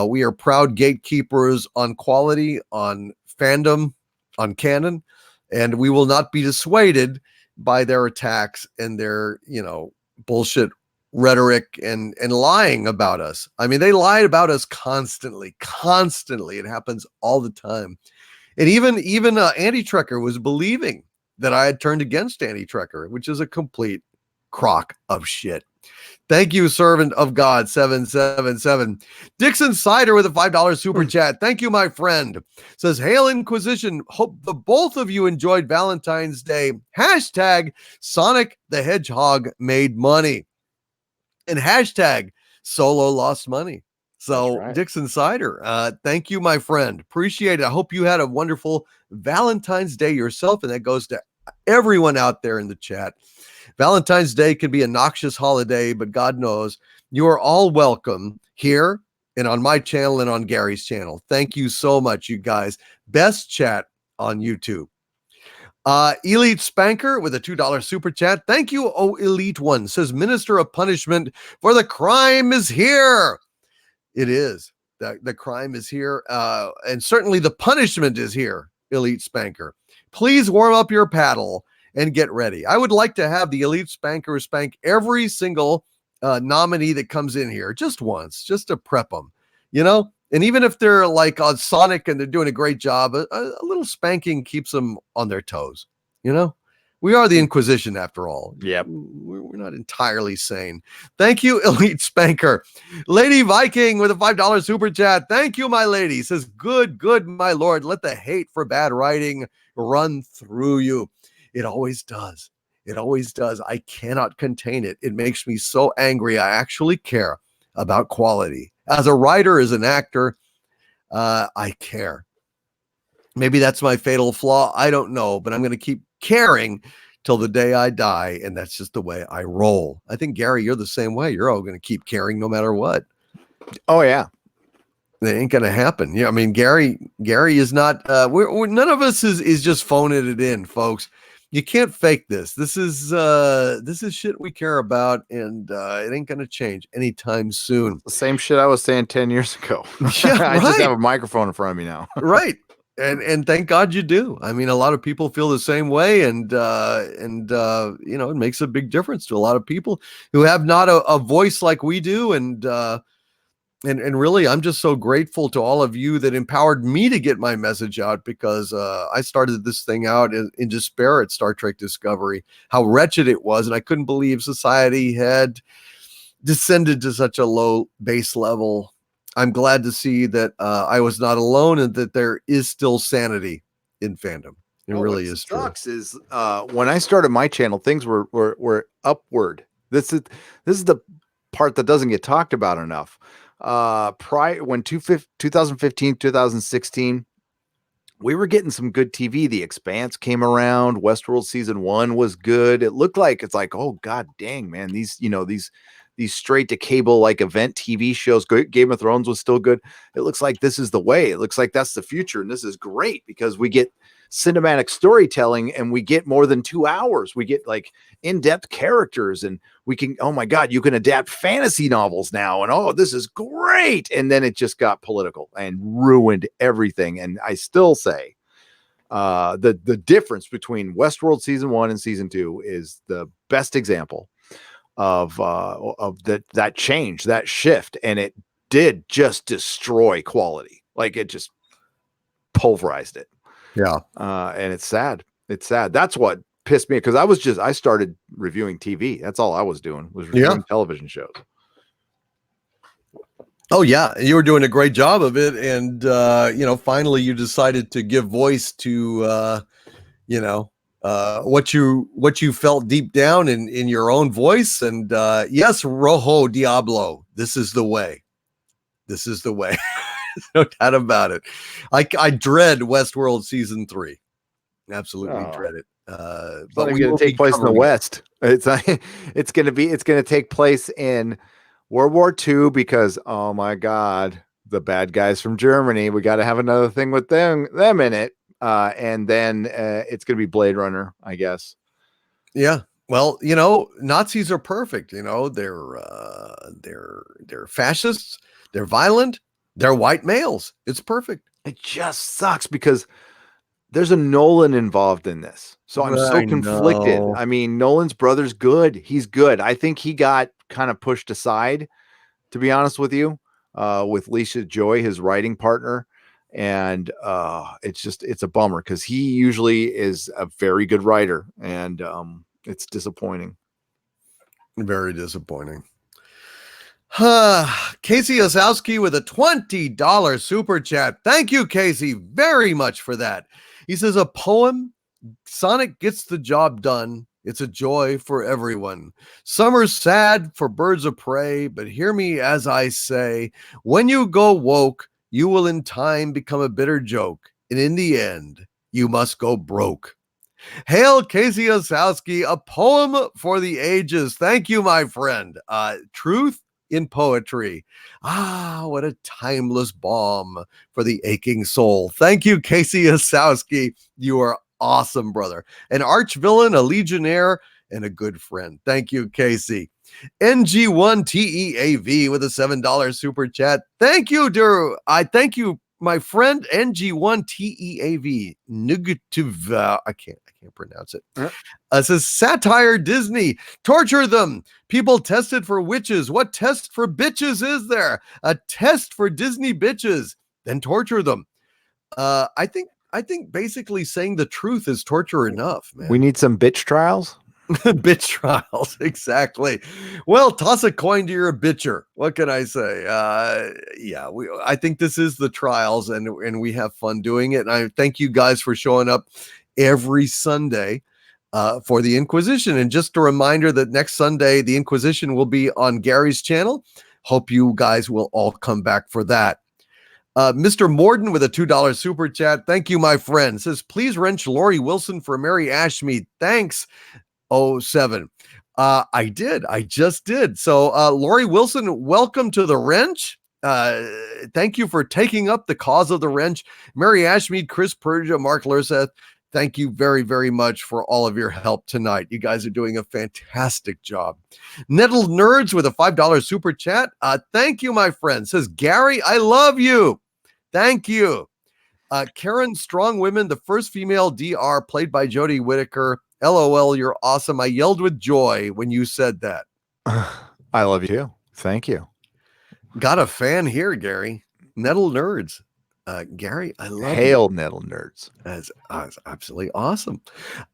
We are proud gatekeepers on quality, on fandom, on canon, and we will not be dissuaded by their attacks and their, bullshit rhetoric and lying about us. I mean, they lied about us constantly. It happens all the time. And even Anti-Trekker was believing that I had turned against Anti-Trekker, which is a complete crock of shit. Thank you, Servant of God 777. Dixon Cider with a $5 super chat. Thank you, my friend. Says, Hail Inquisition. Hope the both of you enjoyed Valentine's Day. Hashtag Sonic the Hedgehog made money. And hashtag Solo lost money. So, right. Dixon Cider, thank you, my friend. Appreciate it. I hope you had a wonderful Valentine's Day yourself. And that goes to everyone out there in the chat. Valentine's Day could be a noxious holiday, but God knows you are all welcome here and on my channel and on Gary's channel. Thank you so much, you guys. Best chat on YouTube. Elite Spanker with a $2 super chat. Thank you, oh Elite One. Says Minister of Punishment, for the crime is here. It is. The crime is here. And certainly the punishment is here, Elite Spanker. Please warm up your paddle and get ready. I would like to have the Elite Spanker spank every single nominee that comes in here just once, just to prep them, And even if they're like on Sonic and they're doing a great job, a little spanking keeps them on their toes, We are the Inquisition after all. Yep. We're not entirely sane. Thank you, Elite Spanker. Lady Viking with a $5 super chat. Thank you, my lady. Says, good, my lord. Let the hate for bad writing run through you. It always does. It always does. I cannot contain it. It makes me so angry. I actually care about quality. As a writer, as an actor, I care. Maybe that's my fatal flaw. I don't know, but I'm going to keep caring till the day I die, and that's just the way I roll. I think, Gary, you're the same way. You're all going to keep caring no matter what. Oh, yeah. It ain't going to happen. Yeah, I mean, Gary is not, none of us is just phoning it in, folks. You can't fake this. This is shit we care about, and it ain't going to change anytime soon. The same shit I was saying 10 years ago. Yeah, I just have a microphone in front of me now. Right. And thank God you do. I mean, a lot of people feel the same way, and it makes a big difference to a lot of people who have not a voice like we do, and really, I'm just so grateful to all of you that empowered me to get my message out, because I started this thing out in despair at Star Trek Discovery, how wretched it was, and I couldn't believe society had descended to such a low base level. I'm glad to see that I was not alone, and that there is still sanity in fandom. It really is true. What sucks is when I started my channel, things were upward. This is the part that doesn't get talked about enough. When 2015, 2016, we were getting some good TV. The Expanse came around. Westworld season 1 was good. It's like, oh god dang, man, these these straight to cable like event TV shows. Game of Thrones was still good. It looks like this is the way. It looks like that's the future, and this is great because we get cinematic storytelling and we get more than 2 hours. We get like in-depth characters, and we can, oh my God, you can adapt fantasy novels now, and oh, this is great. And then it just got political and ruined everything. And I still say the difference between Westworld season 1 and season 2 is the best example of that change, that shift, and it did just destroy quality. Like it just pulverized it. Yeah. And it's sad. It's sad. That's what pissed me, because I started reviewing TV. That's all I was doing, was reviewing television shows. Oh yeah, you were doing a great job of it, and finally you decided to give voice to what you felt deep down in your own voice. And yes, Rojo Diablo, this is the way. This is the way. No doubt about it. I dread Westworld season 3. Absolutely dread it. But we're going to take place in the West. It's going to take place in World War II, because oh my God, the bad guys from Germany. We got to have another thing with them in it. And then it's going to be Blade Runner, I guess. Yeah. Well, Nazis are perfect. They're fascists. They're violent. They're white males. It's perfect. It just sucks because there's a Nolan involved in this. So I'm so conflicted. I mean, Nolan's brother's good. He's good. I think he got kind of pushed aside, to be honest with you, with Lisa Joy, his writing partner. And it's a bummer, because he usually is a very good writer, and it's disappointing. Very disappointing. Casey Osowski with a $20 super chat. Thank you, Casey, very much for that. He says, a poem, Sonic gets the job done. It's a joy for everyone. Summer's sad for birds of prey, but hear me as I say, when you go woke, you will in time become a bitter joke. And in the end, you must go broke. Hail Casey Osowski, a poem for the ages. Thank you, my friend. Truth in poetry. What a timeless balm for the aching soul. Thank you, Casey Osowski. You are awesome, brother. An arch villain, a legionnaire, and a good friend. Thank you, Casey. NG1TEAV with a $7 super chat. Thank you, dear. I thank you, my friend NG1TEAV. Negative. I can't pronounce it. It says satire Disney. Torture them. People tested for witches. What test for bitches is there? A test for Disney bitches. Then torture them. I think basically saying the truth is torture enough, man. We need some bitch trials. Bitch trials, exactly. Well, toss a coin to your bitcher. What can I say? I think this is the trials, and we have fun doing it. And I thank you guys for showing up every Sunday for the Inquisition. And just a reminder that next Sunday, the Inquisition will be on Gary's channel. Hope you guys will all come back for that. Mr. Morden with a $2 super chat. Thank you, my friend. Says, please wrench Lori Wilson for Mary Ashmead. Thanks. 07. I just did. So Lori Wilson, welcome to the wrench. Thank you for taking up the cause of the wrench. Mary Ashmead, Chris Persia, Mark Lurseth, thank you very, very much for all of your help tonight. You guys are doing a fantastic job. Nettled Nerds with a $5 super chat. Thank you, my friend. Says, Gary, I love you. Thank you. Karen Strong Women, the first female DR played by Jodie Whittaker. LOL, you're awesome. I yelled with joy when you said that. I love you too. Thank you. Got a fan here, Gary. Nettle Nerds. Gary, I love Hail you. Nettle Nerds. That's absolutely awesome.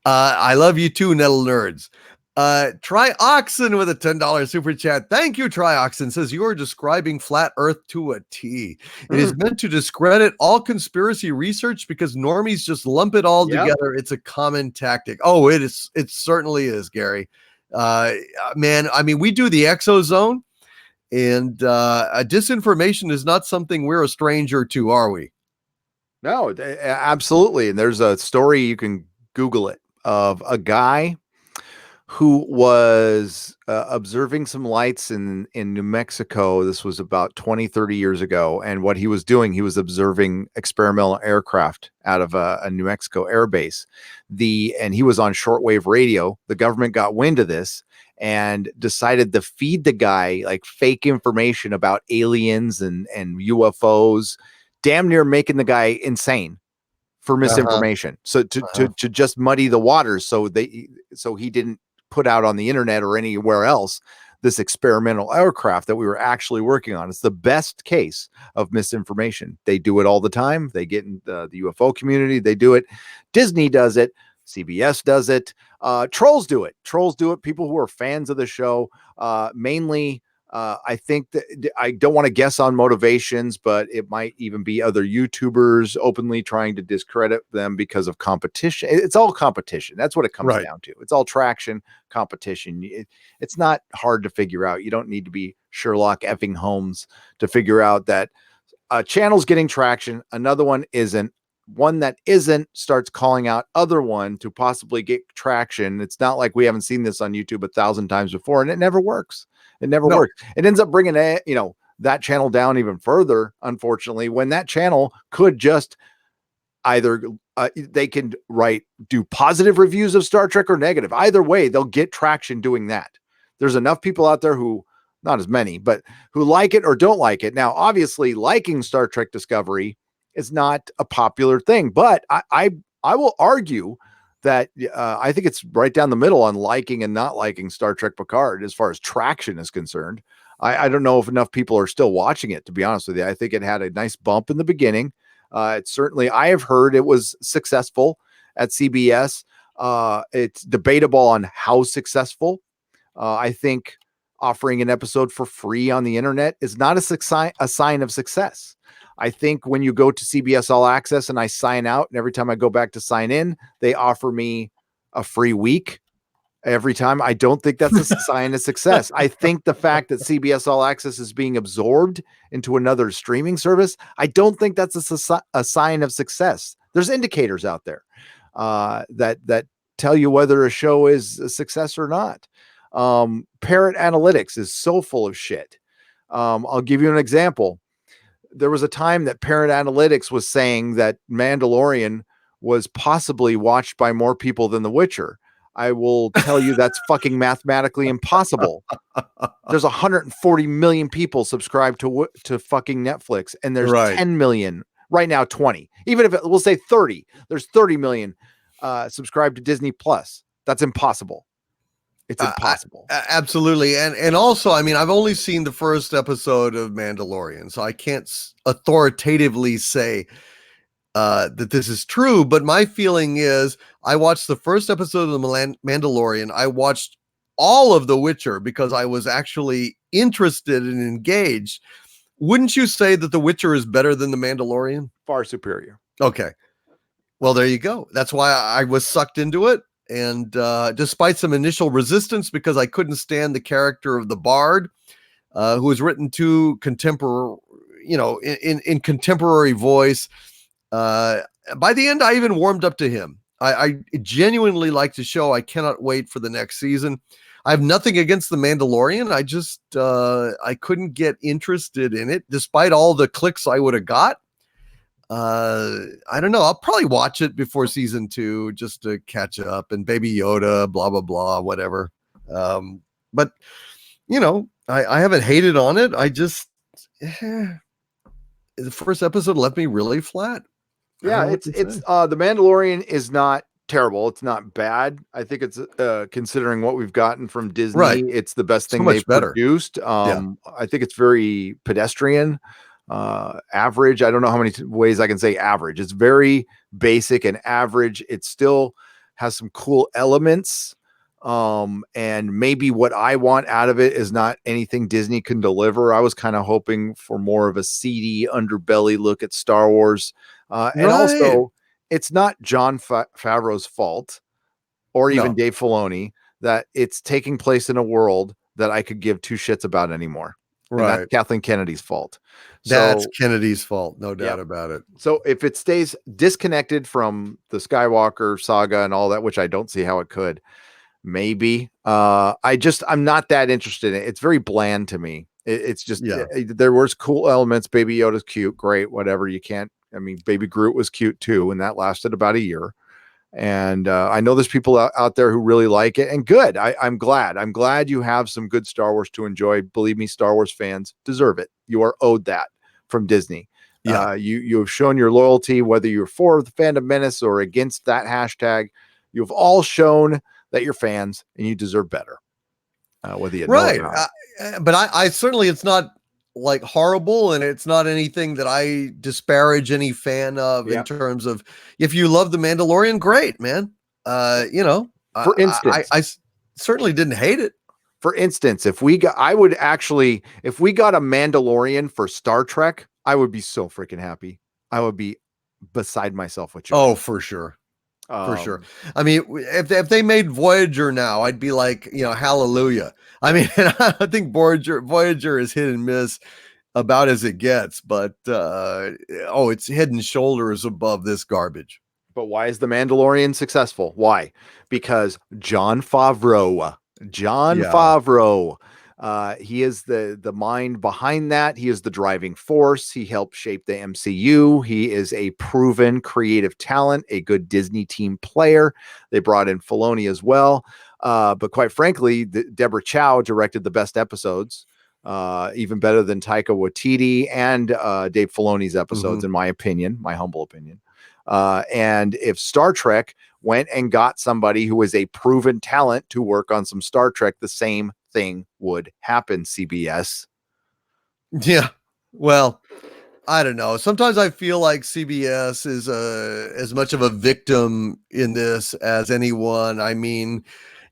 I love you too, Nettle Nerds. Trioxin with a $10 super chat. Thank you, Trioxin. Says, you are describing flat earth to a T. It is meant to discredit all conspiracy research because normies just lump it all together. It's a common tactic. Oh, it is. It certainly is, Gary. Man, I mean, we do the exozone, and disinformation is not something we're a stranger to, are we? No, absolutely. And there's a story, you can Google it, of a guy who was observing some lights in New Mexico. This was about 20, 30 years ago. And what he was doing, he was observing experimental aircraft out of a New Mexico air base. And he was on shortwave radio. The government got wind of this and decided to feed the guy like fake information about aliens and UFOs, damn near making the guy insane for misinformation. So to just muddy the waters, so he didn't put out on the internet or anywhere else this experimental aircraft that we were actually working on. It's the best case of misinformation. They do it all the time. They get in the UFO community. They do it. Disney does it. CBS does it. Trolls do it. People who are fans of the show, mainly. I think that I don't want to guess on motivations, but it might even be other YouTubers openly trying to discredit them because of competition. It's all competition. That's what it comes down to. It's all traction, competition. It's not hard to figure out. You don't need to be Sherlock effing Holmes to figure out that a channel's getting traction. Another one isn't. One that isn't starts calling out other one to possibly get traction. It's not like we haven't seen this on YouTube 1,000 times before, and it never works. It never works. It ends up bringing that channel down even further, unfortunately, when that channel could just either they can do positive reviews of Star Trek or negative. Either way, they'll get traction doing that. There's enough people out there who, not as many, but who like it or don't like it. Now, obviously, liking Star Trek Discovery is not a popular thing, but I will argue that I think it's right down the middle on liking and not liking Star Trek Picard as far as traction is concerned. I don't know if enough people are still watching it, to be honest with you. I think it had a nice bump in the beginning. It certainly, I have heard it was successful at CBS. It's debatable on how successful. I think offering an episode for free on the internet is not a sign of success. I think when you go to CBS All Access and I sign out, and every time I go back to sign in, they offer me a free week every time. I don't think that's a sign of success. I think the fact that CBS All Access is being absorbed into another streaming service, I don't think that's a sign of success. There's indicators out there that tell you whether a show is a success or not. Parrot Analytics is so full of shit. I'll give you an example. There was a time that Parent Analytics was saying that Mandalorian was possibly watched by more people than The Witcher. I will tell you that's fucking mathematically impossible. There's 140 million people subscribed to fucking Netflix, and there's 10 million right now, 20. Even if we'll say 30, there's 30 million subscribed to Disney Plus. That's impossible. It's impossible. Absolutely. And also, I mean, I've only seen the first episode of Mandalorian, so I can't authoritatively say that this is true. But my feeling is I watched the first episode of the Mandalorian. I watched all of The Witcher because I was actually interested and engaged. Wouldn't you say that The Witcher is better than The Mandalorian? Far superior. Okay. Well, there you go. That's why I was sucked into it. And despite some initial resistance, because I couldn't stand the character of the Bard, who was written to contemporary, in contemporary voice, by the end, I even warmed up to him. I genuinely like the show. I cannot wait for the next season. I have nothing against The Mandalorian. I just I couldn't get interested in it, despite all the clicks I would have got. I don't know. I'll probably watch it before season 2 just to catch up, and Baby Yoda, blah, blah, blah, whatever. But I haven't hated on it. I just, the first episode left me really flat. Yeah. It's The Mandalorian is not terrible. It's not bad. I think it's, considering what we've gotten from Disney, it's the best thing they've produced. I think it's very pedestrian. Average. I don't know how many ways I can say average. It's very basic and average. It still has some cool elements. And maybe what I want out of it is not anything Disney can deliver. I was kind of hoping for more of a seedy underbelly look at Star Wars. And also, it's not Jon Favreau's fault or even Dave Filoni that it's taking place in a world that I could give two shits about anymore. Right. And that's Kathleen Kennedy's fault. That's Kennedy's fault. No doubt about it. So if it stays disconnected from the Skywalker saga and all that, which I don't see how it could, maybe. I'm not that interested in it. It's very bland to me. It's just there was cool elements. Baby Yoda's cute, great, whatever. You can't. I mean, Baby Groot was cute too, and that lasted about a year. And I know there's people out there who really like it, and good. I'm glad. I'm glad you have some good Star Wars to enjoy. Believe me, Star Wars fans deserve it. You are owed that from Disney. Yeah. You have shown your loyalty, whether you're for the Fandom Menace or against that hashtag. You've all shown that you're fans, and you deserve better. Whether you know it or not. But I certainly, it's not like horrible, and it's not anything that I disparage any fan of in terms of, if you love The Mandalorian, great, man. For instance, I certainly didn't hate it. For instance, if we got a Mandalorian for Star Trek, I would be so freaking happy. I would be beside myself with you. Oh, for sure. For sure. I mean, if they made Voyager now, I'd be like, hallelujah. I mean, I think Voyager is hit and miss about as it gets, but it's head and shoulders above this garbage. But why is The Mandalorian successful? Why? Because Jon Favreau. He is the mind behind that. He is the driving force. He helped shape the MCU. He is a proven creative talent, a good Disney team player. They brought in Filoni as well. But quite frankly, Deborah Chow directed the best episodes, even better than Taika Waititi and Dave Filoni's episodes, in my opinion, my humble opinion. And if Star Trek went and got somebody who is a proven talent to work on some Star Trek, the same thing would happen, CBS. Yeah. Well, I don't know. Sometimes I feel like CBS is as much of a victim in this as anyone. I mean,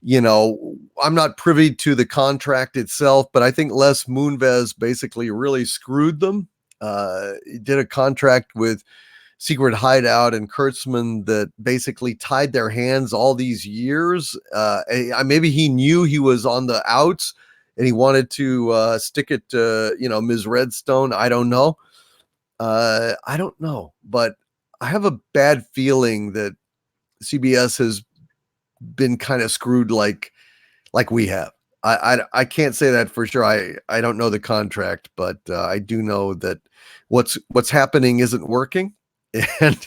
I'm not privy to the contract itself, but I think Les Moonves basically really screwed them. He did a contract with Secret Hideout and Kurtzman that basically tied their hands all these years. Maybe he knew he was on the outs and he wanted to stick it to, Ms. Redstone. I don't know. But I have a bad feeling that CBS has been kind of screwed like we have. I can't say that for sure. I don't know the contract, but I do know that what's happening isn't working. And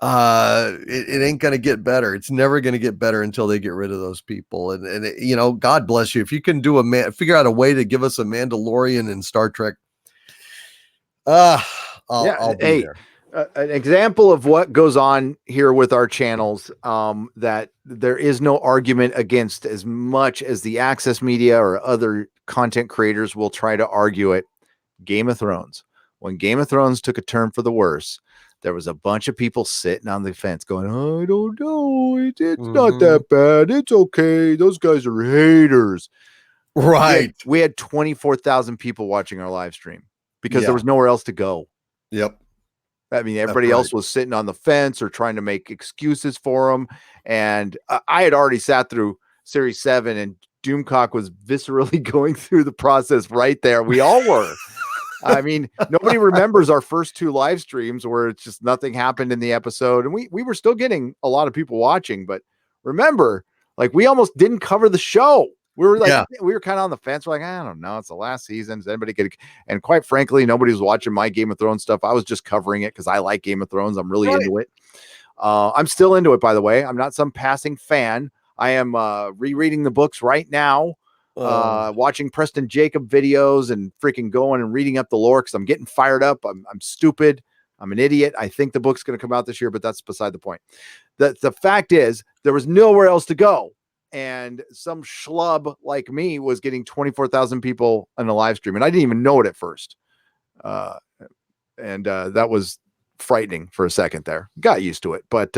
it ain't going to get better. It's never going to get better until they get rid of those people. And God bless you. If you can figure out a way to give us a Mandalorian in Star Trek, I'll be there. An example of what goes on here with our channels, that there is no argument against, as much as the access media or other content creators will try to argue it. Game of Thrones. When Game of Thrones took a turn for the worse, there was a bunch of people sitting on the fence going, I don't know. It's not that bad. It's okay. Those guys are haters. Right. We had 24,000 people watching our live stream because there was nowhere else to go. Yep. I mean, everybody else was sitting on the fence or trying to make excuses for them. And I had already sat through Series 7, and Doomcock was viscerally going through the process right there. We all were. I mean, nobody remembers our first two live streams where it's just nothing happened in the episode. And we were still getting a lot of people watching. But remember, like, we almost didn't cover the show. We were like, we were kind of on the fence. We're like, I don't know. It's the last season. Does anybody get it? And quite frankly, nobody was watching my Game of Thrones stuff. I was just covering it because I like Game of Thrones. I'm really into it. I'm still into it, by the way. I'm not some passing fan. I am rereading the books right now. Watching Preston Jacob videos and freaking going and reading up the lore because I'm getting fired up. I'm stupid. I'm an idiot. I think the book's going to come out this year, but that's beside the point. The fact is, there was nowhere else to go. And some schlub like me was getting 24,000 people on a live stream. And I didn't even know it at first. That was frightening for a second there. Got used to it. But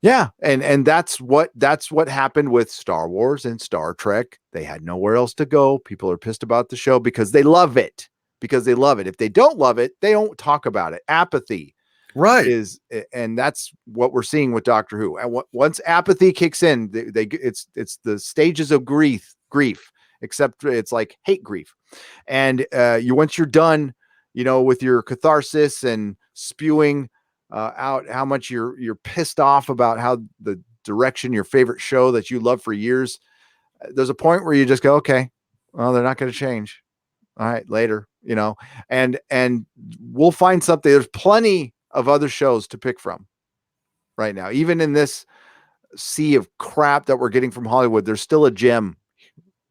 and that's what happened with Star Wars and Star Trek. They had nowhere else to go. People are pissed about the show because they love it. If they don't love it, they don't talk about it. Apathy. Right. And that's what we're seeing with Doctor Who. And once apathy kicks in, it's the stages of grief, except it's like hate grief. And once you're done, with your catharsis and spewing out how much you're pissed off about how the direction, your favorite show that you love for years, there's a point where you just go, okay, well, they're not going to change. All right, later, and we'll find something. There's plenty of other shows to pick from right now. Even in this sea of crap that we're getting from Hollywood, there's still a gem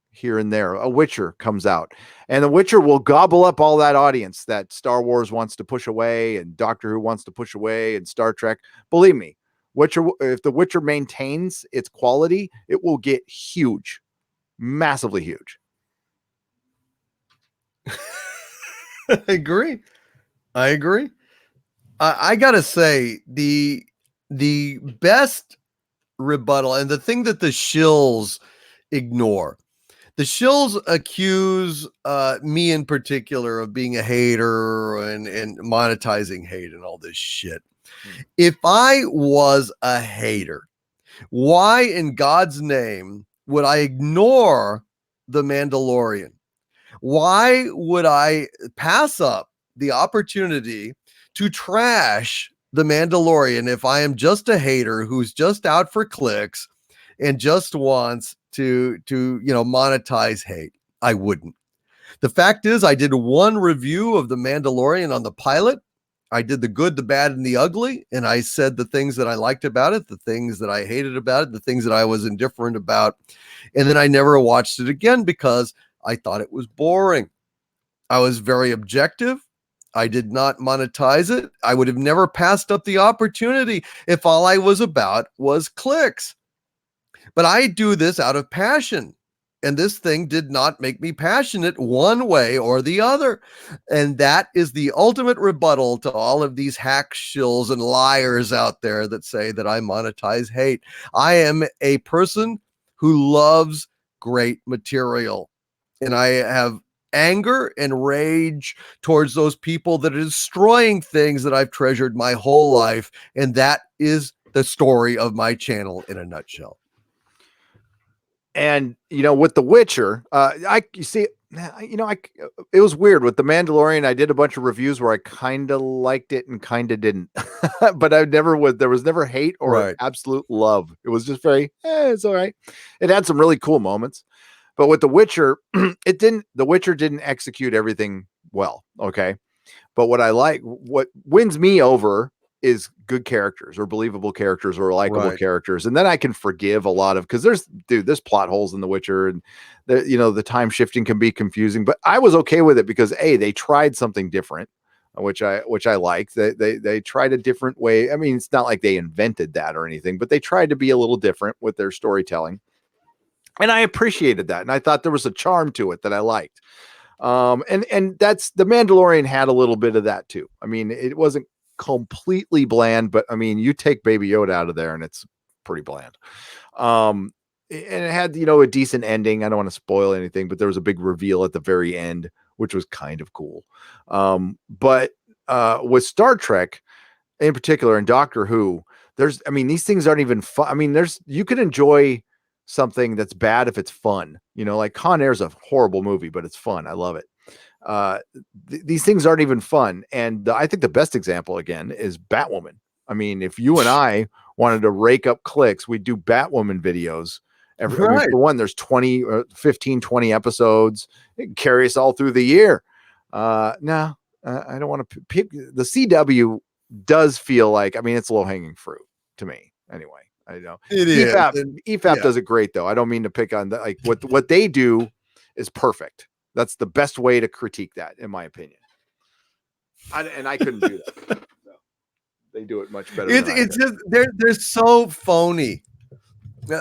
here and there. A Witcher comes out, and The Witcher will gobble up all that audience that Star Wars wants to push away and Doctor Who wants to push away and Star Trek. Believe me, if The Witcher maintains its quality, it will get huge, massively huge. I agree. I gotta say the best rebuttal, and the thing that the shills ignore. The shills accuse me in particular of being a hater and monetizing hate and all this shit. If I was a hater, why in God's name would I ignore The Mandalorian? Why would I pass up the opportunity to trash The Mandalorian if I am just a hater who's just out for clicks and just wants to monetize hate? I wouldn't. The fact is, I did one review of The Mandalorian on the pilot. I did the good, the bad, and the ugly, and I said the things that I liked about it, the things that I hated about it, the things that I was indifferent about, and then I never watched it again because I thought it was boring. I was very objective. I did not monetize it. I would have never passed up the opportunity if all I was about was clicks. But I do this out of passion. And this thing did not make me passionate one way or the other. And that is the ultimate rebuttal to all of these hack shills and liars out there that say that I monetize hate. I am a person who loves great material. And I have anger and rage towards those people that are destroying things that I've treasured my whole life. And that is the story of my channel in a nutshell. And, with The Witcher, it was weird with The Mandalorian. I did a bunch of reviews where I kind of liked it and kind of didn't, but there was never hate or absolute love. It was just very, it's all right. It had some really cool moments, but with The Witcher, The Witcher didn't execute everything well. Okay. But what wins me over is good characters or believable characters or likable characters. And then I can forgive a lot of, because there's plot holes in The Witcher, and the time shifting can be confusing, but I was okay with it because they tried something different, which I like. They tried a different way. I mean, it's not like they invented that or anything, but they tried to be a little different with their storytelling. And I appreciated that. And I thought there was a charm to it that I liked. And that's The Mandalorian had a little bit of that too. I mean, it wasn't completely bland, but I mean, you take Baby Yoda out of there and it's pretty bland. And it had, a decent ending. I don't want to spoil anything, but there was a big reveal at the very end, which was kind of cool. But with Star Trek in particular and Doctor Who, these things aren't even fun. I mean, you can enjoy something that's bad if it's fun, like Con Air is a horrible movie, but it's fun. I love it. These things aren't even fun. And I think the best example again is Batwoman. I mean, if you and I wanted to rake up clicks, we'd do Batwoman videos. For one, there's 15, 20 episodes. It can carry us all through the year. I don't want to pick. The CW does feel like, it's low hanging fruit to me anyway. I know it EFAP does it great though. I don't mean to pick on that. Like what they do is perfect. That's the best way to critique that, in my opinion. I couldn't do that. So they do it much better. It's just they're so phony.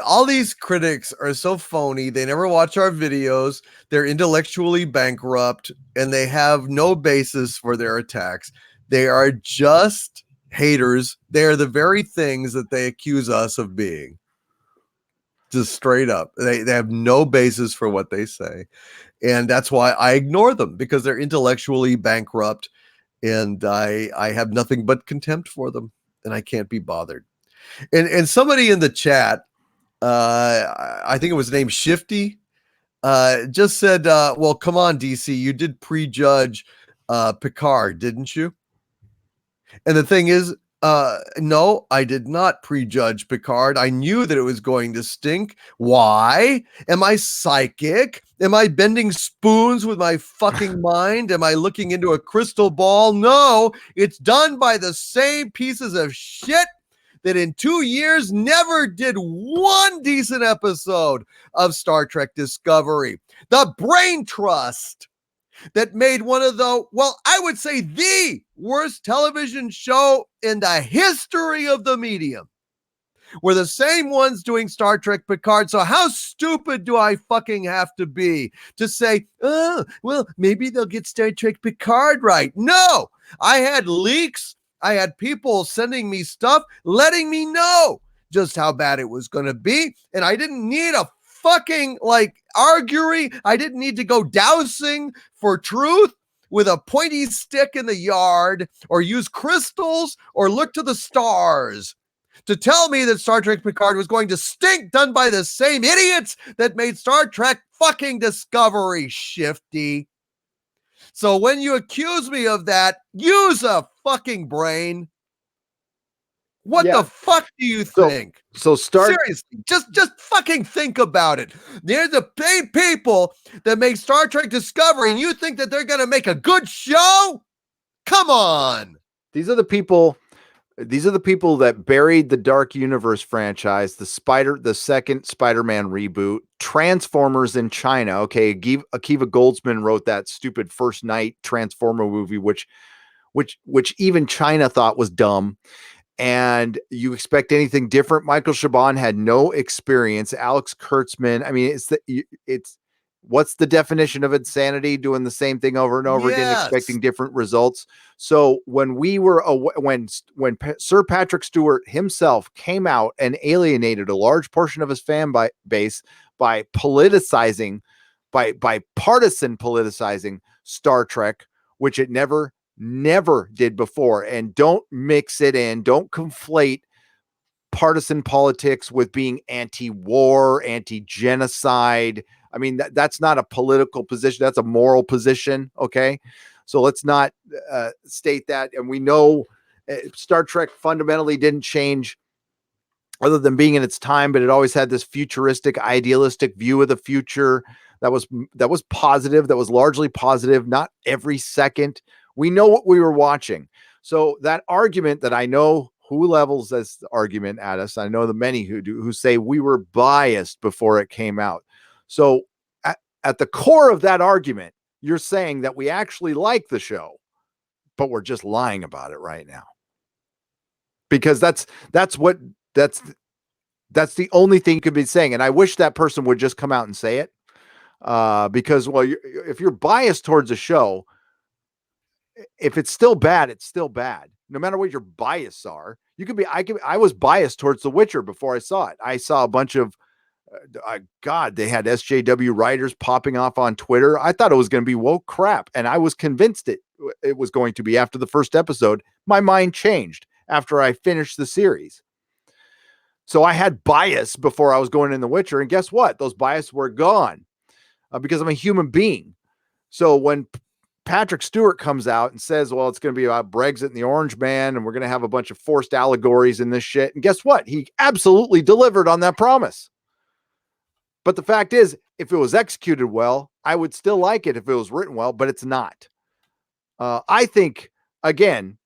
All these critics are so phony. They never watch our videos. They're intellectually bankrupt, and they have no basis for their attacks. They are just haters. They are the very things that they accuse us of being. Just straight up. They have no basis for what they say. And that's why I ignore them, because they're intellectually bankrupt, and I have nothing but contempt for them, and I can't be bothered. And somebody in the chat, I think it was named Shifty, just said, well, come on, DC, you did prejudge Picard, didn't you? And the thing is, No, I did not prejudge Picard. I knew that it was going to stink. Why? Am I psychic? Am I bending spoons with my fucking mind? Am I looking into a crystal ball? No, it's done by the same pieces of shit that in 2 years never did one decent episode of Star Trek Discovery. The Brain Trust that made one of the, well, I would say the worst television show in the history of the medium, were the same ones doing Star Trek Picard. So how stupid do I fucking have to be to say, oh, well, maybe they'll get Star Trek Picard right? No, I had leaks. I had people sending me stuff, letting me know just how bad it was going to be. And I didn't need a fucking arguing. I didn't need to go dousing for truth with a pointy stick in the yard or use crystals or look to the stars to tell me that Star Trek Picard was going to stink, done by the same idiots that made Star Trek fucking Discovery, Shifty. So when you accuse me of that, use a fucking brain. What the fuck do you think? Seriously, just fucking think about it. They're the same people that make Star Trek Discovery, and you think that they're going to make a good show? Come on. These are the people that buried the Dark Universe franchise, the second Spider-Man reboot, Transformers in China. Okay, Akiva Goldsman wrote that stupid First Night Transformer movie, which even China thought was dumb. And you expect anything different? Michael Chabon had no experience. Alex Kurtzman. I mean, it's what's the definition of insanity? Doing the same thing over and over again, expecting different results. So when Sir Patrick Stewart himself came out and alienated a large portion of his fan base by politicizing, by partisan politicizing Star Trek, which it never did before. And don't mix it in. Don't conflate partisan politics with being anti-war, anti-genocide. I mean, that's not a political position. That's a moral position. Okay. So let's not state that. And we know Star Trek fundamentally didn't change other than being in its time, but it always had this futuristic, idealistic view of the future that was positive, that was largely positive, not every second. We know what we were watching. So that argument that I know who levels this argument at us, I know the many who do, who say we were biased before it came out. So at the core of that argument, you're saying that we actually like the show, but we're just lying about it right now. Because that's the only thing you could be saying. And I wish that person would just come out and say it. Because, well, if you're biased towards a show, if it's still bad, it's still bad. No matter what your bias are, I was biased towards The Witcher before I saw it. I saw a bunch of, they had SJW writers popping off on Twitter. I thought it was going to be woke crap. And I was convinced it was going to be after the first episode. My mind changed after I finished the series. So I had bias before I was going in The Witcher. And guess what? Those biases were gone because I'm a human being. So when Patrick Stewart comes out and says, well, it's going to be about Brexit and the Orange Man, and we're going to have a bunch of forced allegories in this shit. And guess what? He absolutely delivered on that promise. But the fact is, if it was executed well, I would still like it if it was written well, but it's not. I think, again,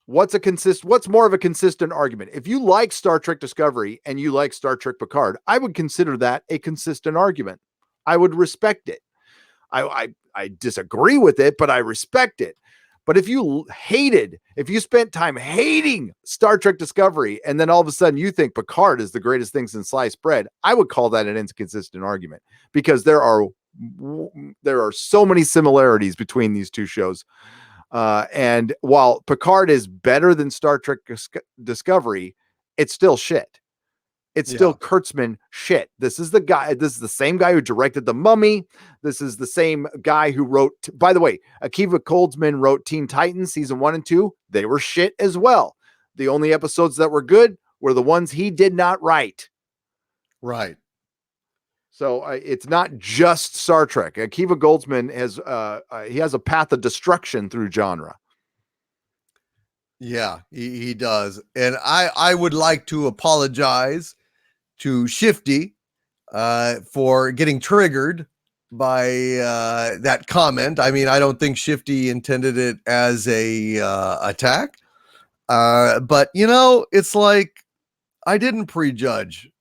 what's more of a consistent argument? If you like Star Trek Discovery and you like Star Trek Picard, I would consider that a consistent argument. I would respect it. I disagree with it, but I respect it. But if you spent time hating Star Trek Discovery, and then all of a sudden you think Picard is the greatest thing since sliced bread, I would call that an inconsistent argument, because there are so many similarities between these two shows. And while Picard is better than Star Trek Discovery, it's still shit. It's still Kurtzman shit. This is the same guy who directed The Mummy. This is the same guy who wrote, by the way, Akiva Goldsman wrote Teen Titans season 1 and 2. They were shit as well. The only episodes that were good were the ones he did not write. Right. So it's not just Star Trek. Akiva Goldsman has a path of destruction through genre. Yeah, he does. And I would like to apologize to Shifty for getting triggered by that comment. I mean, I don't think Shifty intended it as a attack. But you know, it's like I didn't prejudge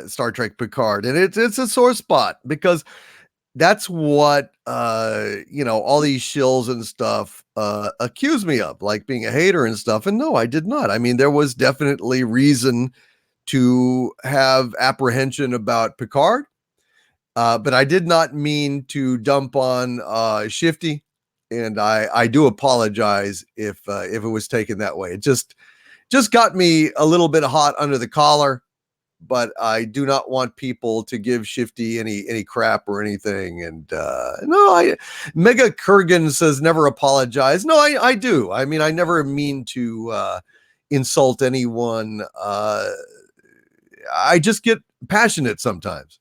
Star Trek Picard, and it's a sore spot because that's what you know, all these shills and stuff accuse me of, like being a hater and stuff. And no, I did not. I mean, there was definitely reason to have apprehension about Picard, but I did not mean to dump on Shifty, and I do apologize if it was taken that way. It just got me a little bit hot under the collar, but I do not want people to give Shifty any crap or anything. And no, Mega Kurgan says never apologize. No, I do. I mean, I never mean to insult anyone. I just get passionate sometimes.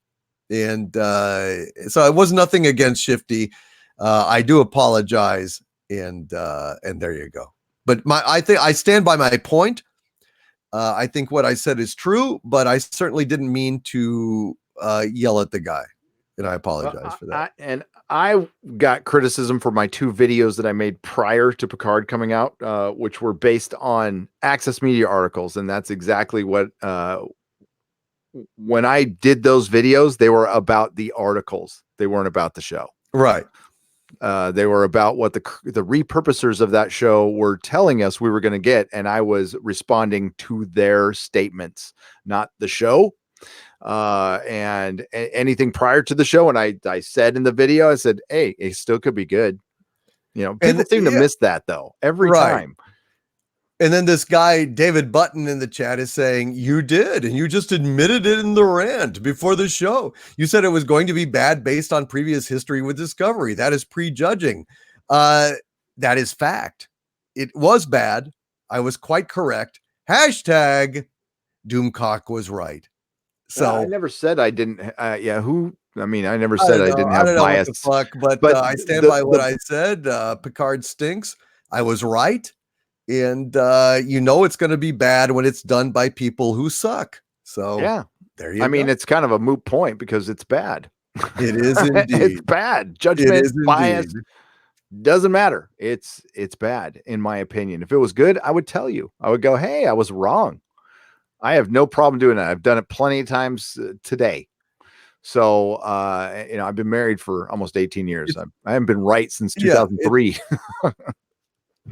And so it was nothing against Shifty. I do apologize, and there you go. But I think I stand by my point. I think what I said is true, but I certainly didn't mean to yell at the guy, and I apologize for that. I got criticism for my 2 videos that I made prior to Picard coming out, which were based on Access Media articles, and that's exactly what. When I did those videos, they were about the articles. They weren't about the show. Right. They were about what the repurposers of that show were telling us we were going to get, and I was responding to their statements, not the show. And anything prior to the show, and I said in the video, I said, "Hey, it still could be good." You know, people seem to miss that though every time. And then this guy, David Button, in the chat is saying, you did, and you just admitted it in the rant before the show. You said it was going to be bad based on previous history with Discovery. That is prejudging. That is fact. It was bad. I was quite correct. Hashtag Doomcock was right. So I never said I didn't. I never said I didn't have bias. But I stand by what I said. Picard stinks. I was right. And you know it's going to be bad when it's done by people who suck. So yeah, there you go. I mean, it's kind of a moot point because it's bad. It is indeed. It's bad. Judgment, bias, doesn't matter. It's bad in my opinion. If it was good, I would tell you. I would go, hey, I was wrong. I have no problem doing that. I've done it plenty of times today. So, you know, I've been married for almost 18 years. I haven't been right since 2003.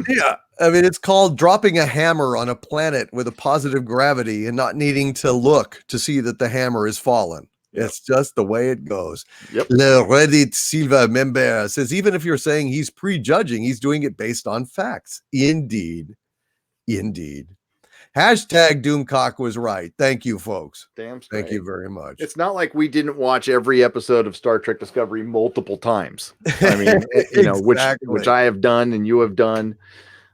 Yeah, I mean, it's called dropping a hammer on a planet with a positive gravity and not needing to look to see that the hammer is fallen. Yep. It's just the way it goes. Yep. Le Reddit Silva member says, even if you're saying he's prejudging, he's doing it based on facts. Indeed. Hashtag Doomcock was right. Thank you, folks. Damn straight. Thank you very much. It's not like we didn't watch every episode of Star Trek Discovery multiple times. I mean, you know, which I have done and you have done.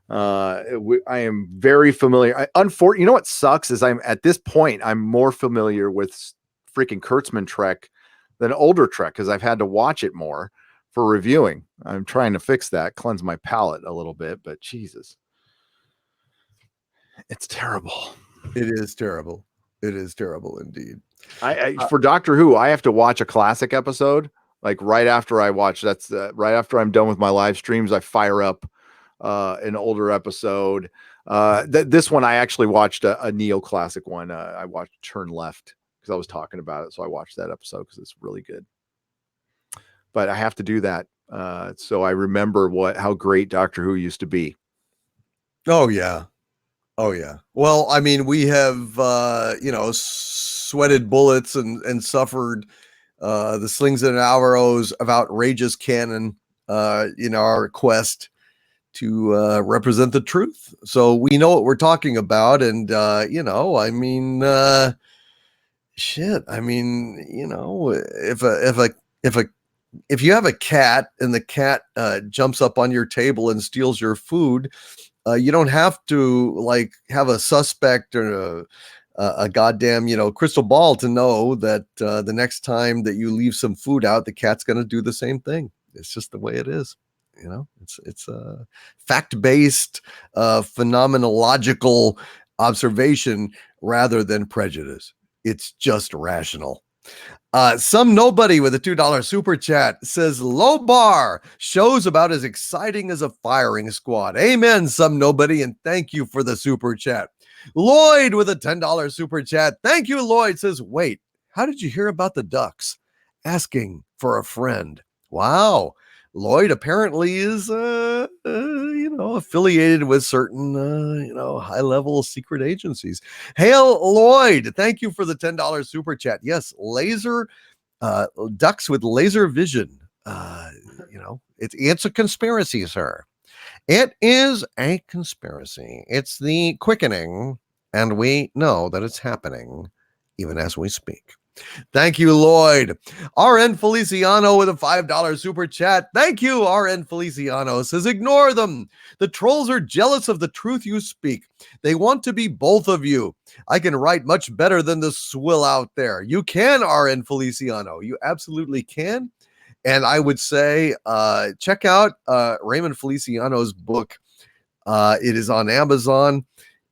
I am very familiar. You know what sucks is I'm at this point, I'm more familiar with freaking Kurtzman Trek than older Trek because I've had to watch it more for reviewing. I'm trying to fix that, cleanse my palate a little bit, but Jesus. It's terrible. It is terrible. It is terrible indeed. For Doctor Who, I have to watch a classic episode like right after I watch. That's right after I'm done with my live streams. I fire up an older episode. This one I actually watched a neo-classic one. I watched Turn Left because I was talking about it, so I watched that episode because it's really good. But I have to do that so I remember how great Doctor Who used to be. Oh yeah. Well, I mean, we have you know, sweated bullets and suffered the slings and arrows of outrageous canon in our quest to represent the truth. So we know what we're talking about, and you know, I mean, shit. I mean, you know, if you have a cat and the cat jumps up on your table and steals your food, you don't have to like have a suspect or a goddamn, you know, crystal ball to know that the next time that you leave some food out, the cat's going to do the same thing. It's just the way it is. You know, it's a fact-based, phenomenological observation rather than prejudice. It's just rational. Some nobody with a $2 super chat says low bar shows about as exciting as a firing squad. Amen, some nobody, and thank you for the super chat. Lloyd with a $10 super chat. Thank you, Lloyd. Says, wait, how did you hear about the Ducks? Asking for a friend. Wow. Lloyd apparently is, affiliated with certain, high-level secret agencies. Hail Lloyd, thank you for the $10 super chat. Yes, laser ducks with laser vision. It's a conspiracy, sir. It is a conspiracy. It's the quickening, and we know that it's happening even as we speak. Thank you, Lloyd. RN Feliciano with a $5 super chat. Thank you, RN Feliciano. Says, ignore them. The trolls are jealous of the truth you speak. They want to be both of you. I can write much better than the swill out there. You can, RN Feliciano. You absolutely can. And I would say, check out Raymond Feliciano's book. It is on Amazon,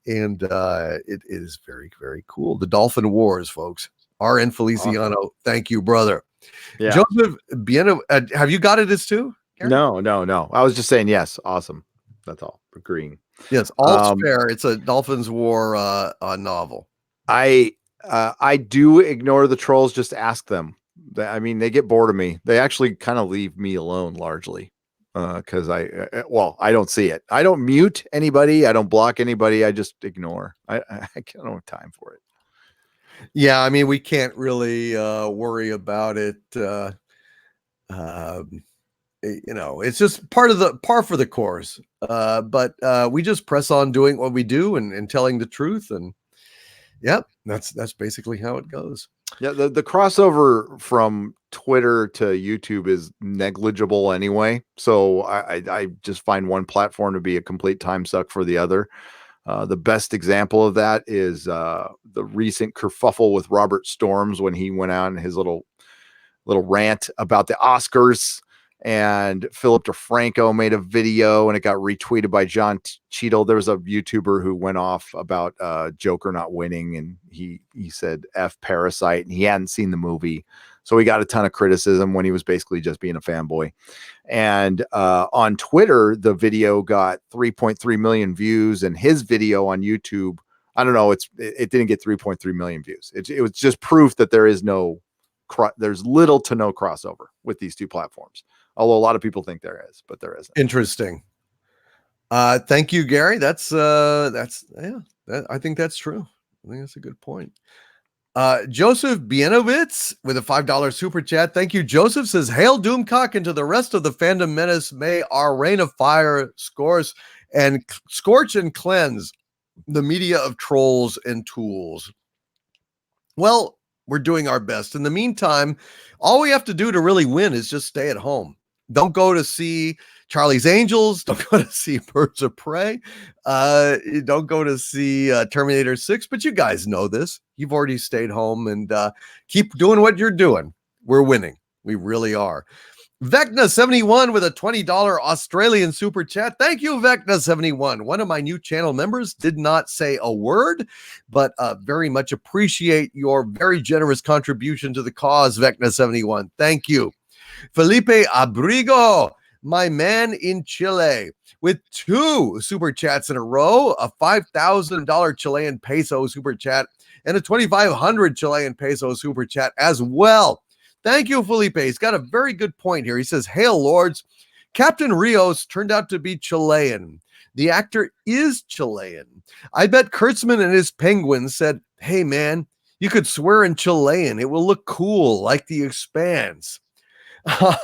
and it is very, very cool. The Dolphin Wars, folks. RN Feliciano, awesome. Thank you, brother. Yeah. Joseph Bieno, have you got it as too? Gary? No. I was just saying yes. Awesome. That's all. Agreeing. Yes, all's fair. It's a Dolphins War novel. I do ignore the trolls. Just ask them. They get bored of me. They actually kind of leave me alone largely because I don't see it. I don't mute anybody. I don't block anybody. I just ignore. I don't have time for it. Yeah, we can't really worry about it. It's just par for the course. But we just press on doing what we do and telling the truth. And yeah, that's basically how it goes. Yeah, the crossover from Twitter to YouTube is negligible anyway. So I just find one platform to be a complete time suck for the other. The best example of that is the recent kerfuffle with Robert Storms when he went on his little rant about the Oscars, and Philip DeFranco made a video and it got retweeted by John Cheadle. There was a YouTuber who went off about Joker not winning, and he said F Parasite, and he hadn't seen the movie. So he got a ton of criticism when he was basically just being a fanboy. And on Twitter, the video got 3.3 million views, and his video on YouTube, I don't know, it didn't get 3.3 million views. It was just proof that there's little to no crossover with these two platforms. Although a lot of people think there is, but there isn't. Interesting. Thank you, Gary. I think that's true. I think that's a good point. Joseph Bienovitz with a $5 super chat. Thank you. Joseph says, hail Doomcock and to the rest of the fandom menace. May our rain of fire scorch and cleanse the media of trolls and tools. Well, we're doing our best. In the meantime, all we have to do to really win is just stay at home. Don't go to see Charlie's Angels. Don't go to see Birds of Prey. Don't go to see Terminator 6. But you guys know this. You've already stayed home, and keep doing what you're doing. We're winning. We really are. Vecna71 with a $20 Australian super chat. Thank you, Vecna71. One of my new channel members did not say a word, but very much appreciate your very generous contribution to the cause, Vecna71. Thank you. Felipe Abrigo, my man in Chile, with 2 super chats in a row, a $5,000 Chilean peso super chat and a 2,500 Chilean peso super chat as well. Thank you, Felipe. He's got a very good point here. He says, hail, lords. Captain Rios turned out to be Chilean. The actor is Chilean. I bet Kurtzman and his penguins said, hey, man, you could swear in Chilean. It will look cool, like The Expanse.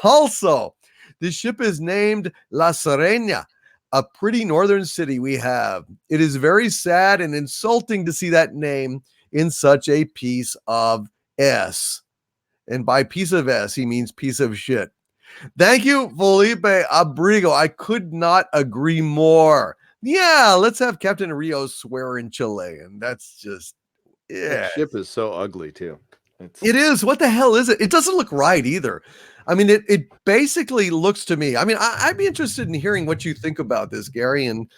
Also, the ship is named La Serena, a pretty northern city we have. It is very sad and insulting to see that name in such a piece of S. And by piece of S, he means piece of shit. Thank you, Felipe Abrigo. I could not agree more. Yeah, let's have Captain Rios swear in Chilean. That's just, yeah. That ship is so ugly, too. It is. What the hell is it? It doesn't look right either. I mean, it basically looks to me. I mean, I'd be interested in hearing what you think about this, Gary. And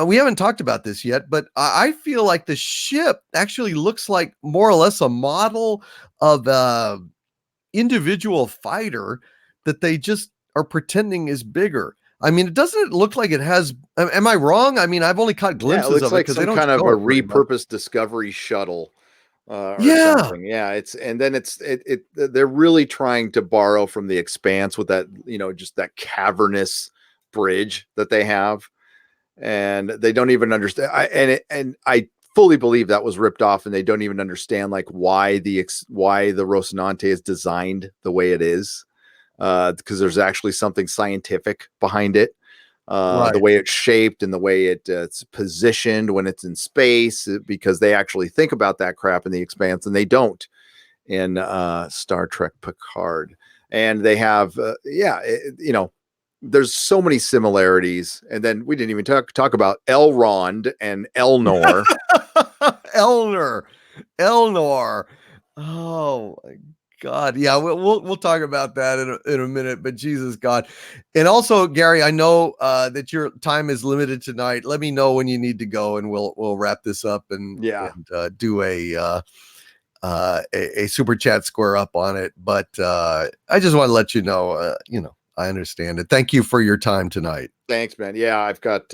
we haven't talked about this yet, but I feel like the ship actually looks like more or less a model of a individual fighter that they just are pretending is bigger. I mean, it doesn't look like it has. Am I wrong? I mean, I've only caught glimpses it looks of it like because they some don't kind of show a it very much. repurposed Discovery shuttle. Or Yeah. something. Yeah, they're really trying to borrow from the Expanse with that, just that cavernous bridge that they have, and they don't even understand. I fully believe that was ripped off, and they don't even understand like why the Rocinante is designed the way it is, because there's actually something scientific behind it. Right. The way it's shaped and the way it's positioned when it's in space, because they actually think about that crap in the Expanse, and they don't in Star Trek Picard. And they have, there's so many similarities. And then we didn't even talk about Elrond and Elnor. Elnor. Oh my God. Yeah, we'll talk about that in a minute, but Jesus God. And also, Gary, I know that your time is limited tonight. Let me know when you need to go, and we'll wrap this up and do a super chat square up on it. But I just want to let you know, I understand it. Thank you for your time tonight. Thanks, man. Yeah, I've got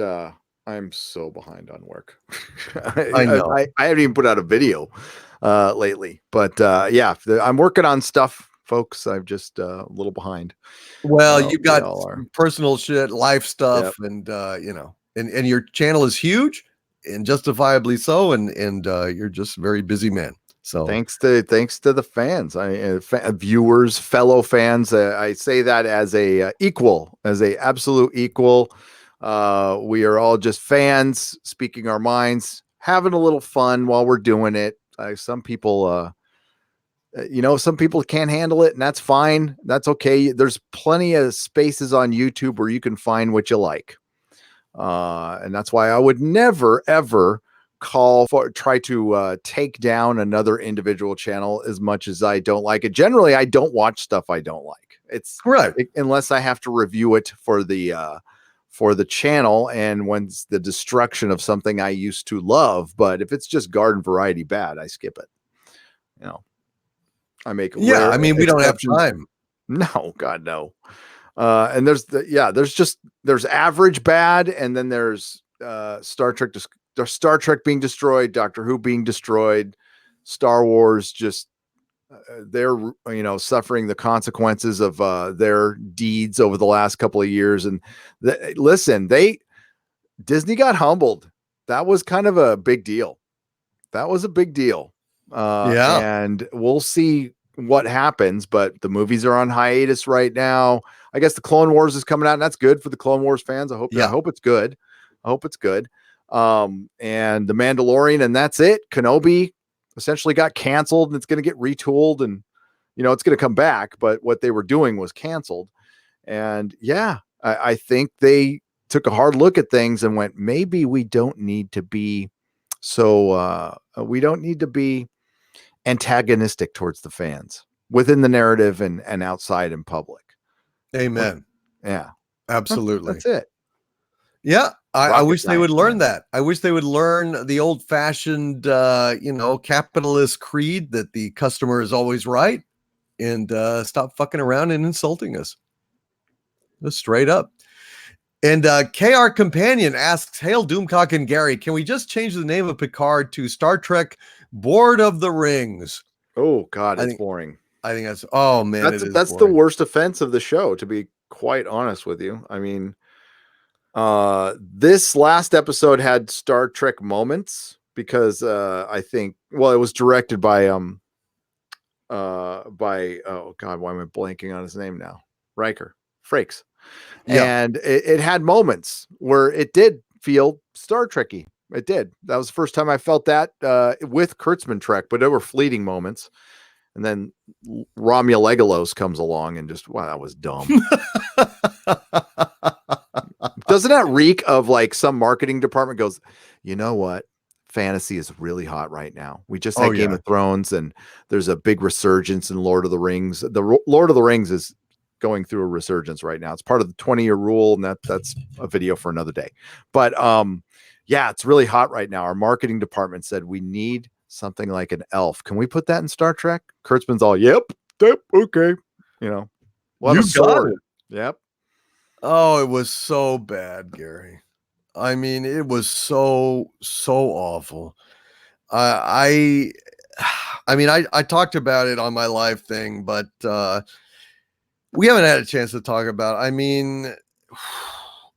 I'm so behind on work. I know. I haven't even put out a video lately, but I'm working on stuff, folks. I'm just a little behind. Well, you've got personal shit, life stuff, and and your channel is huge and justifiably so, and you're just a very busy man. So thanks to the fans, viewers, fellow fans. I say that as a absolute equal. We are all just fans speaking our minds, having a little fun while we're doing it. Some people, some people can't handle it, and that's fine. That's okay. There's plenty of spaces on YouTube where you can find what you like. And that's why I would never, ever try to take down another individual channel as much as I don't like it. Generally, I don't watch stuff I don't like. It's right. Unless I have to review it for the channel, and when's the destruction of something I used to love. But if it's just garden variety bad, I skip it. I make it. Yeah, I mean, we don't have time. No, God, no. And there's average bad, and then there's Star Trek being destroyed, Doctor Who being destroyed, Star Wars just they're suffering the consequences of their deeds over the last couple of years. And Disney got humbled. That was kind of a big deal. That was a big deal. And we'll see what happens, but the movies are on hiatus right now. I guess the Clone Wars is coming out, and that's good for the Clone Wars fans. I hope it's good. And the Mandalorian, and that's it. Kenobi essentially got canceled, and it's going to get retooled, and it's going to come back, but what they were doing was canceled. And I think they took a hard look at things and went, maybe we don't need to be antagonistic towards the fans within the narrative and outside in public. Amen. Yeah, absolutely. That's it. Yeah. I wish they would learn that. I wish they would learn the old fashioned, capitalist creed that the customer is always right, and stop fucking around and insulting us. Just straight up. And KR Companion asks, Hail Doomcock and Gary, can we just change the name of Picard to Star Trek Board of the Rings? Oh God, it's boring. I think that's, oh man, that's the worst offense of the show, to be quite honest with you. I mean, this last episode had Star Trek moments because I think, well, it was directed by oh God, why am I blanking on his name now? Frakes. Yeah. And it had moments where it did feel Star Trekky. It did. That was the first time I felt that with Kurtzman Trek, but there were fleeting moments. And then Romul Legolas comes along and just, wow, that was dumb. Doesn't that reek of like some marketing department goes, you know what? fantasy is really hot right now. We just Oh, had Game yeah. of Thrones, and there's a big resurgence in Lord of the Rings. Lord of the Rings is going through a resurgence right now. It's part of the 20-year rule, and that's a video for another day. But yeah, it's really hot right now. Our marketing department said we need something like an elf. Can we put that in Star Trek? Kurtzman's all, yep, okay. You know, what You a got sword. it. Yep. Oh, it was so bad, Gary. I mean, it was so awful. I I mean, I talked about it on my live thing, but we haven't had a chance to talk about it. I mean,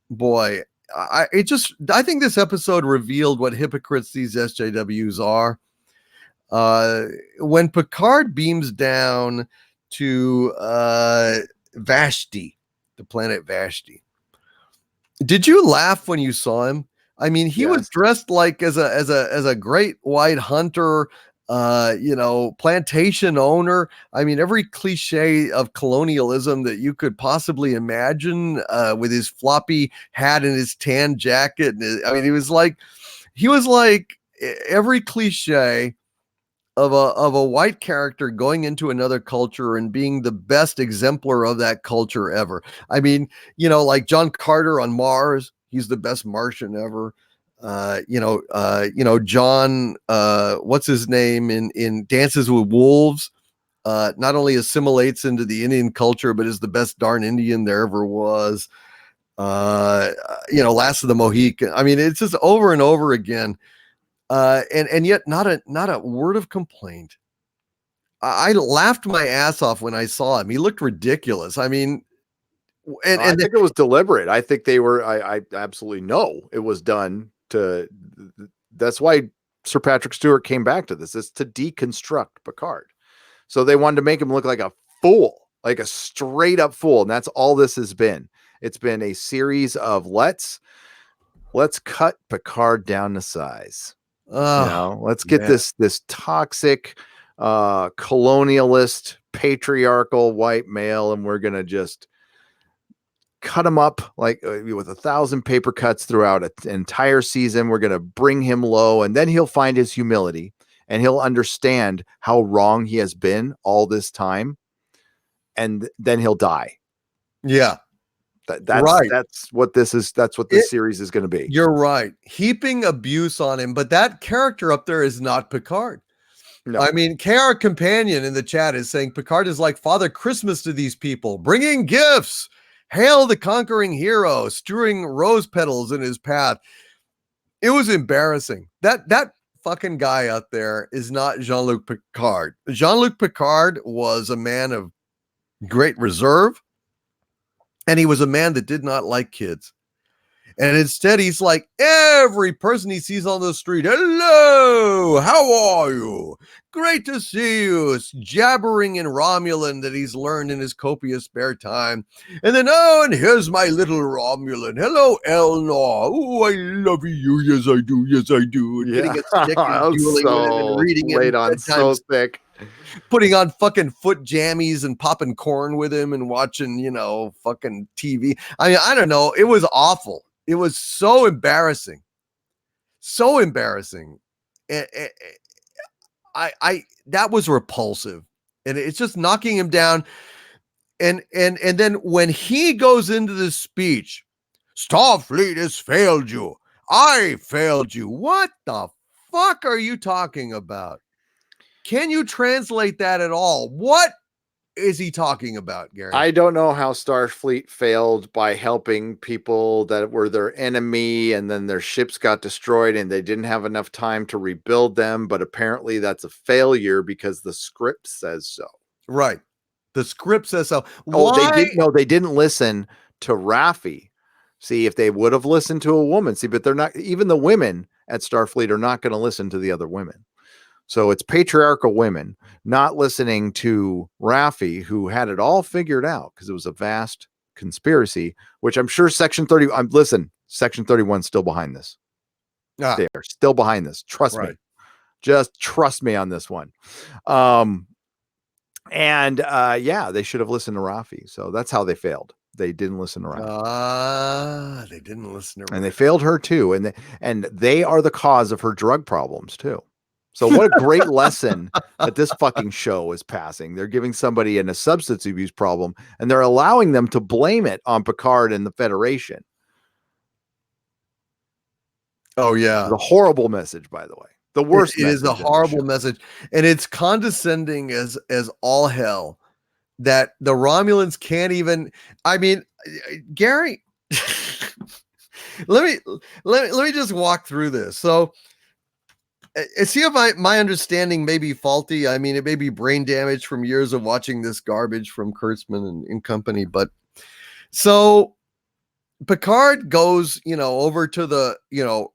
boy, I think this episode revealed what hypocrites these SJWs are. When Picard beams down to Vashti, the planet Vashti, did you laugh when you saw him? I mean, he was Yes. dressed like as a great white hunter, plantation owner. I mean, every cliche of colonialism that you could possibly imagine, with his floppy hat and his tan jacket. I mean, he was like every cliche of a white character going into another culture and being the best exemplar of that culture ever. I mean, like John Carter on Mars, he's the best Martian ever. John, what's his name in Dances with Wolves, not only assimilates into the Indian culture, but is the best darn Indian there ever was. Last of the Mohican. I mean, it's just over and over again. And yet not a word of complaint. I laughed my ass off when I saw him. He looked ridiculous. I mean, I think it was deliberate. I think they were. I absolutely know it was done to. That's why Sir Patrick Stewart came back to this. Is to deconstruct Picard. So they wanted to make him look like a fool, like a straight up fool, and that's all this has been. It's been a series of let's cut Picard down to size. Let's get this toxic colonialist patriarchal white male, and we're gonna just cut him up like with 1,000 paper cuts throughout an entire season. We're gonna bring him low, and then he'll find his humility and he'll understand how wrong he has been all this time, and then he'll die. Yeah. That's right. That's what this is. That's what this series is going to be. You're right. Heaping abuse on him, but that character up there is not Picard. No. I mean, KR Companion in the chat is saying Picard is like Father Christmas to these people, bringing gifts. Hail the conquering hero, strewing rose petals in his path. It was embarrassing. That fucking guy out there is not Jean-Luc Picard. Jean-Luc Picard was a man of great reserve. And he was a man that did not like kids. And instead, he's like every person he sees on the street. Hello, how are you? Great to see you. It's jabbering in Romulan that he's learned in his copious spare time. And then, and here's my little Romulan. Hello, Elnor. Oh, I love you. Yes, I do. Yes, I do. And getting a stick and dueling with him and reading him on so thick. Putting on fucking foot jammies and popping corn with him and watching, fucking TV. I mean, I don't know. It was awful. It was so embarrassing. So embarrassing. That was repulsive. And it's just knocking him down. And then when he goes into this speech, Starfleet has failed you. I failed you. What the fuck are you talking about? Can you translate that at all? What is he talking about, Gary? I don't know how Starfleet failed by helping people that were their enemy, and then their ships got destroyed and they didn't have enough time to rebuild them. But apparently that's a failure because the script says so. Right. The script says so. They didn't listen to Raffi. See, if they would have listened to a woman, but they're not, even the women at Starfleet are not going to listen to the other women. So it's patriarchal women not listening to Raffi, who had it all figured out because it was a vast conspiracy, which I'm sure Section 30. Section 31 is still behind this. They are still behind this. Trust me. Just trust me on this one. They should have listened to Raffi. So that's how they failed. They didn't listen to Ron. They didn't listen to And they failed her too. And they are the cause of her drug problems too. So what a great lesson that this fucking show is passing. They're giving somebody in a substance abuse problem and they're allowing them to blame it on Picard and the Federation. Oh yeah. The horrible message, by the way. The worst. It is a horrible message. And it's condescending as all hell that the Romulans can't even, I mean, Gary, let me just walk through this. So see if my understanding may be faulty. I mean, it may be brain damage from years of watching this garbage from Kurtzman and company. But so Picard goes, over to the,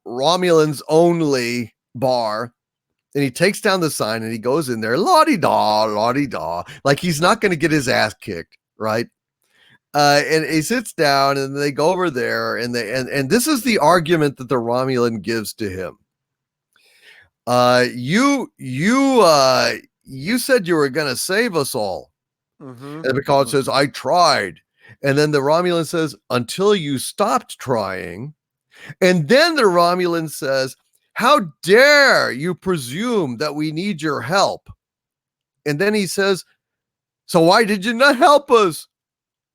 Romulans only bar, and he takes down the sign and he goes in there, la-di-da, like he's not going to get his ass kicked, right? And he sits down and they go over there and this is the argument that the Romulan gives to him. You said you were going to save us all. Mm-hmm. And Picard says, I tried. And then the Romulan says, until you stopped trying. And then the Romulan says, how dare you presume that we need your help? And then he says, so why did you not help us?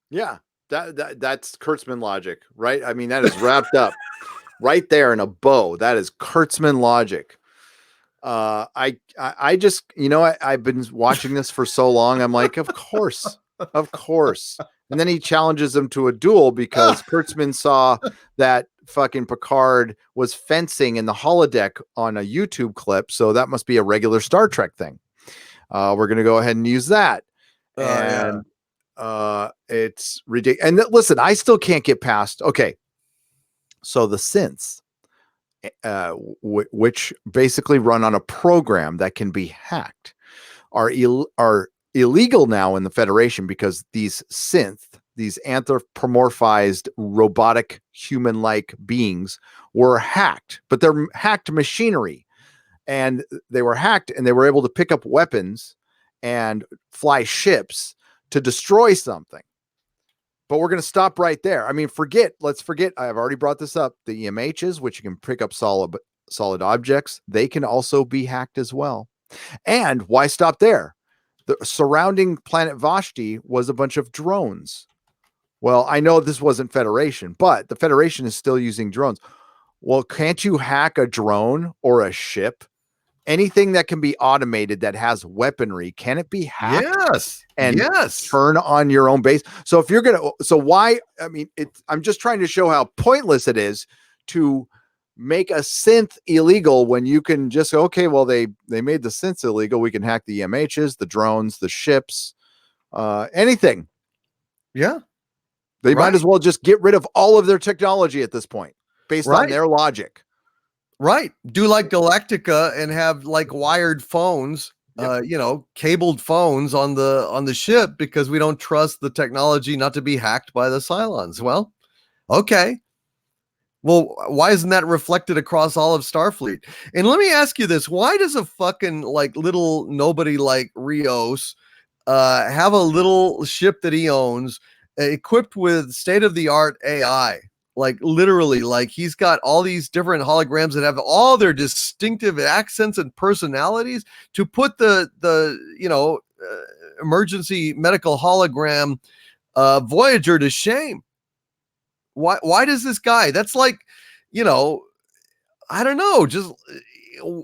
Yeah, that's Kurtzman logic, right? I mean, that is wrapped up right there in a bow. That is Kurtzman logic. I just, I've been watching this for so long. I'm like, of course. And then he challenges him to a duel because Kurtzman saw that fucking Picard was fencing in the holodeck on a YouTube clip. So that must be a regular Star Trek thing. We're going to go ahead and use that. It's ridiculous. And listen, I still can't get past. Okay. So the synths, which basically run on a program that can be hacked, are illegal now in the Federation because these anthropomorphized robotic human-like beings were hacked, but they're hacked machinery, and they were hacked and they were able to pick up weapons and fly ships to destroy something. But we're going to stop right there. I mean, let's forget. I've already brought this up. The EMHs, which you can pick up solid objects, they can also be hacked as well. And why stop there? The surrounding planet Vashti was a bunch of drones. Well, I know this wasn't Federation, but the Federation is still using drones. Well, can't you hack a drone or a ship? Anything that can be automated that has weaponry, can it be hacked? Yes. And yes. turn on your own base. So if you're why? I mean, I'm just trying to show how pointless it is to make a synth illegal when you can just go, okay, well, they made the synths illegal. We can hack the EMHs, the drones, the ships, anything. Yeah. They might as well just get rid of all of their technology at this point based on their logic. Right. Do like Galactica and have like wired phones, cabled phones on the ship because we don't trust the technology not to be hacked by the Cylons. Well, okay. Well, why isn't that reflected across all of Starfleet? And let me ask you this. Why does a fucking like little nobody like Rios have a little ship that he owns equipped with state-of-the-art AI? Like literally, like he's got all these different holograms that have all their distinctive accents and personalities to put the emergency medical hologram Voyager to shame. Why does this guy? That's like, I don't know, just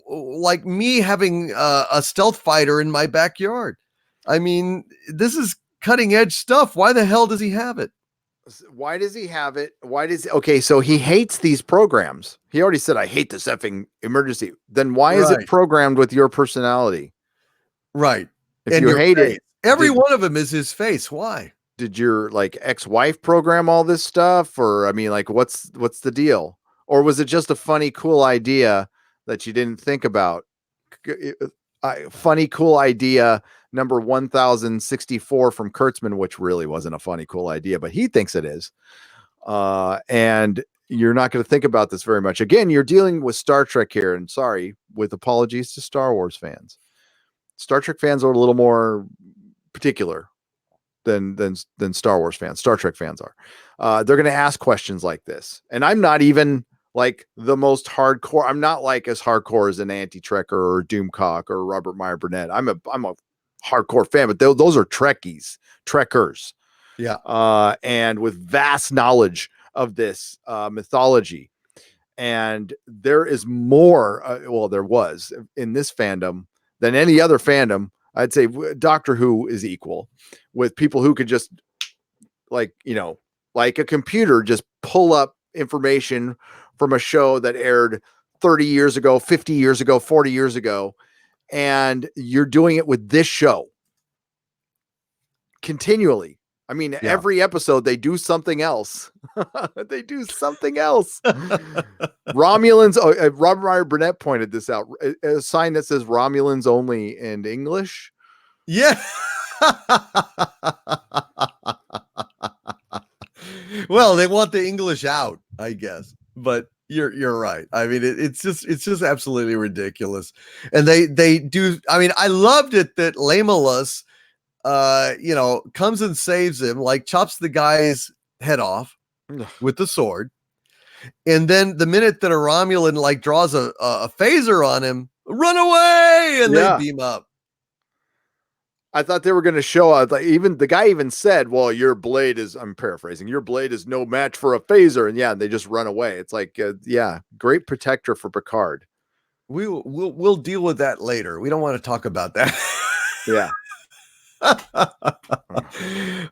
like me having a stealth fighter in my backyard. I mean, this is cutting edge stuff. Why the hell does he have it? Why does he have it? Okay, so he hates these programs. He already said, I hate this effing emergency. Then why is it programmed with your personality? Right. If you hate it. Every one of them is his face. Why? Did your like ex-wife program all this stuff? Or I mean, like, what's the deal? Or was it just a funny, cool idea that you didn't think about? Funny, cool idea number 1064 from Kurtzman, which really wasn't a funny, cool idea, but he thinks it is. And you're not going to think about this very much. Again, you're dealing with Star Trek here, and sorry, with apologies to Star Wars fans. Star Trek fans are a little more particular than Star Wars fans, Star Trek fans are. They're going to ask questions like this, and I'm not even like the most hardcore. I'm not like as hardcore as an anti-Trekker or Doomcock or Robert Meyer Burnett. I'm a hardcore fan, but those are Trekkies, Trekkers, Yeah. and with vast knowledge of this mythology. And there is more. There was in this fandom than any other fandom. I'd say Doctor Who is equal with people who could just like a computer, just pull up information from a show that aired 30 years ago, 50 years ago, 40 years ago. And you're doing it with this show continually. I mean, every episode they do something else. They do something else. Romulans. Robert Meyer Burnett pointed this out. A sign that says Romulans only in English. Yeah. Well, they want the English out, I guess. But you're right. I mean, it's just absolutely ridiculous. And they do. I mean, I loved it that Lamulus, comes and saves him, like chops the guy's head off with the sword. And then the minute that a Romulan like draws a phaser on him, run away, and they beam up. I thought they were going to show out. Like even the guy even said, "Well, your blade is." I'm paraphrasing. Your blade is no match for a phaser, and they just run away. It's like, great protector for Picard. We'll deal with that later. We don't want to talk about that. Yeah.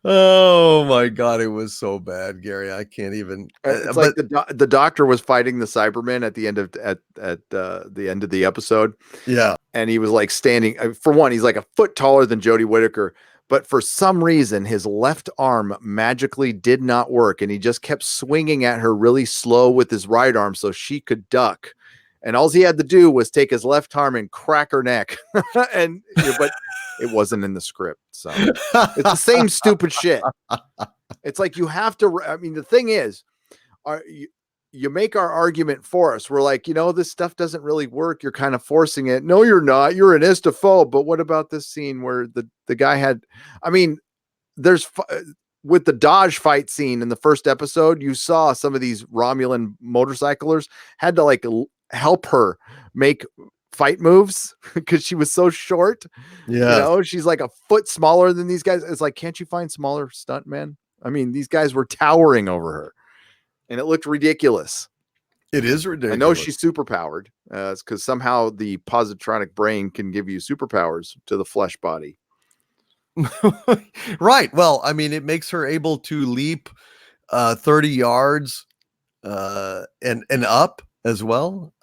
Oh my God, it was so bad, Gary. I can't even. It's like the doctor was fighting the Cybermen at the end of the end of the episode. Yeah, and he was like standing. For one, he's like a foot taller than Jodie Whittaker, but for some reason, his left arm magically did not work, and he just kept swinging at her really slow with his right arm so she could duck. And all he had to do was take his left arm and crack her neck, but it wasn't in the script. So it's the same stupid shit. It's like you have to. I mean, the thing is, you make our argument for us. We're like, this stuff doesn't really work. You're kind of forcing it. No, you're not. You're an istophobe. But what about this scene where the guy had? I mean, there's with the Dodge fight scene in the first episode. You saw some of these Romulan motorcyclers had to like help her make fight moves because she was so short. Yeah, she's like a foot smaller than these guys. It's like, can't you find smaller stuntmen? I mean, these guys were towering over her, and it looked ridiculous. It is ridiculous. I know she's super powered because somehow the positronic brain can give you superpowers to the flesh body. Right. Well, I mean, it makes her able to leap 30 yards and up as well.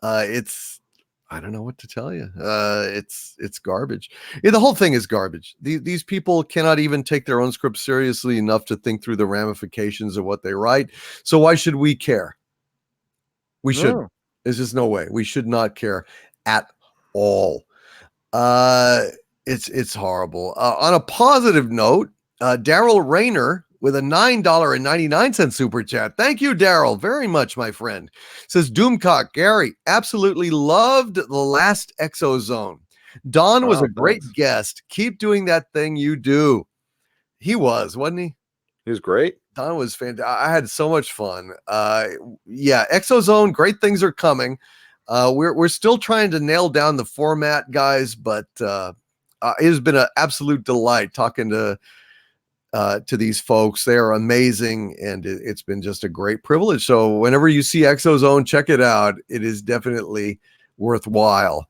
I don't know what to tell you. It's garbage. Yeah, the whole thing is garbage. These people cannot even take their own script seriously enough to think through the ramifications of what they write. So why should we care? We should. No. There's just no way. We should not care at all. It's horrible. On a positive note, Daryl Rayner with a $9.99 super chat. Thank you, Daryl, very much, my friend. Says Doomcock, Gary, absolutely loved the last Exozone. Don was a great guest. Keep doing that thing you do. He was, wasn't he? He was great. Don was fantastic. I had so much fun. Exozone, great things are coming. We're still trying to nail down the format, guys, but it has been an absolute delight talking to these folks. They are amazing, and it's been just a great privilege. So whenever you see Exozone, check it out. It is definitely worthwhile.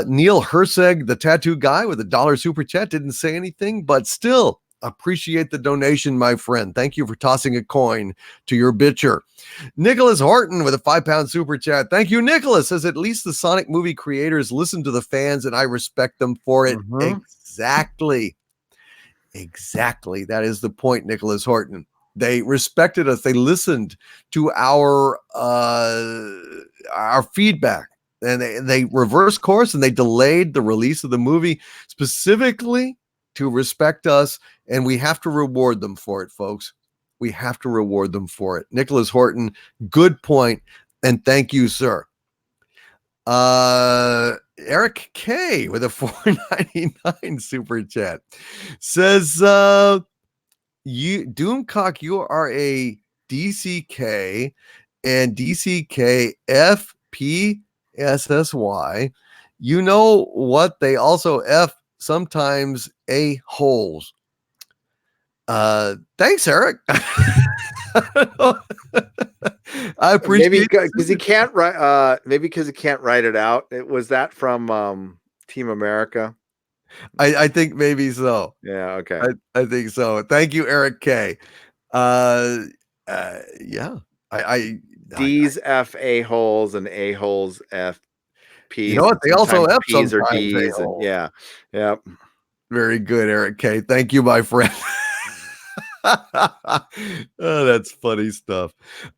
Neil Herseg, the tattoo guy with $1 super chat, didn't say anything, but still appreciate the donation, my friend. Thank you for tossing a coin to your bitcher. Nicholas Horton with a £5 super chat. Thank you, Nicholas. Says at least the Sonic movie creators listen to the fans, and I respect them for it. Mm-hmm. Exactly. That is the point, Nicholas Horton. They respected us. They listened to our feedback, and they reversed course, and they delayed the release of the movie specifically to respect us, and we have to reward them for it, folks. We have to reward them for it. Nicholas Horton, good point, and thank you, sir. Eric K with a $4.99 super chat says, Doomcock, you are a DCK and DCK FPSSY. You know what? They also F sometimes A holes. Thanks, Eric. I appreciate Maybe because he can't write. Maybe because he can't write it out. Was that from Team America? I think maybe so. Yeah. Okay. I think so. Thank you, Eric K. Yeah. I D's F A holes and A holes F P's. You know what? They also sometimes F P's or sometimes D's. And A-holes. yeah. Yep. Very good, Eric K. Thank you, my friend. Oh, that's funny stuff.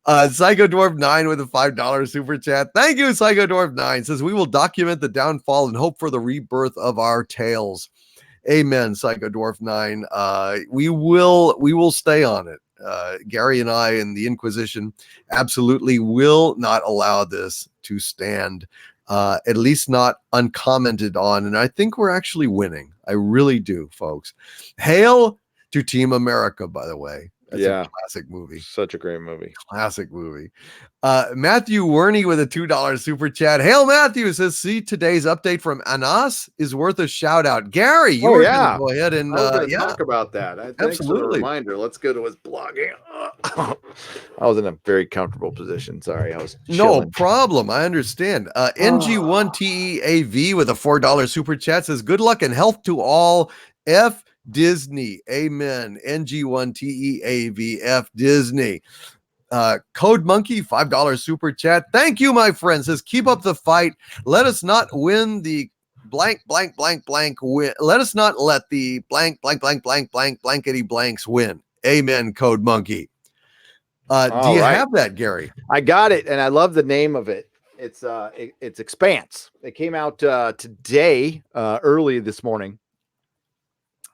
Psycho Dwarf 9 with a $5 super chat. Thank you, Psycho Dwarf 9. Says we will document the downfall and hope for the rebirth of our tales. Amen, Psycho Dwarf 9. We will stay on it. Gary and I and the Inquisition absolutely will not allow this to stand. At least not uncommented on. And I think we're actually winning. I really do, folks. Hail to Team America, by the way. That's a classic movie. Such a great movie. Classic movie. Matthew Werney with a $2 super chat. Hail Matthew says, see, today's update from Anas is worth a shout out. Gary, you were going to go ahead and talk about that. Thanks for the reminder. Let's go to his blogging. I was in a very comfortable position. Sorry, I was chilling. No problem. I understand. NG1TEAV with a $4 super chat says, good luck and health to all. F Disney. Amen. NG1TEAV F Disney. Code Monkey, $5 super chat. Thank you, my friend. Says, keep up the fight. Let us not win the blank win. Let us not let the blankety blanks win. Amen, Code Monkey. Do you have that, Gary? I got it, and I love the name of it. It's Expanse. It came out today, early this morning.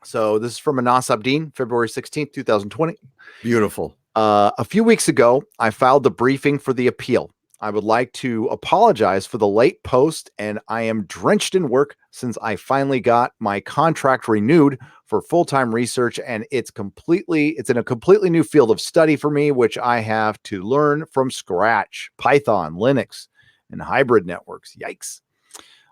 So this is from Anas Abdeen, February 16th, 2020. Beautiful. A few weeks ago, I filed the briefing for the appeal. I would like to apologize for the late post, and I am drenched in work since I finally got my contract renewed for full-time research, and it's in a completely new field of study for me, which I have to learn from scratch. Python, Linux, and hybrid networks. Yikes.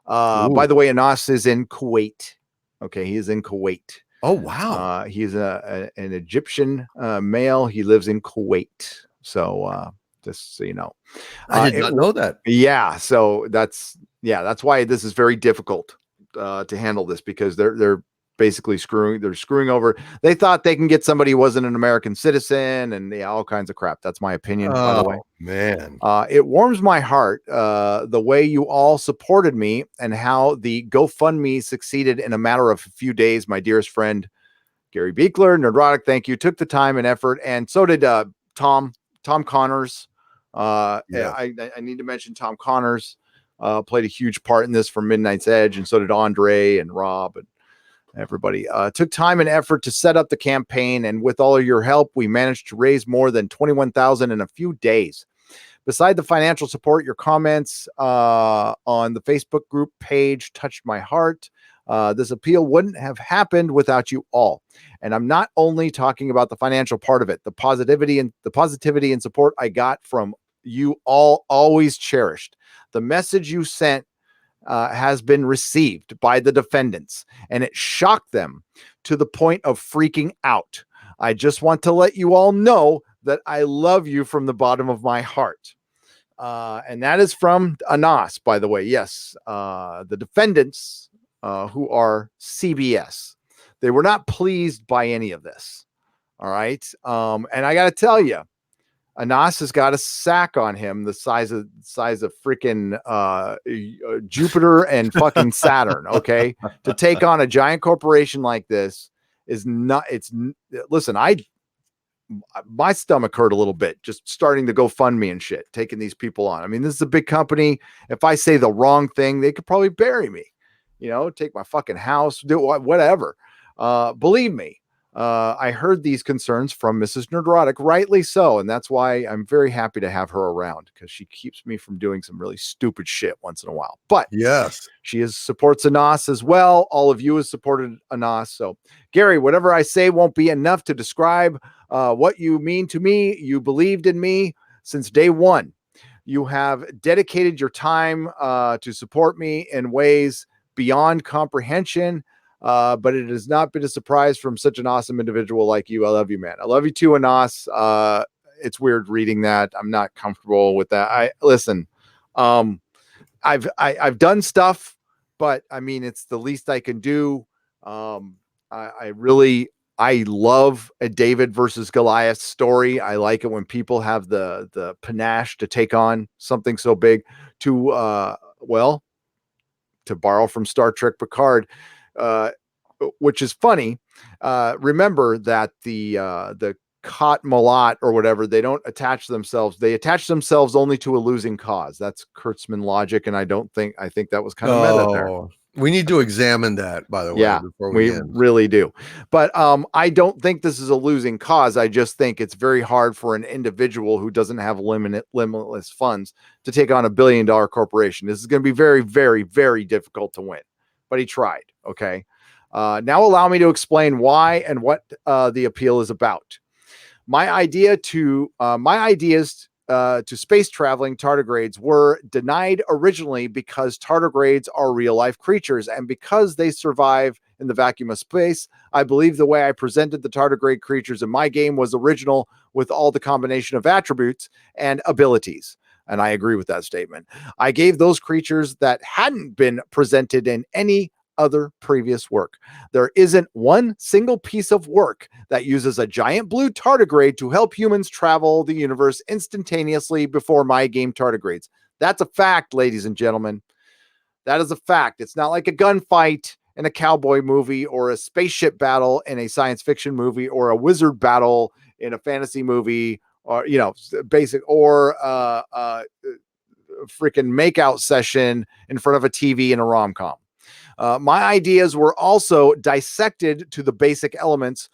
By the way, Anas is in Kuwait. Okay, he is in Kuwait. Oh, wow. He's an Egyptian male. He lives in Kuwait. So just so you know. I did not know that. Yeah. So that's why this is very difficult to handle this, because they're basically screwing over. They thought they can get somebody who wasn't an American citizen and all kinds of crap. That's my opinion, by the way. Man. It warms my heart the way you all supported me and how the GoFundMe succeeded in a matter of a few days. My dearest friend, Gary Beekler, Nerdrotic, thank you, took the time and effort. And so did Tom Connors. I need to mention Tom Connors played a huge part in this for Midnight's Edge, and so did Andre and Rob and everybody. Took time and effort to set up the campaign, and with all of your help, we managed to raise more than $21,000 in a few days. Beside the financial support, your comments on the Facebook group page touched my heart. This appeal wouldn't have happened without you all. And I'm not only talking about the financial part of it, the positivity and support I got from you all always cherished. The message you sent has been received by the defendants, and it shocked them to the point of freaking out. I just want to let you all know that I love you from the bottom of my heart. And that is from Anas, by the way. Yes, the defendants who are CBS. They were not pleased by any of this. All right. And I got to tell you, Anas has got a sack on him the size of freaking Jupiter and fucking Saturn. Okay, to take on a giant corporation like this is not. Listen, my stomach hurt a little bit just starting to GoFundMe and shit, taking these people on. I mean, this is a big company. If I say the wrong thing, they could probably bury me. Take my fucking house, do whatever. Believe me. I heard these concerns from Mrs. Nerdrotic, rightly so, and that's why I'm very happy to have her around, because she keeps me from doing some really stupid shit once in a while. But Yes. she supports Anas as well. All of you have supported Anas. So, Gary, whatever I say won't be enough to describe what you mean to me. You believed in me since day one. You have dedicated your time to support me in ways beyond comprehension. But it has not been a surprise from such an awesome individual like you. I love you, man. I love you too, Anas. It's weird reading that. I'm not comfortable with that. Listen. I've done stuff, but I mean, it's the least I can do. I love a David versus Goliath story. I like it when people have the panache to take on something so big. To borrow from Star Trek Picard, which is funny. Remember that the Cot Malat or whatever, they don't attach themselves. They attach themselves only to a losing cause. That's Kurtzman logic, and I think that was kind of meta there. We need to examine that, by the way, before we end. Really do. But I don't think this is a losing cause. I just think it's very hard for an individual who doesn't have limitless funds to take on $1 billion corporation. This is going to be very, very, very difficult to win. But he tried. Okay. Now allow me to explain why and what the appeal is about. My ideas to space traveling tardigrades were denied originally because tardigrades are real life creatures, and because they survive in the vacuum of space, I believe the way I presented the tardigrade creatures in my game was original with all the combination of attributes and abilities. And I agree with that statement. I gave those creatures that hadn't been presented in any other previous work. There isn't one single piece of work that uses a giant blue tardigrade to help humans travel the universe instantaneously before my game tardigrades. That's a fact, ladies and gentlemen. That is a fact. It's not like a gunfight in a cowboy movie or a spaceship battle in a science fiction movie or a wizard battle in a fantasy movie, or basic, or freaking makeout session in front of a TV in a rom-com. My ideas were also dissected to the basic elements,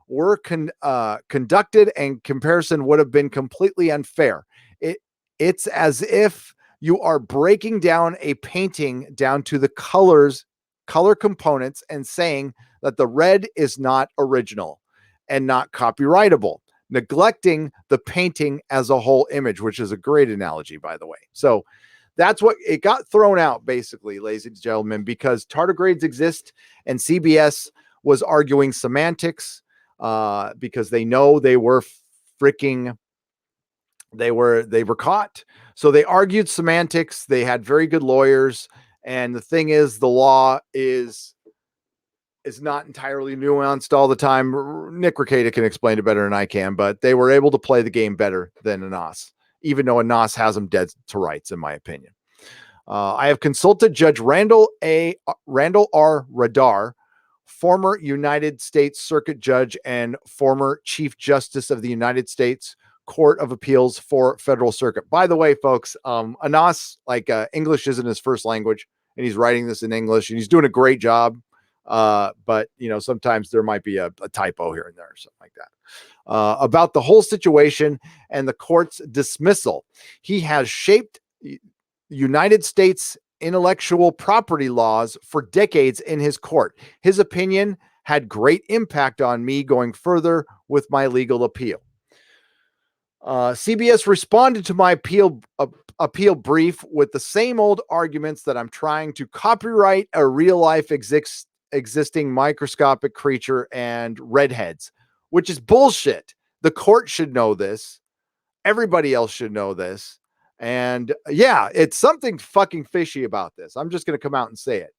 were conducted, and comparison would have been completely unfair. It's as if you are breaking down a painting down to the color components and saying that the red is not original and not copyrightable, neglecting the painting as a whole image, which is a great analogy, by the way. So that's what it got thrown out, basically, ladies and gentlemen, because tardigrades exist, and CBS was arguing semantics because they know they were caught. So they argued semantics. They had very good lawyers, and the thing is, the law is not entirely nuanced all the time. Nick Rekieta can explain it better than I can, but they were able to play the game better than Anas, even though Anas has them dead to rights, in my opinion. I have consulted Judge Randall R. Radar, former United States Circuit Judge and former Chief Justice of the United States Court of Appeals for Federal Circuit. By the way, folks, Anas, English isn't his first language, and he's writing this in English, and he's doing a great job. But sometimes there might be a typo here and there or something like that. About the whole situation and the court's dismissal. He has shaped United States intellectual property laws for decades in his court. His opinion had great impact on me going further with my legal appeal. CBS responded to my appeal brief with the same old arguments that I'm trying to copyright a real life existing microscopic creature and redheads, which is bullshit. The court should know this. Everybody else should know this. And yeah, it's something fucking fishy about this. I'm just going to come out and say it.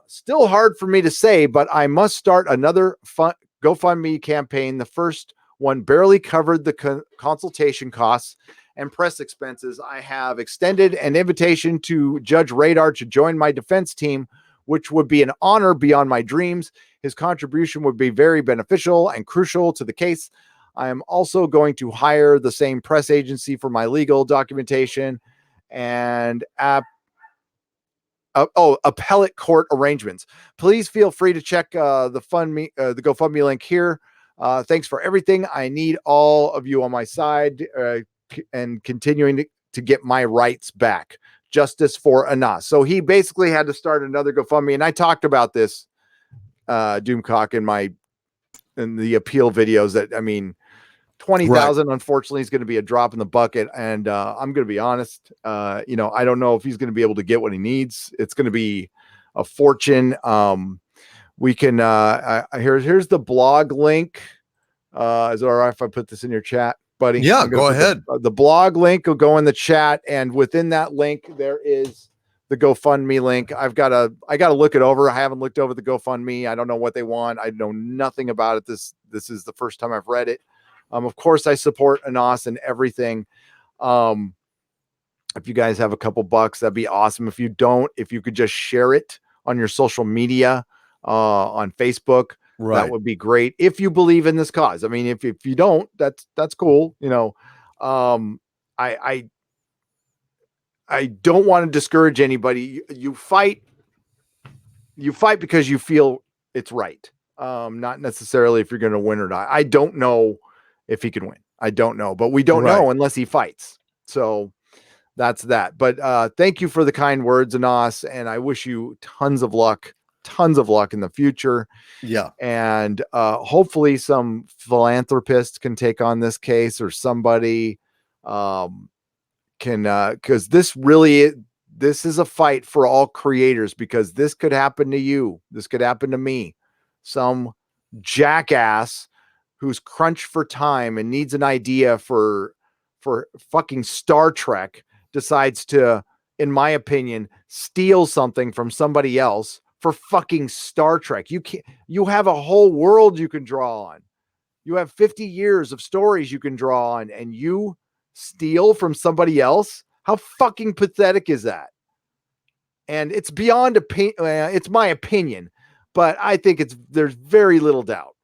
Still hard for me to say, but I must start another GoFundMe campaign. The first one barely covered the consultation costs and press expenses. I have extended an invitation to Judge Radar to join my defense team, which would be an honor beyond my dreams. His contribution would be very beneficial and crucial to the case. I am also going to hire the same press agency for my legal documentation and appellate court arrangements. Please feel free to check the GoFundMe link here. Thanks for everything. I need all of you on my side and continuing to get my rights back. Justice for Anas. So he basically had to start another GoFundMe, and I talked about this, Doomcock, in the appeal videos. That, I mean, 20,000 unfortunately is going to be a drop in the bucket, and I'm going to be honest. I don't know if he's going to be able to get what he needs. It's going to be a fortune. We can here's the blog link. Is it all right if I put this in your chat, buddy? Yeah, go ahead. The blog link will go in the chat, and within that link there is the GoFundMe link. I got to look it over. I haven't looked over the GoFundMe. I don't know what they want. I know nothing about it. This is the first time I've read it. Of course, I support Anas and everything. If you guys have a couple bucks, that'd be awesome. If you don't, if you could just share it on your social media, on Facebook, that would be great. If you believe in this cause, I mean, if you don't, that's cool. I don't want to discourage anybody. You fight because you feel it's right. Not necessarily if you're going to win or not. I don't know if he can win. I don't know, but we don't know unless he fights. So that's that. But thank you for the kind words, Anas, and I wish you tons of luck in the future. Yeah. And hopefully some philanthropist can take on this case, or somebody can, because this is a fight for all creators, because this could happen to you. This could happen to me. Some jackass who's crunched for time and needs an idea for fucking Star Trek decides to, in my opinion, steal something from somebody else for fucking Star Trek. You have a whole world you can draw on. You have 50 years of stories you can draw on, and you steal from somebody else. How fucking pathetic is that? And it's beyond it's my opinion, but I think there's very little doubt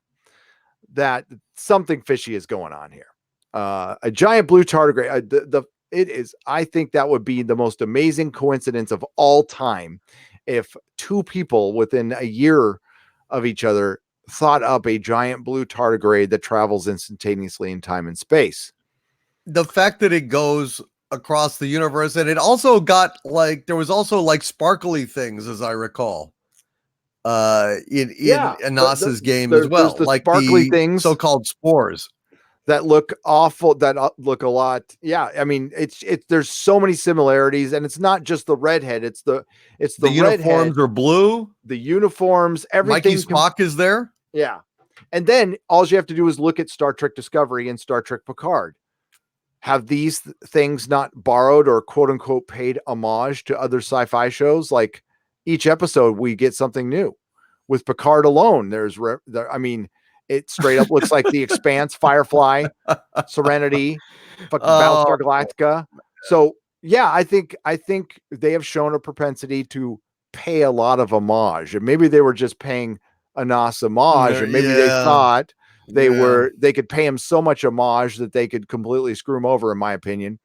that something fishy is going on here. A giant blue tardigrade. I think that would be the most amazing coincidence of all time if two people within a year of each other thought up a giant blue tardigrade that travels instantaneously in time and space. The fact that it goes across the universe, and it also got there was also sparkly things, as I recall, in Anas's game as well, the sparkly things, so-called spores that look awful, that look a lot. Yeah. I mean, there's so many similarities, and it's not just the redhead. It's the uniforms are blue. The uniforms, everything. Mikey Spock is there. Yeah. And then all you have to do is look at Star Trek Discovery and Star Trek Picard. Have these things not borrowed or quote unquote paid homage to other sci-fi shows? Like each episode we get something new. With Picard alone, it straight up looks like The Expanse, Firefly, Serenity, fucking Battlestar Galactica. So yeah, I think they have shown a propensity to pay a lot of homage, and maybe they were just paying Anas homage, and maybe they thought they could pay him so much homage that they could completely screw him over, in my opinion.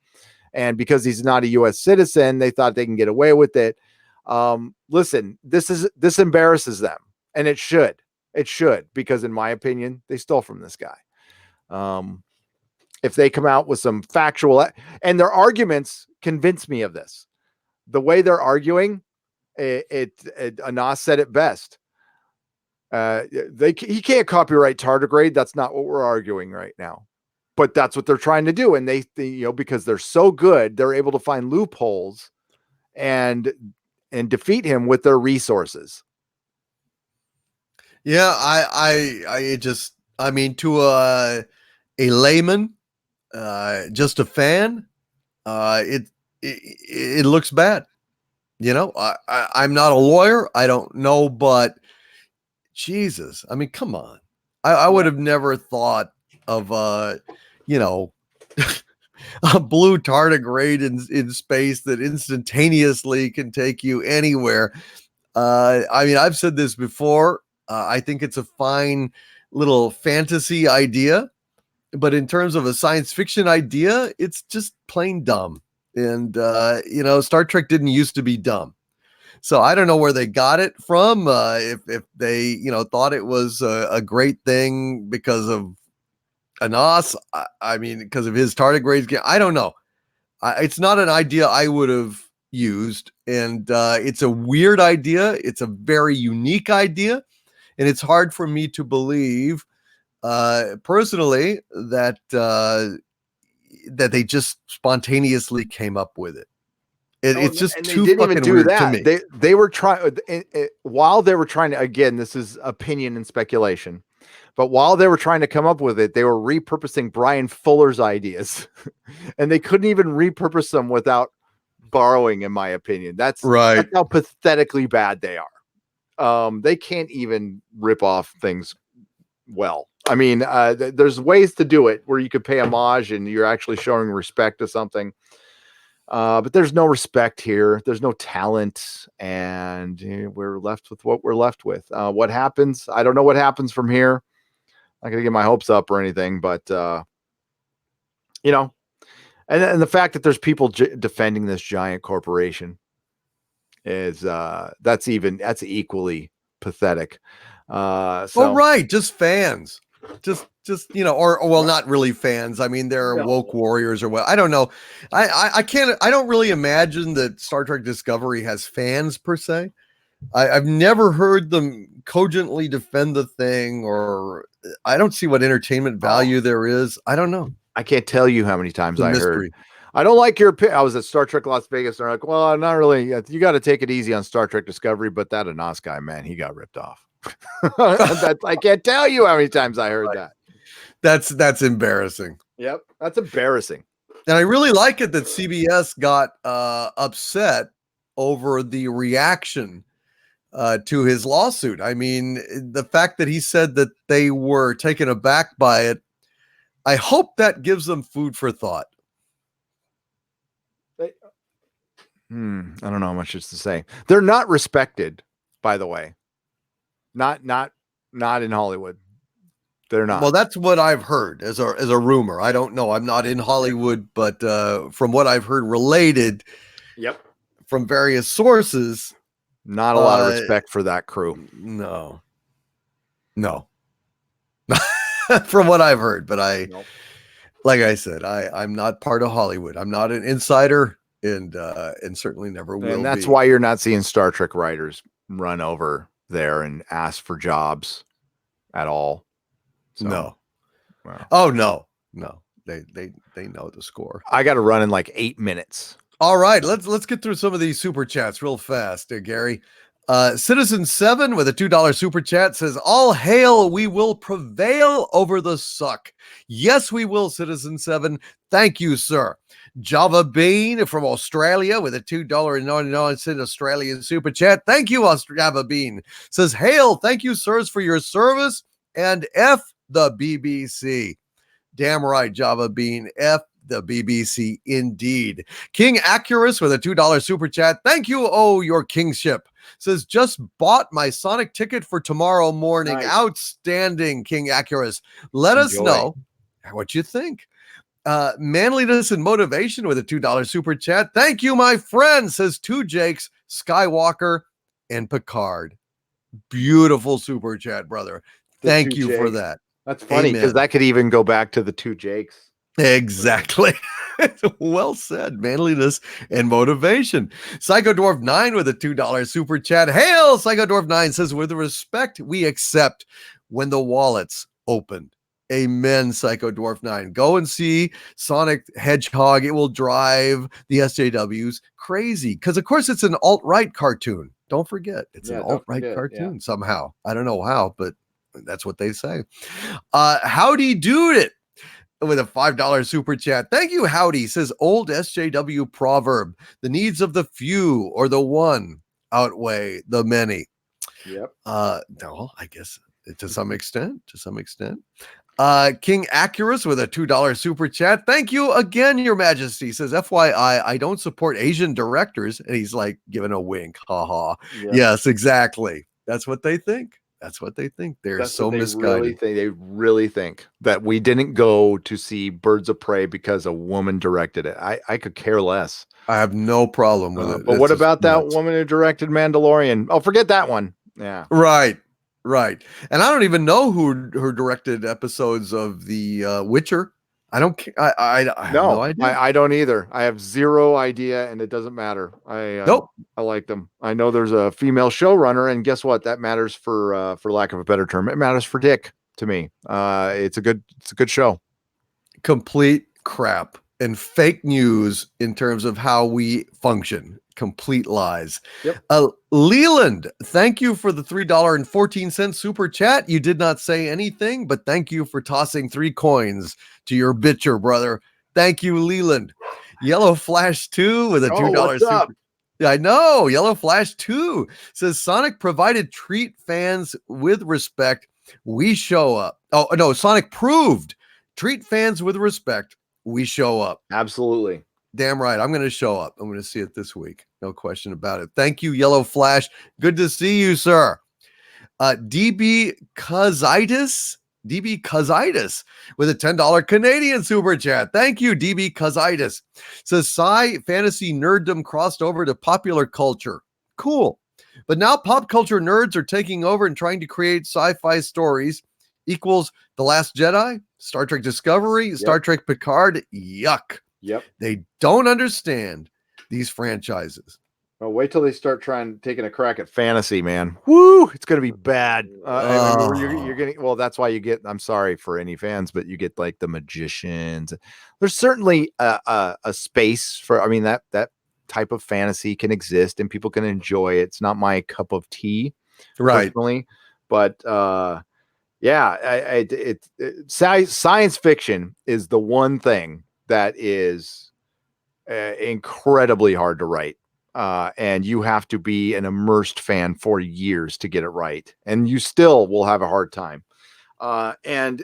And because he's not a U.S. citizen, they thought they can get away with it. Listen, this embarrasses them, and it should, because in my opinion, they stole from this guy. If they come out with some factual, and their arguments convince me of this, the way they're arguing, Anas said it best. He can't copyright tardigrade. That's not what we're arguing right now, but that's what they're trying to do. And they because they're so good, they're able to find loopholes and defeat him with their resources. Yeah. I mean, to a layman, just a fan, it looks bad. I'm not a lawyer. I don't know, but Jesus, I mean, come on. I would have never thought of, a blue tardigrade in space that instantaneously can take you anywhere. I mean, I've said this before. I think it's a fine little fantasy idea, but in terms of a science fiction idea, it's just plain dumb. And, Star Trek didn't used to be dumb. So I don't know where they got it from. If they, thought it was a great thing because of Anas, I mean, because of his tardigrades. I don't know. It's not an idea I would have used, and it's a weird idea. It's a very unique idea, and it's hard for me to believe, personally, that that they just spontaneously came up with it. It's just too fucking weird to me. They were trying while they were trying to. Again, this is opinion and speculation. But while they were trying to come up with it, they were repurposing Brian Fuller's ideas, and they couldn't even repurpose them without borrowing, in my opinion. That's right. That's how pathetically bad they are. They can't even rip off things well. I mean, there's ways to do it where you could pay homage and you're actually showing respect to something. But there's no respect here. There's no talent, and we're left with what we're left with. What happens? I don't know what happens from here. Not gonna get my hopes up or anything, but and the fact that there's people defending this giant corporation is that's equally pathetic. Right, just fans, just or not really fans. I mean, they're woke warriors or what. I don't know. I don't really imagine that Star Trek Discovery has fans per se. I've never heard them cogently defend the thing, or I don't see what entertainment value there is. I don't know. I can't tell you how many times I heard, I don't like your pick. I was at Star Trek Las Vegas, and they're like, well, not really. You got to take it easy on Star Trek Discovery, but that Anas guy, man, he got ripped off. I can't tell you how many times I heard that. That's embarrassing. Yep, that's embarrassing. And I really like it that CBS got upset over the reaction to his lawsuit. I mean, the fact that he said that they were taken aback by it, I hope that gives them food for thought. I don't know how much is to say. They're not respected, by the way. Not in Hollywood. They're not. Well, that's what I've heard as a rumor. I don't know. I'm not in Hollywood, but from what I've heard related, from various sources, not a lot of respect for that crew. No. From what I've heard, but like I said, I'm not part of Hollywood. I'm not an insider, and certainly never will. And that's why you're not seeing Star Trek writers run over there and ask for jobs at all. So, no. Well. Oh no. They know the score. I got to run in like 8 minutes. All right, let's get through some of these super chats real fast, Gary. Citizen 7 with a $2 super chat says, all hail, we will prevail over the suck. Yes, we will, Citizen 7. Thank you, sir. Java Bean from Australia with a $2.99 Australian super chat. Thank you, Java Bean. Says, hail, thank you, sirs, for your service, and F the BBC. Damn right, Java Bean. F the BBC indeed. King Accurus with a $2 super chat. Thank you, oh, your kingship. Says, just bought my Sonic ticket for tomorrow morning. Nice. Outstanding, King Accurus. Let us know what you think. Manliness and motivation with a $2 super chat. Thank you, my friend, says two Jakes, Skywalker, and Picard. Beautiful super chat, brother. Thank you for that. That's funny because that could even go back to the two Jakes. Exactly. Well said. Manliness and motivation. Psycho Dwarf 9 with a $2 super chat. Hail! Psycho Dwarf 9 says, with respect, we accept when the wallets open. Amen, Psycho Dwarf 9. Go and see Sonic Hedgehog. It will drive the SJWs crazy. Because, of course, it's an alt-right cartoon. Don't forget. It's an alt-right cartoon somehow. I don't know how, but that's what they say. Howdy Dude It with a $5 super chat. Thank you, Howdy. Says, old SJW proverb, the needs of the few or the one outweigh the many. Yep. No, I guess to some extent. King Accurus with a $2 super chat. Thank you again, Your Majesty. Says, FYI, I don't support Asian directors. And he's like giving a wink. Ha ha. Yep. Yes, exactly. That's what they think. That's what they think. They're That's so what they misguided. They really think that we didn't go to see Birds of Prey because a woman directed it. I could care less. I have no problem with it. But It's what just about that nuts. woman who directed Mandalorian? Oh, forget that one. Yeah. Right. And I don't even know who directed episodes of The Witcher. I don't. I have no idea. I don't either. I have zero idea, and it doesn't matter. Nope. I like them. I know there's a female showrunner, and guess what? That matters for lack of a better term. It matters for dick to me. It's a good show. Complete crap and fake news in terms of how we function. Complete lies. Yep. Leland, thank you for the $3.14 super chat. You did not say anything, but thank you for tossing 3 coins to your bitcher, brother. Thank you, Leland. Yellow Flash 2 with a $2 what's super. up? Yeah, I know. Yellow Flash 2 says Sonic provided treat fans with respect. We show up. Oh, no, Sonic proved treat fans with respect. We show up. Absolutely. Damn right. I'm going to show up. I'm going to see it this week. No question about it. Thank you, Yellow Flash. Good to see you, sir. DB Cuzitis with a $10 Canadian super chat. Thank you, DB Cuzitis. Says sci fantasy nerddom crossed over to popular culture. Cool. But now pop culture nerds are taking over and trying to create sci-fi stories equals The Last Jedi, Star Trek Discovery, Star Trek Picard. Yuck. Yep. They don't understand these franchises. Well, wait till they start taking a crack at fantasy, man. Woo! It's gonna be bad. You're getting. Well, that's why you get. I'm sorry for any fans, but you get like the magicians. There's certainly a space for. I mean, that type of fantasy can exist and people can enjoy it. It's not my cup of tea, right? Personally, but science fiction is the one thing that is incredibly hard to write. And you have to be an immersed fan for years to get it right. And you still will have a hard time. And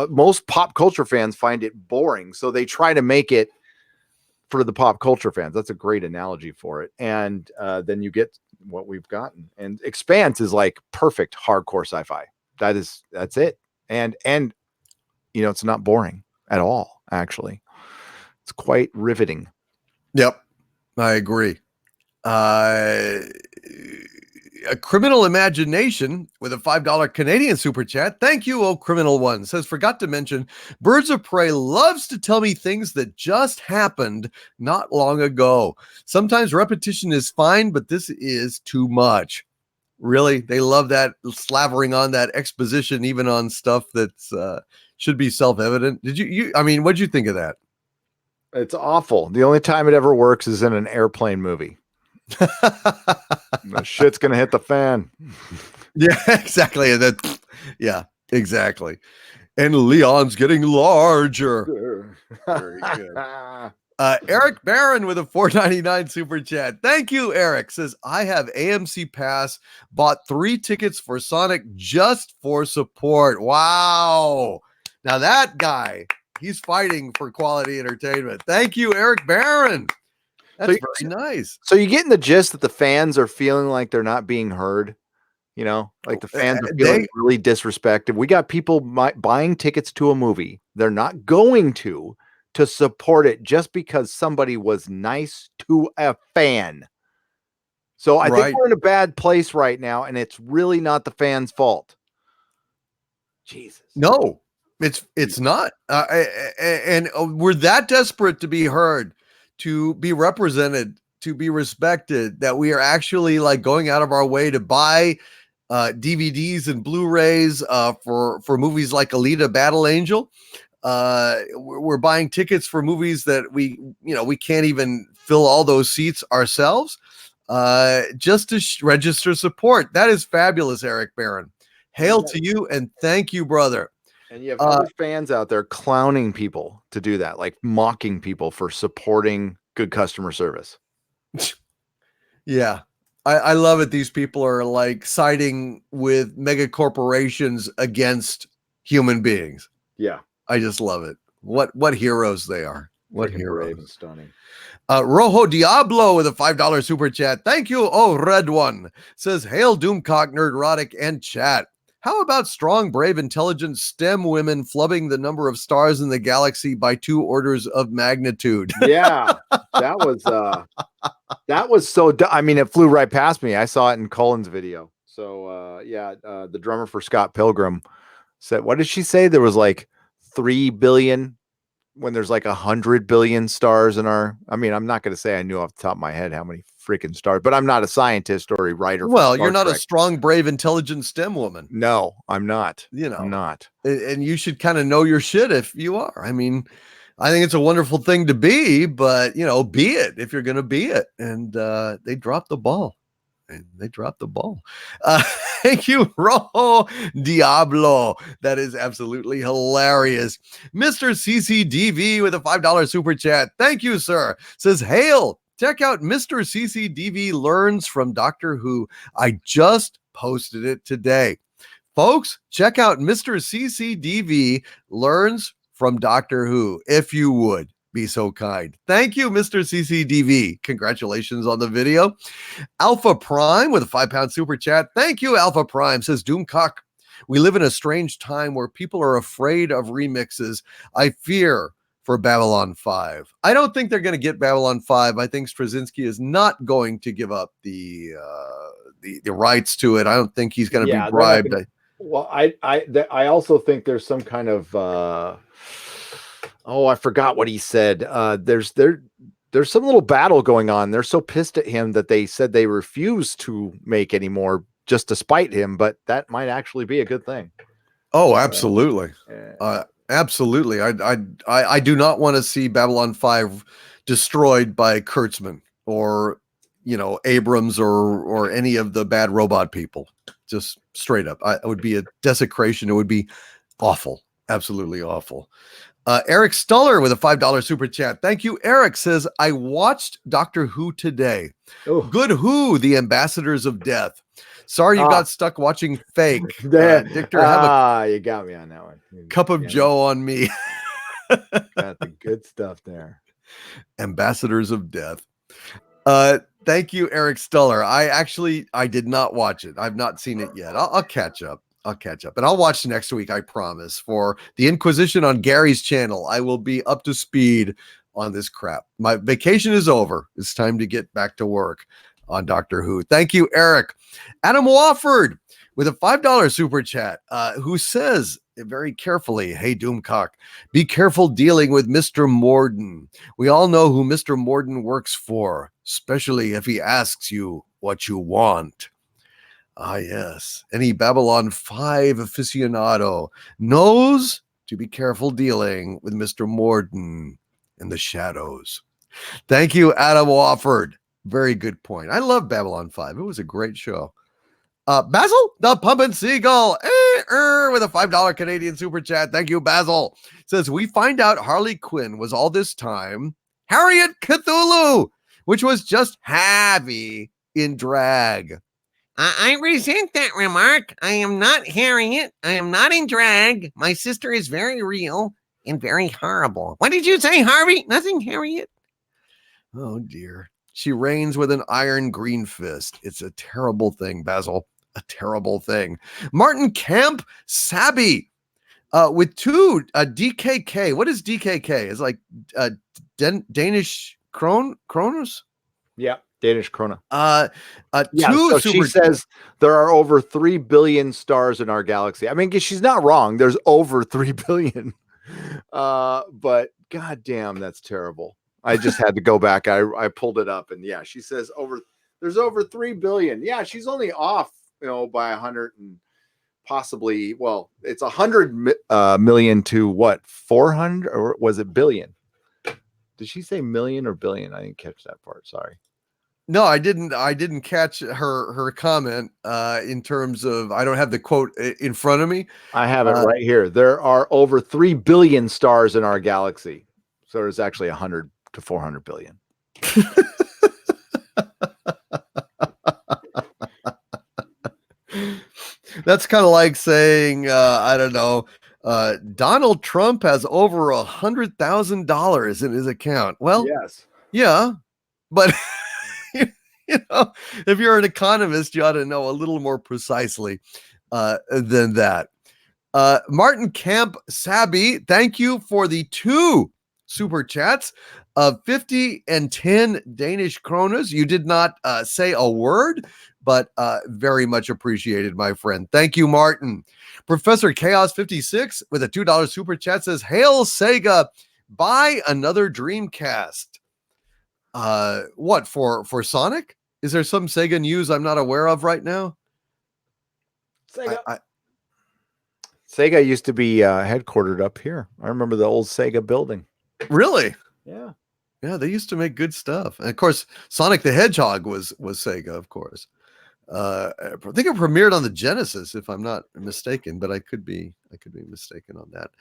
most pop culture fans find it boring. So they try to make it for the pop culture fans. That's a great analogy for it. And then you get what we've gotten. And Expanse is like perfect hardcore sci-fi. That's it. And you know, it's not boring at all, actually. It's quite riveting. Yep, I agree. A Criminal Imagination with a $5 Canadian super chat. Thank you, oh criminal one. Says, forgot to mention, Birds of Prey loves to tell me things that just happened not long ago. Sometimes repetition is fine, but this is too much. Really? They love that slavering on that exposition, even on stuff that's should be self-evident. I mean, what'd you think of that? It's awful. The only time it ever works is in an airplane movie. The shit's gonna hit the fan. Yeah, exactly. Yeah, exactly. And Leon's getting larger. Very good. Eric Barron with a $4.99 super chat. Thank you, Eric. Says, I have AMC Pass, bought 3 tickets for Sonic just for support. Wow. Now that guy, he's fighting for quality entertainment. Thank you, Eric Barron. That's very nice. So you getting the gist that the fans are feeling like they're not being heard? You know, like the fans are feeling really disrespected. We got people buying tickets to a movie. They're not going to support it just because somebody was nice to a fan. So I think we're in a bad place right now, and it's really not the fans' fault. Jesus. No, it's not. And we're that desperate to be heard, to be represented, to be respected, that we are actually like going out of our way to buy DVDs and Blu-rays for movies like Alita Battle Angel. We're buying tickets for movies that we can't even fill all those seats ourselves, just to register support. That is fabulous, Eric Barron. Hail to you and thank you, brother. And you have other fans out there clowning people to do that, like mocking people for supporting good customer service. Yeah. I love it. These people are like siding with mega corporations against human beings. Yeah. I just love it. What heroes they are. What Freaking brave and heroes? stunning. Rojo Diablo with a $5 super chat. Thank you. Oh, Red One says, Hail Doomcock, Nerdrotic, and chat. How about strong, brave, intelligent STEM women flubbing the number of stars in the galaxy by 2 orders of magnitude? Yeah, that was so. I mean, it flew right past me. I saw it in Cullen's video. So the drummer for Scott Pilgrim said, what did she say? There was like 3 billion when there's like 100 billion stars in our. I mean, I'm not going to say I knew off the top of my head how many freaking stars, but I'm not a scientist or a writer. Well, for Star you're not Trek. a strong, brave, intelligent STEM woman. No, I'm not. You know, I'm not. And you should kind of know your shit if you are. I mean, I think it's a wonderful thing to be, but be it if you're going to be it. And they dropped the ball. They dropped the ball. Thank you, Rojo Diablo. That is absolutely hilarious. Mr. CCDV with a $5 super chat. Thank you, sir. Says, hail. Check out Mr. CCDV Learns from Doctor Who. I just posted it today. Folks, check out Mr. CCDV Learns from Doctor Who, if you would be so kind. Thank you, Mr. CCDV. Congratulations on the video. Alpha Prime with a £5 super chat. Thank you, Alpha Prime. Says Doomcock, we live in a strange time where people are afraid of remixes. I fear for Babylon 5. I don't think they're going to get Babylon 5. I think Straczynski is not going to give up the rights to it. I don't think he's going to be bribed. Well, I also think there's some kind of I forgot what he said. There's some little battle going on. They're so pissed at him that they said they refuse to make any more just to spite him, but that might actually be a good thing. Oh, absolutely. Absolutely. I do not want to see Babylon 5 destroyed by Kurtzman or Abrams or any of the bad robot people. Just straight up. It would be a desecration. It would be awful. Absolutely awful. Eric Stuller with a $5 super chat. Thank you. Eric says, I watched Doctor Who today. Ooh. Good Who, the Ambassadors of Death. Sorry you got stuck watching fake. Dictor, have you got me on that one. Cup of Joe on me. Got the good stuff there. Ambassadors of Death. Thank you, Eric Stuller. I did not watch it. I've not seen it yet. I'll catch up. And I'll watch next week, I promise, for the Inquisition on Gary's channel. I will be up to speed on this crap. My vacation is over. It's time to get back to work on Doctor Who. Thank you, Eric. Adam Wofford with a $5 super chat, who says very carefully, hey, Doomcock, be careful dealing with Mr. Morden. We all know who Mr. Morden works for, especially if he asks you what you want. Ah, yes. Any Babylon 5 aficionado knows to be careful dealing with Mr. Morden in the shadows. Thank you, Adam Wofford. Very good point. I love Babylon 5. It was a great show. Basil, the Pumpin' Seagull, with a $5 Canadian super chat. Thank you, Basil. Says, we find out Harley Quinn was all this time Harriet Cthulhu, which was just Harvey in drag. I resent that remark. I am not Harriet. I am not in drag. My sister is very real and very horrible. What did you say, Harvey? Nothing, Harriet. Oh, dear. She reigns with an iron green fist. It's a terrible thing, Basil. A terrible thing. Martin Kemp Sabby with 2 DKK. What is DKK? It's like Danish Kronos? Yeah. Danish krona. So she says there are over 3 billion stars in our galaxy. I mean, she's not wrong. There's over 3 billion. But goddamn, that's terrible. I just had to go back. I pulled it up, and yeah, she says there's over 3 billion. Yeah, she's only off, by 100 and possibly, well, it's 100 million to what, 400, or was it billion? Did she say million or billion? I didn't catch that part. Sorry. No, I didn't catch her comment in terms of, I don't have the quote in front of me. I have it right here. There are over 3 billion stars in our galaxy. So there's actually 100 to 400 billion. That's kind of like saying, I don't know, Donald Trump has over $100,000 in his account. Well, Yes. yeah, but if you're an economist, you ought to know a little more precisely than that. Martin Camp Sabi, thank you for the 2 super chats of 50 and 10 Danish kronas. You did not say a word, but very much appreciated, my friend. Thank you, Martin. Professor Chaos 56 with a $2 super chat says, "Hail Sega, buy another Dreamcast." What for Sonic? Is there some Sega news I'm not aware of right now? Sega. Sega used to be headquartered up here. I remember the old Sega building. Really? Yeah. Yeah, they used to make good stuff. And of course, Sonic the Hedgehog was Sega, of course. I think it premiered on the Genesis, if I'm not mistaken, but I could be mistaken on that.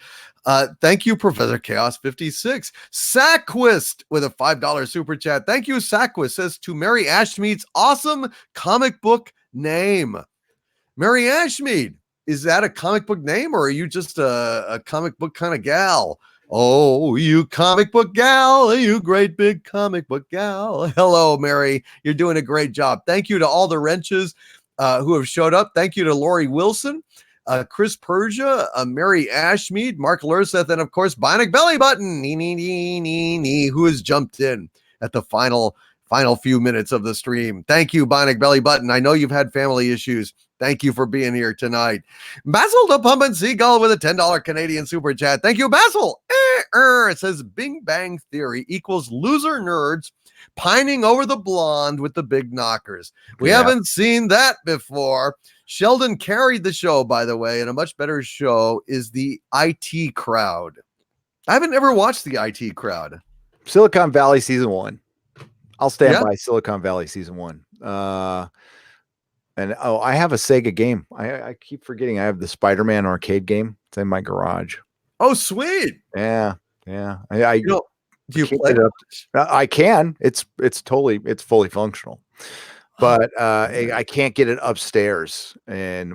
Thank you, Professor Chaos 56. Saquist with a $5 super chat. Thank you, Saquist says, to Mary Ashmead's awesome comic book name. Mary Ashmead, is that a comic book name, or are you just a comic book kind of gal? Oh, you comic book gal, you great big comic book gal. Hello, Mary. You're doing a great job. Thank you to all the wrenches who have showed up. Thank you to Lori Wilson, Chris Persia, Mary Ashmead, Mark Lurseth, and of course, Bionic Belly Button, who has jumped in at the final few minutes of the stream. Thank you, Bionic Belly Button. I know you've had family issues. Thank you for being here tonight. Basil the Pumpin' Seagull with a $10 Canadian super chat. Thank you, Basil. It says Big Bang Theory equals loser nerds pining over the blonde with the big knockers. We haven't seen that before. Sheldon carried the show, by the way, and a much better show is the IT Crowd. I haven't ever watched the IT Crowd. Silicon Valley season 1. I'll stand by Silicon Valley season 1. And I have a Sega game. I keep forgetting I have the Spider-Man arcade game. It's in my garage. Oh, sweet. Yeah. Do you play it? I can. It's fully functional. But I can't get it upstairs, and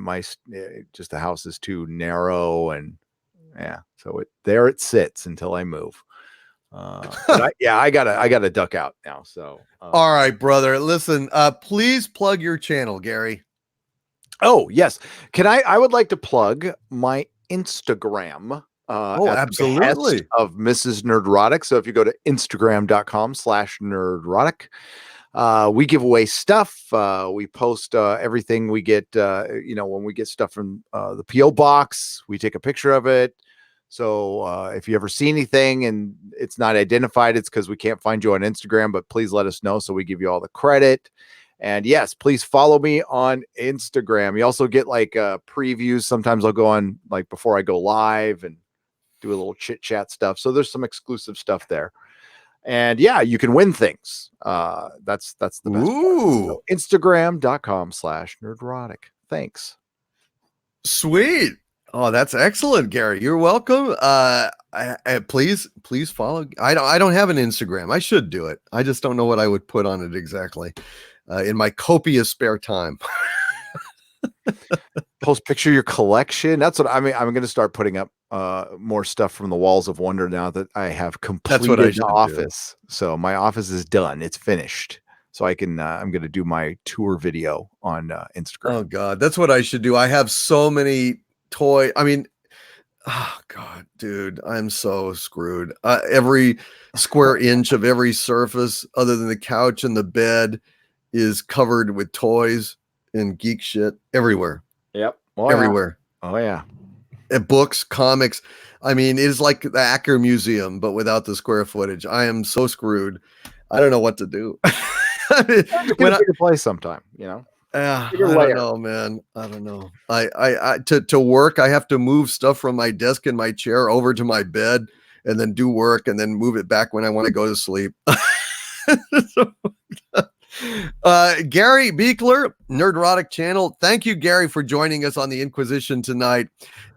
just the house is too narrow, and so it sits until I move. I gotta duck out now. So all right, brother. Listen, please plug your channel, Gary. Oh yes, I would like to plug my Instagram. Absolutely. Of Mrs. Nerdrotic. So if you go to Instagram.com/nerdrotic, we give away stuff. We post everything we get. When we get stuff from the PO box, we take a picture of it. So if you ever see anything and it's not identified, it's because we can't find you on Instagram, but please let us know so we give you all the credit. And yes, please follow me on Instagram. You also get like previews. Sometimes I'll go on like before I go live and do a little chit chat stuff. So there's some exclusive stuff there. And you can win things. That's the best part. So, Instagram.com/nerdrotic. Thanks. Sweet. Oh, that's excellent, Gary. You're welcome. Please follow. I don't have an Instagram. I should do it. I just don't know what I would put on it exactly in my copious spare time. Post picture your collection. That's what I mean. I'm going to start putting up more stuff from the Walls of Wonder now that I have completed the office. So my office is done. It's finished. So I can. I'm going to do my tour video on Instagram. Oh God, that's what I should do. I have so many toy. I mean, oh God, dude, I'm so screwed. Every square inch of every surface, other than the couch and the bed, is covered with toys and geek shit everywhere. Yep. Everywhere. Oh yeah. And books, comics. I mean, it is like the Acker Museum, but without the square footage. I am so screwed. I don't know what to do. When I play sometime, I don't know, man. I don't know. I to work, I have to move stuff from my desk and my chair over to my bed and then do work and then move it back when I want to go to sleep. Gary Beekler, Nerdrotic channel. Thank you, Gary, for joining us on the Inquisition tonight,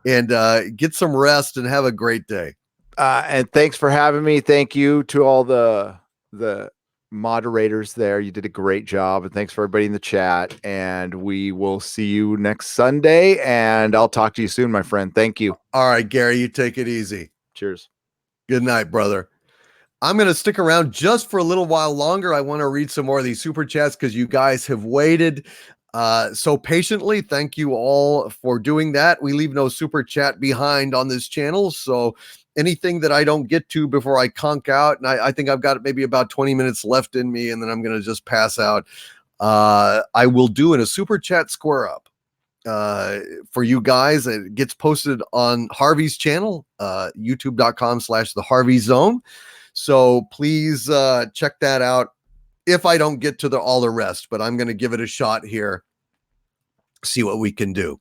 and get some rest and have a great day. And thanks for having me. Thank you to all the moderators there. You did a great job, and thanks for everybody in the chat. And we will see you next Sunday, and I'll talk to you soon, my friend. Thank you. All right, Gary, you take it easy. Cheers. Good night, brother. I'm going to stick around just for a little while longer. I want to read some more of these super chats because you guys have waited so patiently. Thank you all for doing that. We leave no super chat behind on this channel. So anything that I don't get to before I conk out, and I think I've got maybe about 20 minutes left in me, and then I'm going to just pass out. I will do in a super chat square up for you guys. It gets posted on Harvey's channel, youtube.com/the Harvey Zone. So please check that out if I don't get to all the rest, but I'm going to give it a shot here. See what we can do.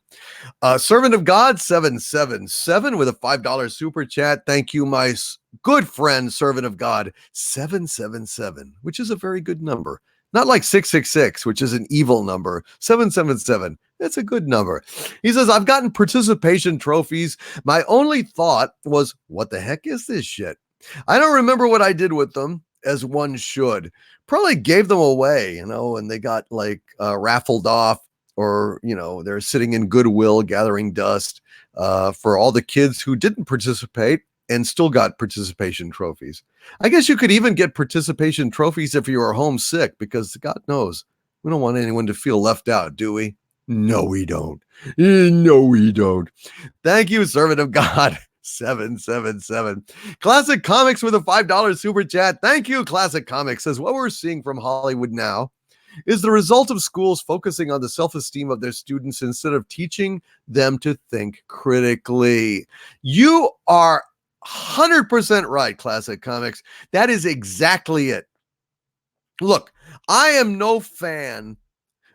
Servant of God 777 with a $5 super chat. Thank you, my good friend, Servant of God 777, which is a very good number. Not like 666, which is an evil number. 777. That's a good number. He says, I've gotten participation trophies. My only thought was, what the heck is this shit? I don't remember what I did with them, as one should. Probably gave them away, and they got like raffled off, or, they're sitting in Goodwill gathering dust for all the kids who didn't participate and still got participation trophies. I guess you could even get participation trophies if you were homesick, because God knows, we don't want anyone to feel left out, do we? No, we don't. No, we don't. Thank you, Servant of God 777. Classic Comics with a $5 super chat. Thank you, Classic Comics. Says, what we're seeing from Hollywood now is the result of schools focusing on the self-esteem of their students instead of teaching them to think critically. You are 100% right, Classic Comics. That is exactly it. Look, I am no fan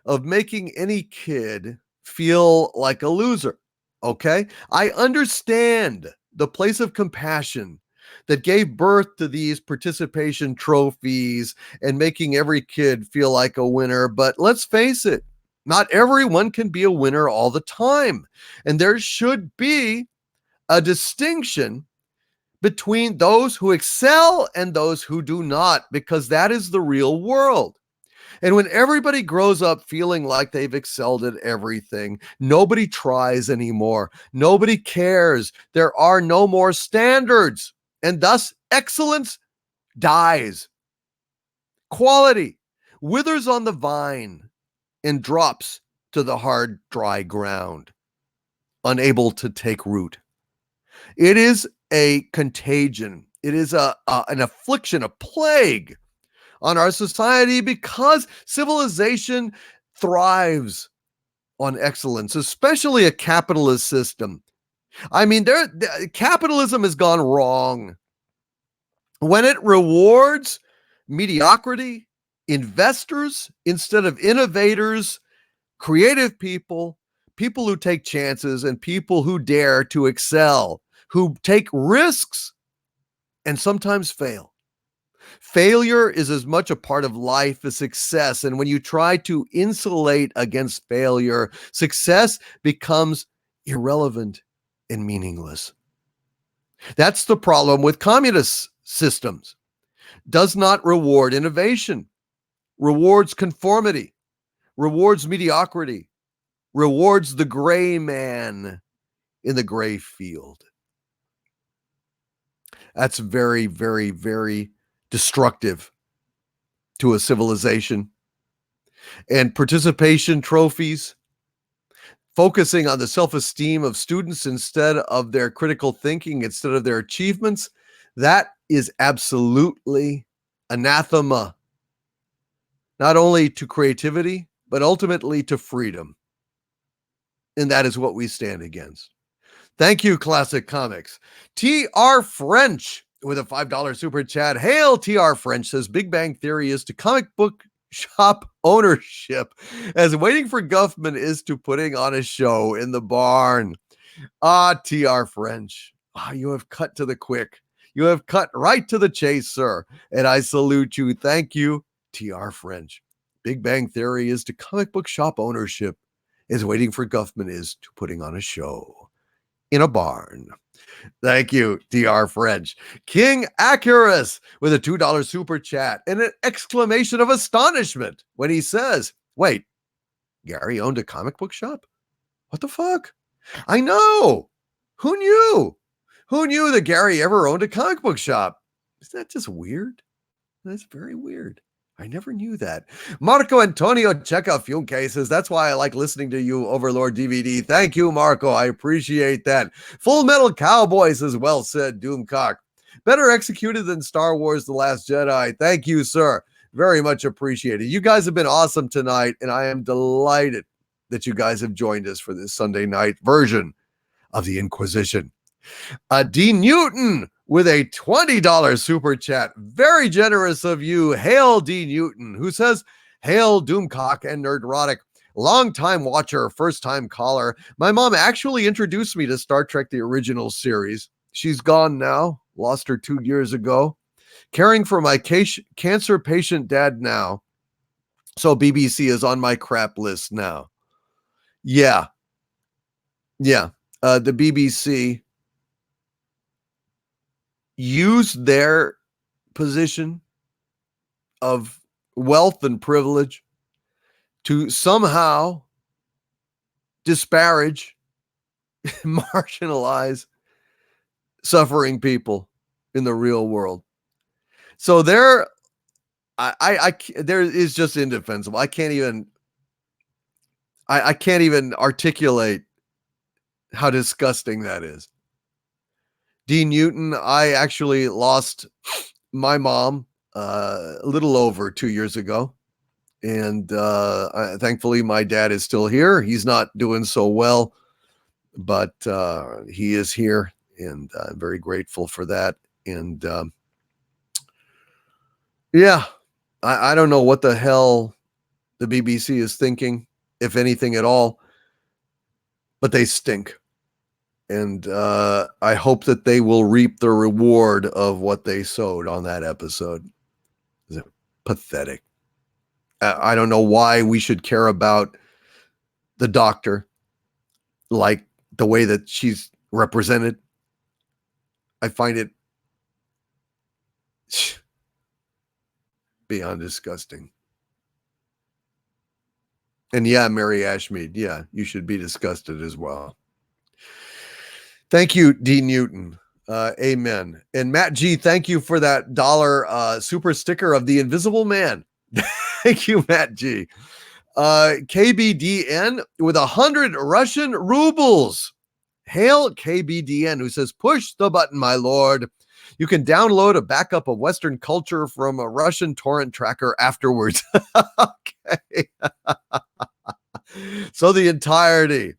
of making any kid feel like a loser, okay? I understand the place of compassion that gave birth to these participation trophies and making every kid feel like a winner. But let's face it, not everyone can be a winner all the time. And there should be a distinction between those who excel and those who do not, because that is the real world. And when everybody grows up feeling like they've excelled at everything, nobody tries anymore. Nobody cares. There are no more standards. And thus, excellence dies. Quality withers on the vine and drops to the hard, dry ground, unable to take root. It is a contagion. It is an affliction, a plague on our society, because civilization thrives on excellence, especially a capitalist system. I mean, capitalism has gone wrong when it rewards mediocrity, investors instead of innovators, creative people, people who take chances, and people who dare to excel, who take risks and sometimes fail. Failure is as much a part of life as success. And when you try to insulate against failure, success becomes irrelevant and meaningless. That's the problem with communist systems. Does not reward innovation, rewards conformity, rewards mediocrity, rewards the gray man in the gray field. That's very, very, very destructive to a civilization. And participation trophies, focusing on the self-esteem of students instead of their critical thinking, instead of their achievements, that is absolutely anathema, not only to creativity, but ultimately to freedom. And that is what we stand against. Thank you, Classic Comics. T.R. French with a $5 super chat. Hail, T.R. French says, Big Bang Theory is to comic book shop ownership as waiting for Guffman is to putting on a show in the barn. T.R. French, you have cut to the quick. You have cut right to the chase, sir. And I salute you. Thank you, T.R. French. Big Bang Theory is to comic book shop ownership as waiting for Guffman is to putting on a show in a barn. Thank you, DR French. King Accurus with a $2 super chat and an exclamation of astonishment when he says, wait, Gary owned a comic book shop? What the fuck? I know. Who knew? Who knew that Gary ever owned a comic book shop? Isn't that just weird? That's very weird. I never knew that. Marco Antonio Checa Fume Cases. That's why I like listening to you, Overlord DVD. Thank you, Marco. I appreciate that. Full Metal Cowboys is well said, Doomcock. Better executed than Star Wars The Last Jedi. Thank you, sir. Very much appreciated. You guys have been awesome tonight, and I am delighted that you guys have joined us for this Sunday night version of the Inquisition. D. Newton with a $20 super chat. Very generous of you. Hail D. Newton, who says, hail Doomcock and Nerdrotic. Long-time watcher, first-time caller. My mom actually introduced me to Star Trek, the original series. She's gone now. Lost her 2 years ago. Caring for my cancer patient dad now. So BBC is on my crap list now. Yeah. The BBC use their position of wealth and privilege to somehow disparage, marginalize suffering people in the real world. So there is just indefensible. I can't even articulate how disgusting that is. D. Newton, I actually lost my mom a little over 2 years ago. And thankfully, my dad is still here. He's not doing so well, but he is here. And I'm very grateful for that. And I don't know what the hell the BBC is thinking, if anything at all, but they stink. And I hope that they will reap the reward of what they sowed on that episode. Is it pathetic? I don't know why we should care about the doctor like the way that she's represented. I find it beyond disgusting. And yeah, Mary Ashmead, yeah, you should be disgusted as well. Thank you, D. Newton. Amen. And Matt G, thank you for that $1 super sticker of the Invisible Man. Thank you, Matt G. KBDN with 100 Russian rubles. Hail KBDN, who says, push the button, my lord. You can download a backup of Western culture from a Russian torrent tracker afterwards. Okay. So the entirety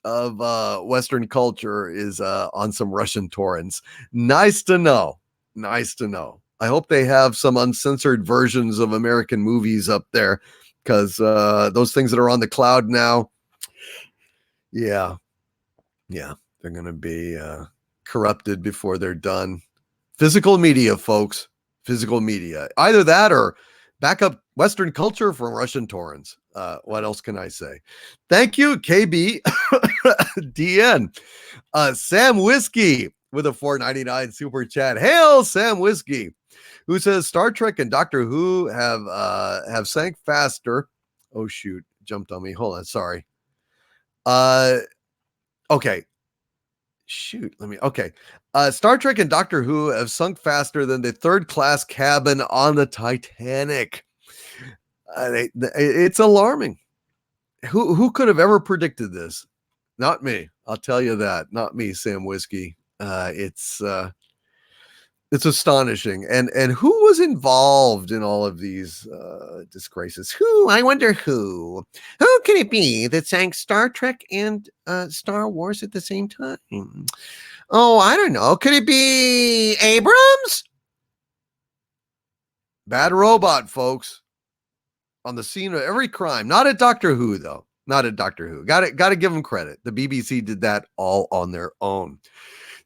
of Western culture is on some Russian torrents. Nice to know. Nice to know. I hope they have some uncensored versions of American movies up there, because those things that are on the cloud now, yeah, they're going to be corrupted before they're done. Physical media, folks. Physical media. Either that or backup Western culture from Russian torrents. What else can I say? Thank you, KB DN. Sam Whiskey with a $4.99 super chat. Hail, Sam Whiskey, who says Star Trek and Doctor Who have sank faster. Oh shoot, jumped on me. Hold on, sorry. Okay. Shoot, okay. Star Trek and Doctor Who have sunk faster than the third class cabin on the Titanic. It's alarming. Who could have ever predicted this? Not me. I'll tell you that. Not me, Sam Whiskey. It's astonishing. And who was involved in all of these disgraces? Who? I wonder who. Who can it be that sank Star Trek and Star Wars at the same time? Oh, I don't know. Could it be Abrams? Bad robot, folks. On the scene of every crime. Not at Doctor Who, though. Not at Doctor Who. Got to give them credit. The BBC did that all on their own.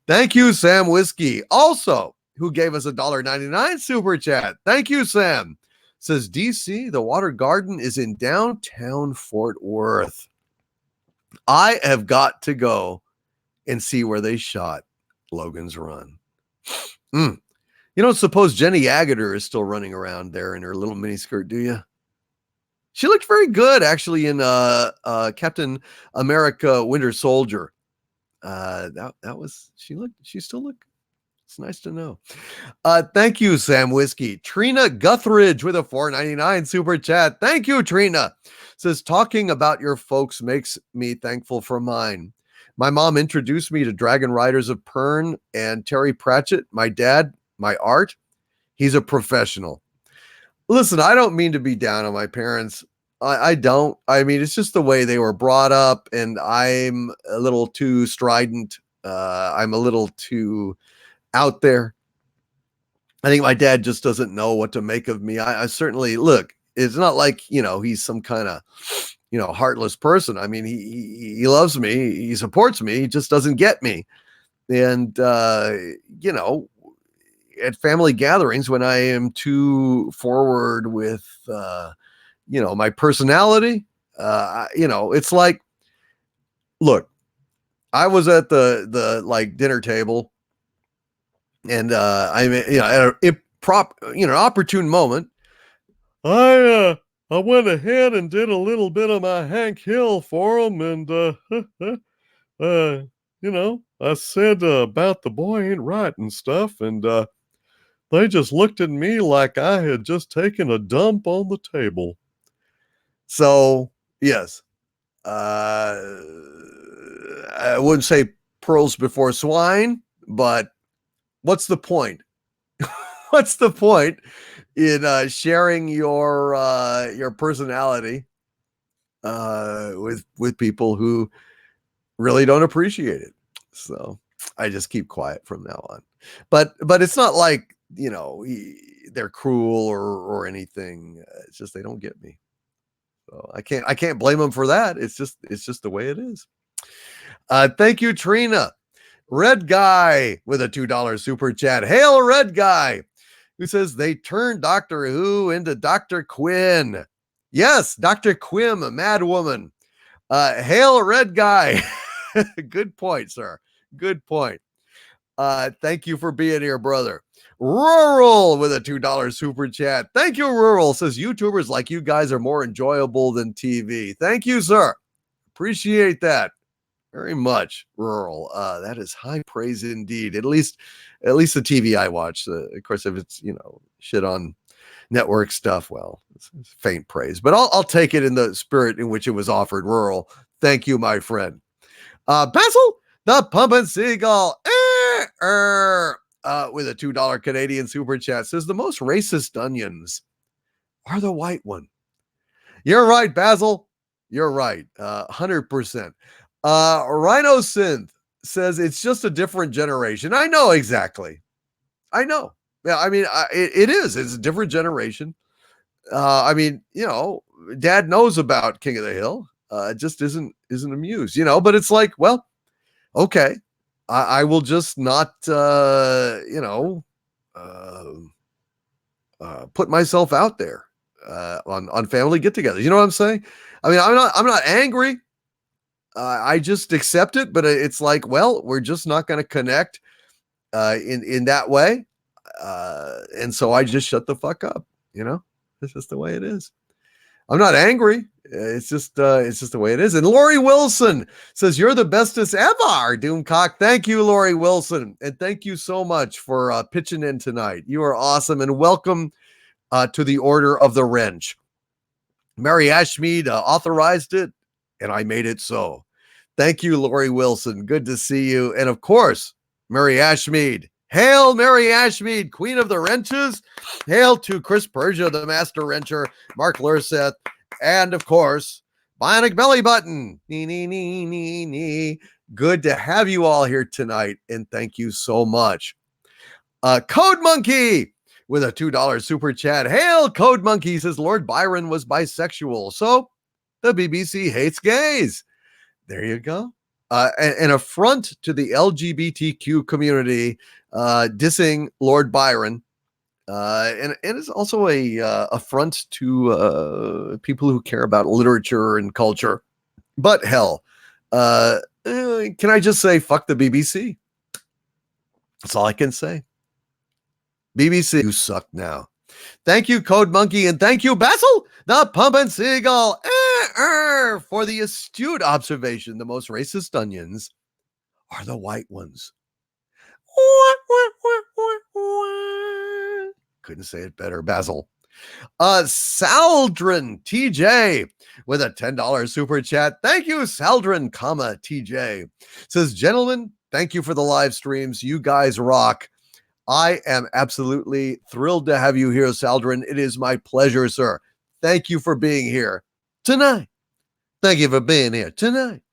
Thank you, Sam Whiskey. Also, who gave us a $1.99 super chat. Thank you, Sam. Says DC, the Water Garden is in downtown Fort Worth. I have got to go and see where they shot Logan's Run. You don't suppose Jenny Agutter is still running around there in her little miniskirt, do you? She looked very good, actually, in Captain America: Winter Soldier. She still looked. It's nice to know. Thank you, Sam Whiskey. Trina Guthridge with a $4.99 super chat. Thank you, Trina. Says, talking about your folks makes me thankful for mine. My mom introduced me to Dragon Riders of Pern and Terry Pratchett. My dad, my art, he's a professional. Listen, I don't mean to be down on my parents. I don't. I mean, it's just the way they were brought up, and I'm a little too strident. I'm a little too out there. I think my dad just doesn't know what to make of me. I certainly, look, it's not like, he's some kind of, heartless person. I mean, he loves me. He supports me. He just doesn't get me. And, at family gatherings, when I am too forward with, my personality, it's like, look, I was at the like dinner table, and I'm at an opportune moment. I went ahead and did a little bit of my Hank Hill for him, and I said about the boy ain't right and stuff, and they just looked at me like I had just taken a dump on the table. So yes, I wouldn't say pearls before swine, but what's the point? What's the point in sharing your personality with people who really don't appreciate it? So I just keep quiet from now on. But it's not like, they're cruel or anything. It's just they don't get me. So I can't blame them for that. It's just the way it is. Thank you, Trina. Red Guy with a $2 super chat. Hail, Red Guy, who says they turned Doctor Who into Dr. Quinn. Yes, Dr. Quim, a mad woman. Hail, Red Guy. Good point, sir. Good point. Thank you for being here, brother. Rural with a $2 super chat. Thank you, Rural. Says YouTubers like you guys are more enjoyable than TV. Thank you, sir. Appreciate that very much, Rural. That is high praise indeed. At least the TV I watch. Of course, if it's shit on network stuff, well, it's faint praise. But I'll take it in the spirit in which it was offered. Rural. Thank you, my friend. Basil, the Pumpin' Seagull. With a $2 Canadian super chat, says the most racist onions are the white one. You're right, Basil. You're right. 100%. Rhino Synth says it's just a different generation. I know, exactly. I know. Yeah, I mean, it is. It's a different generation. I mean, Dad knows about King of the Hill. It just isn't amused, but it's like, well, okay. I will just not, put myself out there on family get-togethers. You know what I'm saying? I mean, I'm not angry. I just accept it, but it's like, well, we're just not going to connect in that way, and so I just shut the fuck up. It's just the way it is. I'm not angry. It's just the way it is. And Lori Wilson says, you're the bestest ever, Doomcock. Thank you, Lori Wilson. And thank you so much for pitching in tonight. You are awesome. And welcome to the Order of the Wrench. Mary Ashmead authorized it, and I made it so. Thank you, Lori Wilson. Good to see you. And of course, Mary Ashmead. Hail Mary Ashmead, Queen of the Wrenches. Hail to Chris Persia, the Master Wrencher, Mark Lurseth, and of course, Bionic Belly Button. Nee. Good to have you all here tonight, and thank you so much. Code Monkey with a $2 super chat. Hail, Code Monkey, says Lord Byron was bisexual, so the BBC hates gays. There you go. An affront to the LGBTQ community, dissing Lord Byron. And it's also a affront to people who care about literature and culture. But hell, Can I just say fuck the BBC? That's all I can say. BBC, you suck now. Thank you, Code Monkey, and thank you, Basil, the Pumpin' Seagull, for the astute observation. The most racist onions are the white ones. Couldn't say it better, Basil. Saldrin TJ with a $10 super chat. Thank you, Saldrin, TJ. Says, gentlemen, thank you for the live streams. You guys rock. I am absolutely thrilled to have you here, Saldrin. It is my pleasure, sir. Thank you for being here tonight. Thank you for being here tonight.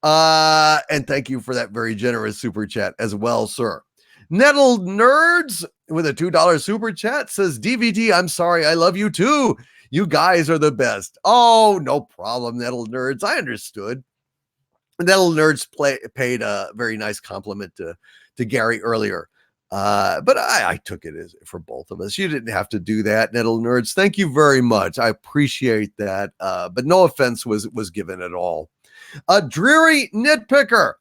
And thank you for that very generous super chat as well, sir. Nettled Nerds with a $2 super chat says, DVD, I'm sorry, I love you too. You guys are the best. Oh, no problem, Nettled Nerds. I understood. Nettled Nerds paid a very nice compliment to Gary earlier. But I took it as for both of us. You didn't have to do that, Nettled Nerds. Thank you very much. I appreciate that. But no offense was given at all. A Dreary Nitpicker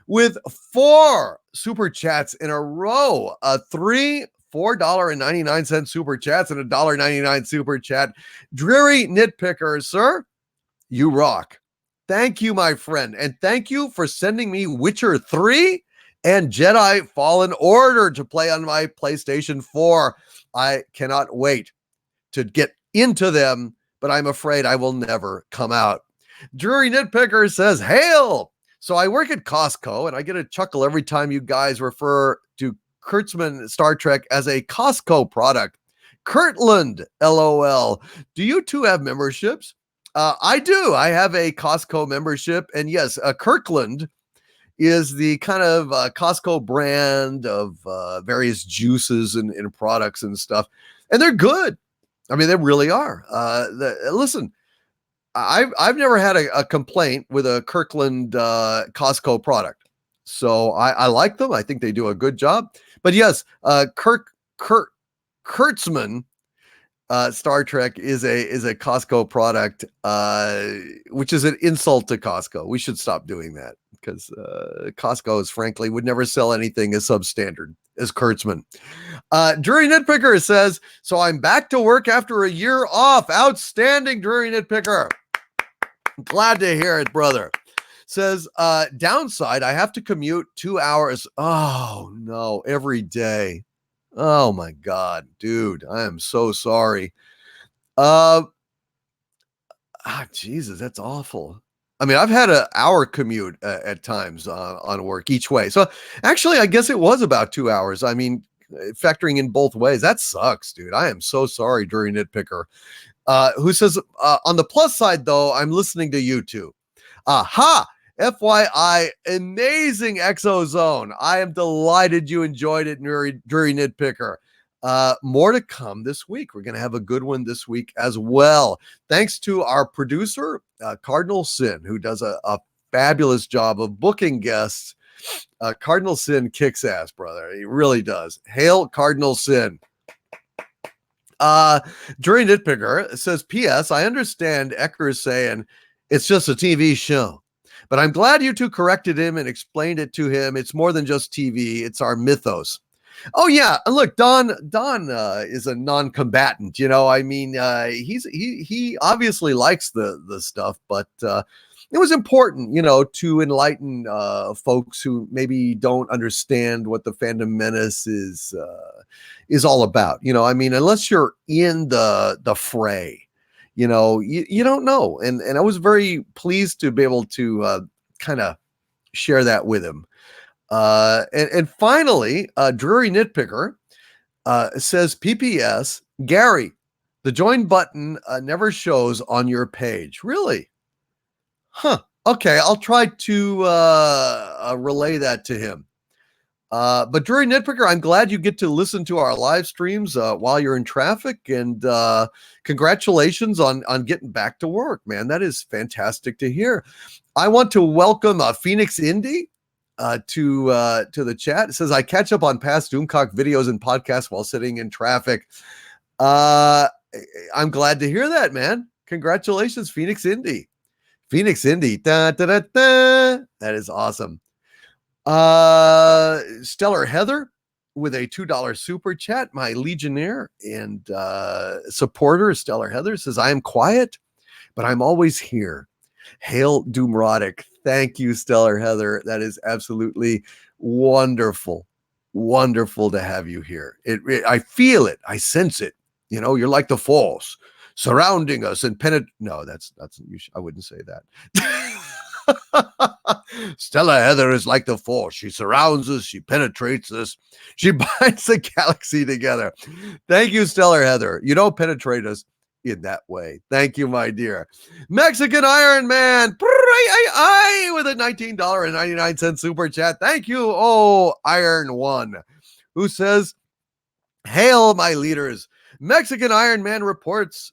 with 4 super chats in a row. 3 $4.99 super chats and a $1.99 super chat. Dreary Nitpicker, sir, you rock. Thank you, my friend. And thank you for sending me Witcher 3 and Jedi Fallen Order to play on my PlayStation 4. I cannot wait to get into them, but I'm afraid I will never come out. Dreary Nitpicker says, hail! So I work at Costco, and I get a chuckle every time you guys refer to Kurtzman Star Trek as a Costco product. Kirtland, LOL. Do you two have memberships? I do. I have a Costco membership, and yes, Kirkland is the kind of Costco brand of various juices and products and stuff, and they're good. I mean, they really are. Listen, I've never had a complaint with a Kirkland Costco product, so I like them. I think they do a good job. But yes, Kurtzman Star Trek is a Costco product, which is an insult to Costco. We should stop doing that because Costco is frankly would never sell anything as substandard as Kurtzman. Dreary Nitpicker says, so I'm back to work after a year off. Outstanding, Dreary Nitpicker. Glad to hear it, brother. Says, downside, I have to commute 2 hours. Oh no, every day. Oh my God, dude, I am so sorry. Jesus, that's awful. I mean, I've had an hour commute at times on work each way. So actually, I guess it was about 2 hours. I mean, factoring in both ways, that sucks, dude. I am so sorry, Dreary Nitpicker. Who says, on the plus side, though, I'm listening to you two. Aha! FYI, amazing Exozone. I am delighted you enjoyed it, Dreary Nitpicker. More to come this week. We're going to have a good one this week as well. Thanks to our producer, Cardinal Sin, who does a fabulous job of booking guests. Cardinal Sin kicks ass, brother. He really does. Hail Cardinal Sin. Dreary Nitpicker says, P.S. I understand Ecker is saying it's just a TV show. But I'm glad you two corrected him and explained it to him. It's more than just TV. It's our mythos. Oh yeah, look, Don is a non-combatant. You know, I mean, he obviously likes the stuff, but it was important, you know, to enlighten folks who maybe don't understand what the fandom menace is all about. You know, I mean, unless you're in the fray. You know, you don't know. And I was very pleased to be able to kind of share that with him. And finally, Dreary Nitpicker says, PPS, Gary, the join button never shows on your page. Really? Huh. Okay, I'll try to relay that to him. But Dreary Nitpicker, I'm glad you get to listen to our live streams while you're in traffic, and congratulations on getting back to work, man. That is fantastic to hear. I want to welcome Phoenix Indy to the chat. It says, I catch up on past Doomcock videos and podcasts while sitting in traffic. I'm glad to hear that, man. Congratulations, Phoenix Indy. Phoenix Indy. Da, da, da, da. That is awesome. Stellar Heather with a $2 super chat. My Legionnaire and supporter, Stellar Heather, says, I am quiet, but I'm always here. Hail Doomrodic. Thank you, Stellar Heather. That is absolutely wonderful. Wonderful to have you here. I feel it. I sense it. You know, you're like the Force surrounding us and No, that's I wouldn't say that. Stella Heather is like the Force. She surrounds us. She penetrates us. She binds the galaxy together. Thank you, Stellar Heather. You don't penetrate us in that way. Thank you, my dear. Mexican Iron Man with a $19.99 super chat. Thank you, oh, Iron One, who says, hail, my leaders. Mexican Iron Man regrets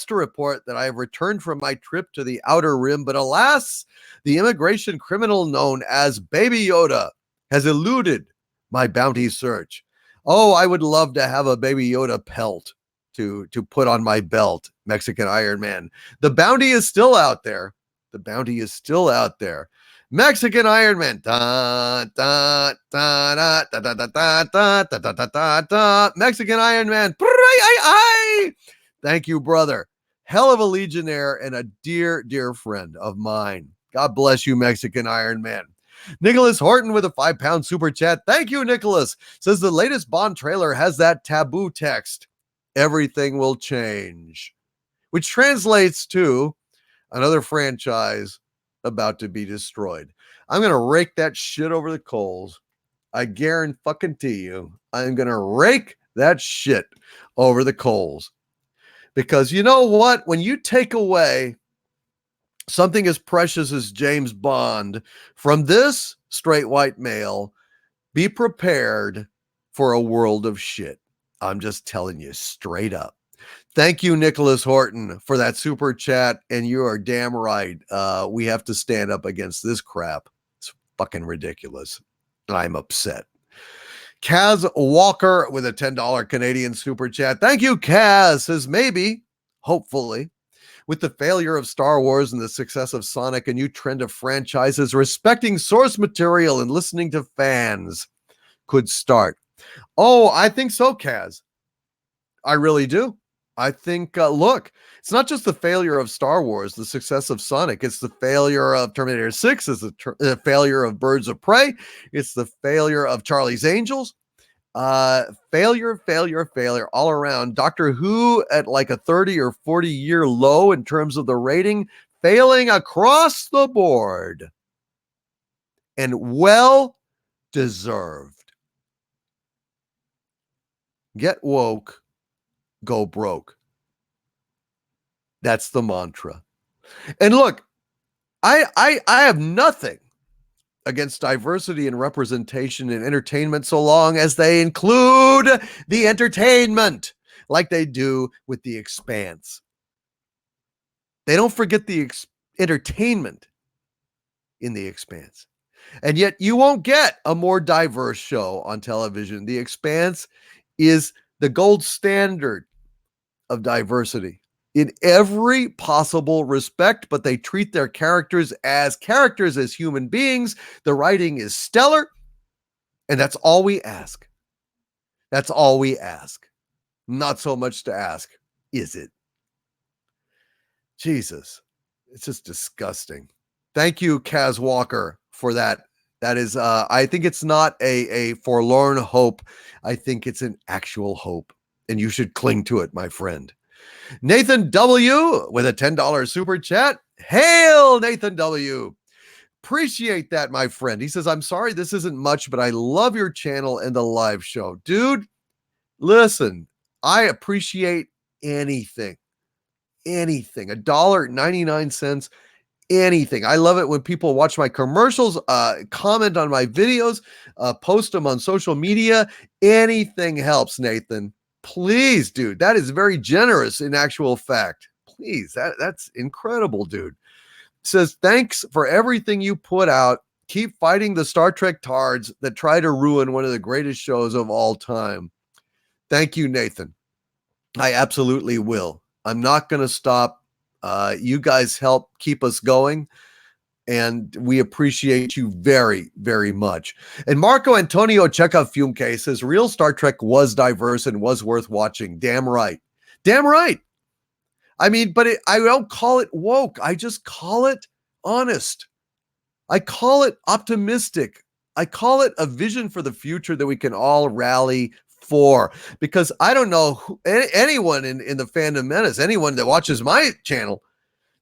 to report that I have returned from my trip to the Outer Rim, but alas, the immigration criminal known as Baby Yoda has eluded my bounty search. Oh, I would love to have a Baby Yoda pelt to put on my belt, Mexican Iron Man. The bounty is still out there. The bounty is still out there. Mexican Iron Man. Da, da, da, da, da, da, da, da, da, da, da, da, da. Mexican Iron Man. Thank you, brother. Hell of a Legionnaire and a dear, dear friend of mine. God bless you, Mexican Iron Man. Nicholas Horton with a £5 super chat. Thank you, Nicholas. Says the latest Bond trailer has that taboo text. Everything will change, which translates to another franchise about to be destroyed. I'm going to rake that shit over the coals. I guarantee you, I'm going to rake that shit over the coals. Because you know what? When you take away something as precious as James Bond from this straight white male, be prepared for a world of shit. I'm just telling you straight up. Thank you, Nicholas Horton, for that super chat. And you are damn right. We have to stand up against this crap. It's fucking ridiculous. I'm upset. Kaz Walker with a $10 Canadian super chat. Thank you, Kaz. Says maybe, hopefully, with the failure of Star Wars and the success of Sonic, a new trend of franchises respecting source material and listening to fans could start. Oh, I think so, Kaz. I really do. I think, look, it's not just the failure of Star Wars, the success of Sonic. It's the failure of Terminator 6. It's the failure of Birds of Prey. It's the failure of Charlie's Angels. Failure all around. Doctor Who at like a 30 or 40 year low in terms of the rating, failing across the board. And well deserved. Get woke, go broke. That's the mantra. And look, I have nothing against diversity and representation in entertainment so long as they include the entertainment like they do with The Expanse. They don't forget the entertainment in The Expanse. And yet you won't get a more diverse show on television. The Expanse is the gold standard of diversity in every possible respect, but they treat their characters as human beings. The writing is stellar, and that's all we ask. That's all we ask. Not so much to ask, is it? Jesus, it's just disgusting. Thank you, Kaz Walker, for that. That is, I think it's not a forlorn hope. I think it's an actual hope, and you should cling to it, my friend. Nathan W. with a $10 super chat. Hail, Nathan W. Appreciate that, my friend. He says, I'm sorry this isn't much, but I love your channel and the live show. Dude, listen, I appreciate anything. Anything. $1.99. Anything. I love it when people watch my commercials, comment on my videos, post them on social media. Anything helps, Nathan. Please, dude. That is very generous in actual fact. Please. That's incredible, dude. Says, thanks for everything you put out. Keep fighting the Star Trek tards that try to ruin one of the greatest shows of all time. Thank you, Nathan. I absolutely will. I'm not going to stop You guys help keep us going, and we appreciate you very, very much. And Marco Antonio Chekhov Fume says, real Star Trek was diverse and was worth watching. Damn right. Damn right. I mean, but I don't call it woke. I just call it honest. I call it optimistic. I call it a vision for the future that we can all rally for. Because I don't know anyone in the Fandom Menace, anyone that watches my channel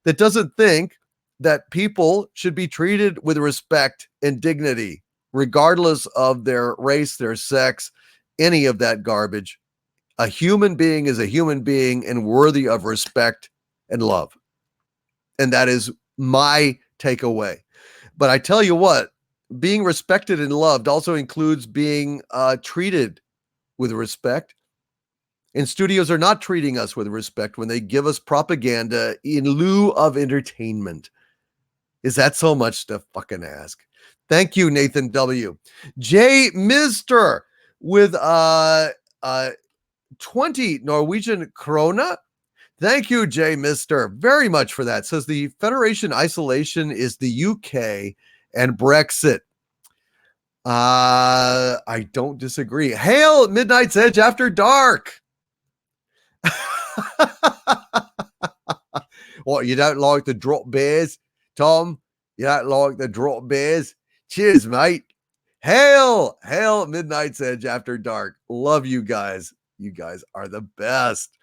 that doesn't think that people should be treated with respect and dignity, regardless of their race, their sex, any of that garbage. A human being is a human being and worthy of respect and love. And that is my takeaway. But I tell you what, being respected and loved also includes being treated with respect. And studios are not treating us with respect when they give us propaganda in lieu of entertainment. Is that so much to fucking ask? Thank you, Nathan W. J. Mister with 20 Norwegian krona. Thank you, J. Mister, very much for that. Says the Federation isolation is the UK and Brexit. I don't disagree. Hail Midnight's Edge After Dark. What, you don't like the drop bears, Tom? You don't like the drop bears? Cheers, mate. Hail Midnight's Edge After Dark. Love you guys. You guys are the best.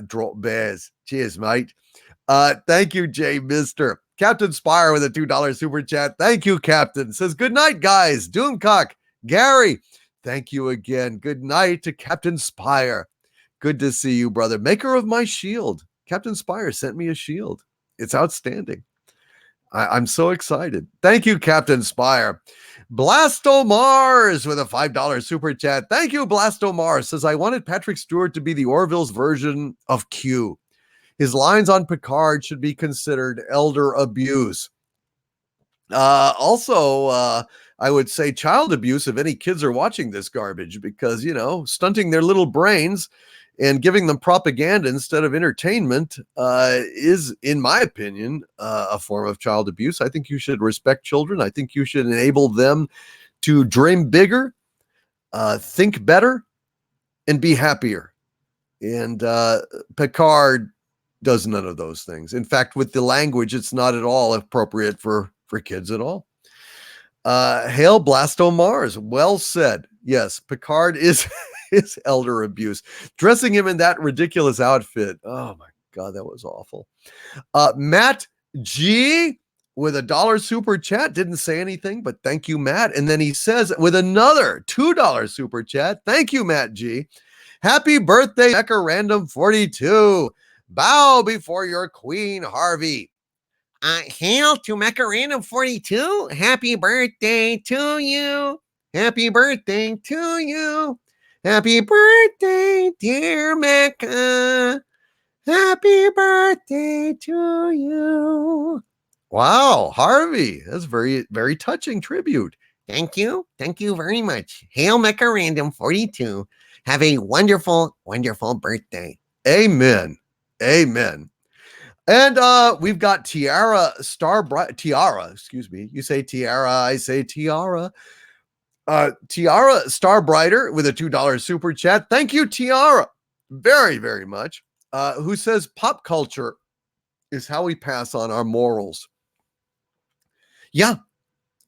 Drop bears. Cheers, mate. Thank you, Jay Mister. Captain Spire with a $2 super chat. Thank you, Captain. Says, good night, guys. Doomcock. Gary. Thank you again. Good night to Captain Spire. Good to see you, brother. Maker of my shield. Captain Spire sent me a shield. It's outstanding. I'm so excited. Thank you, Captain Spire. Blastomars with a $5 super chat. Thank you, Blastomars. Says, I wanted Patrick Stewart to be the Orville's version of Q. His lines on Picard should be considered elder abuse. Also, I would say child abuse if any kids are watching this garbage, because, you know, stunting their little brains and giving them propaganda instead of entertainment is, in my opinion, a form of child abuse. I think you should respect children. I think you should enable them to dream bigger, think better, and be happier. And Picard does none of those things. In fact, with the language, it's not at all appropriate for kids at all. Hail Blastomars. Well said. Yes, Picard is elder abuse. Dressing him in that ridiculous outfit. Oh my God, that was awful. Matt G with a $1 super chat. Didn't say anything, but thank you, Matt. And then he says with another $2 super chat. Thank you, Matt G. Happy birthday, Mecha Random 42. Bow before your queen, Harvey. Hail to Mecha Random 42. Happy birthday to you. Happy birthday to you. Happy birthday, dear Mecha. Happy birthday to you. Wow, Harvey. That's very, very touching tribute. Thank you. Thank you very much. Hail Mecha Random 42. Have a wonderful, wonderful birthday. Amen. Amen. And we've got Tiara, excuse me. You say Tiara, I say Tiara. Tiara Starbrighter with a $2 super chat. Thank you, Tiara, very, very much. Who says pop culture is how we pass on our morals. Yeah,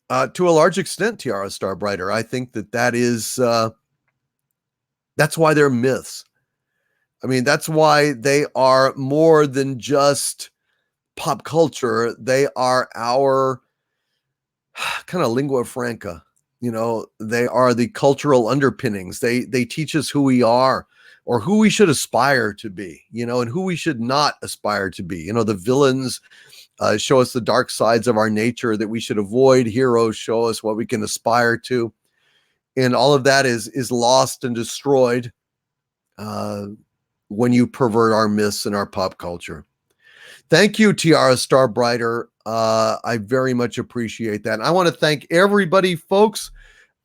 to a large extent, Tiara Starbrighter. I think that is, that's why they're myths. I mean, that's why they are more than just pop culture. They are our kind of lingua franca. You know, they are the cultural underpinnings. They teach us who we are or who we should aspire to be, you know, and who we should not aspire to be. You know, the villains show us the dark sides of our nature that we should avoid. Heroes show us what we can aspire to. And all of that is lost and destroyed when you pervert our myths and our pop culture. Thank you, Tiara Starbrighter. I very much appreciate that. And I want to thank everybody, folks.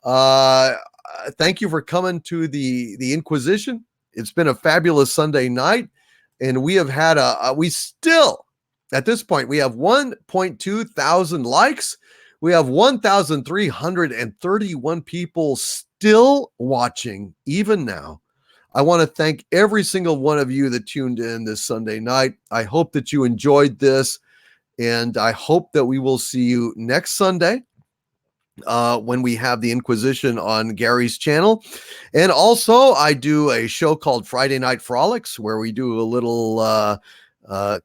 Thank you for coming to the Inquisition. It's been a fabulous Sunday night. And we have had we still, at this point, we have 1.2 thousand likes. We have 1,331 people still watching, even now. I want to thank every single one of you that tuned in this Sunday night. I hope that you enjoyed this, and I hope that we will see you next Sunday when we have the Inquisition on Gary's channel. And also, I do a show called Friday Night Frolics, where we do a little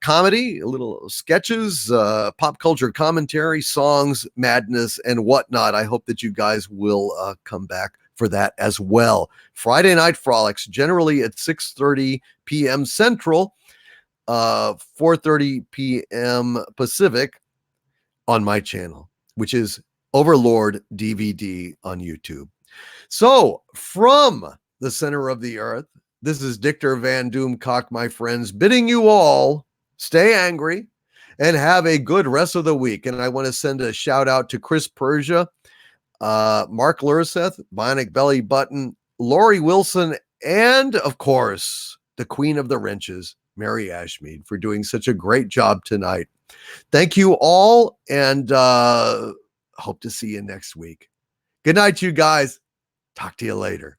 comedy, a little sketches, pop culture commentary, songs, madness, and whatnot. I hope that you guys will come back for that as well. Friday Night Frolics, generally at 6:30 p.m. Central, 4:30 p.m. Pacific on my channel, which is Overlord DVD on YouTube. So, from the center of the earth, this is Dictor Van Doomcock, my friends, bidding you all stay angry and have a good rest of the week. And I want to send a shout out to Chris Persia, Mark Lurseth, Bionic Belly Button, Lori Wilson, and of course, the Queen of the Wrenches, Mary Ashmead, for doing such a great job tonight. Thank you all, and hope to see you next week. Good night, you guys. Talk to you later.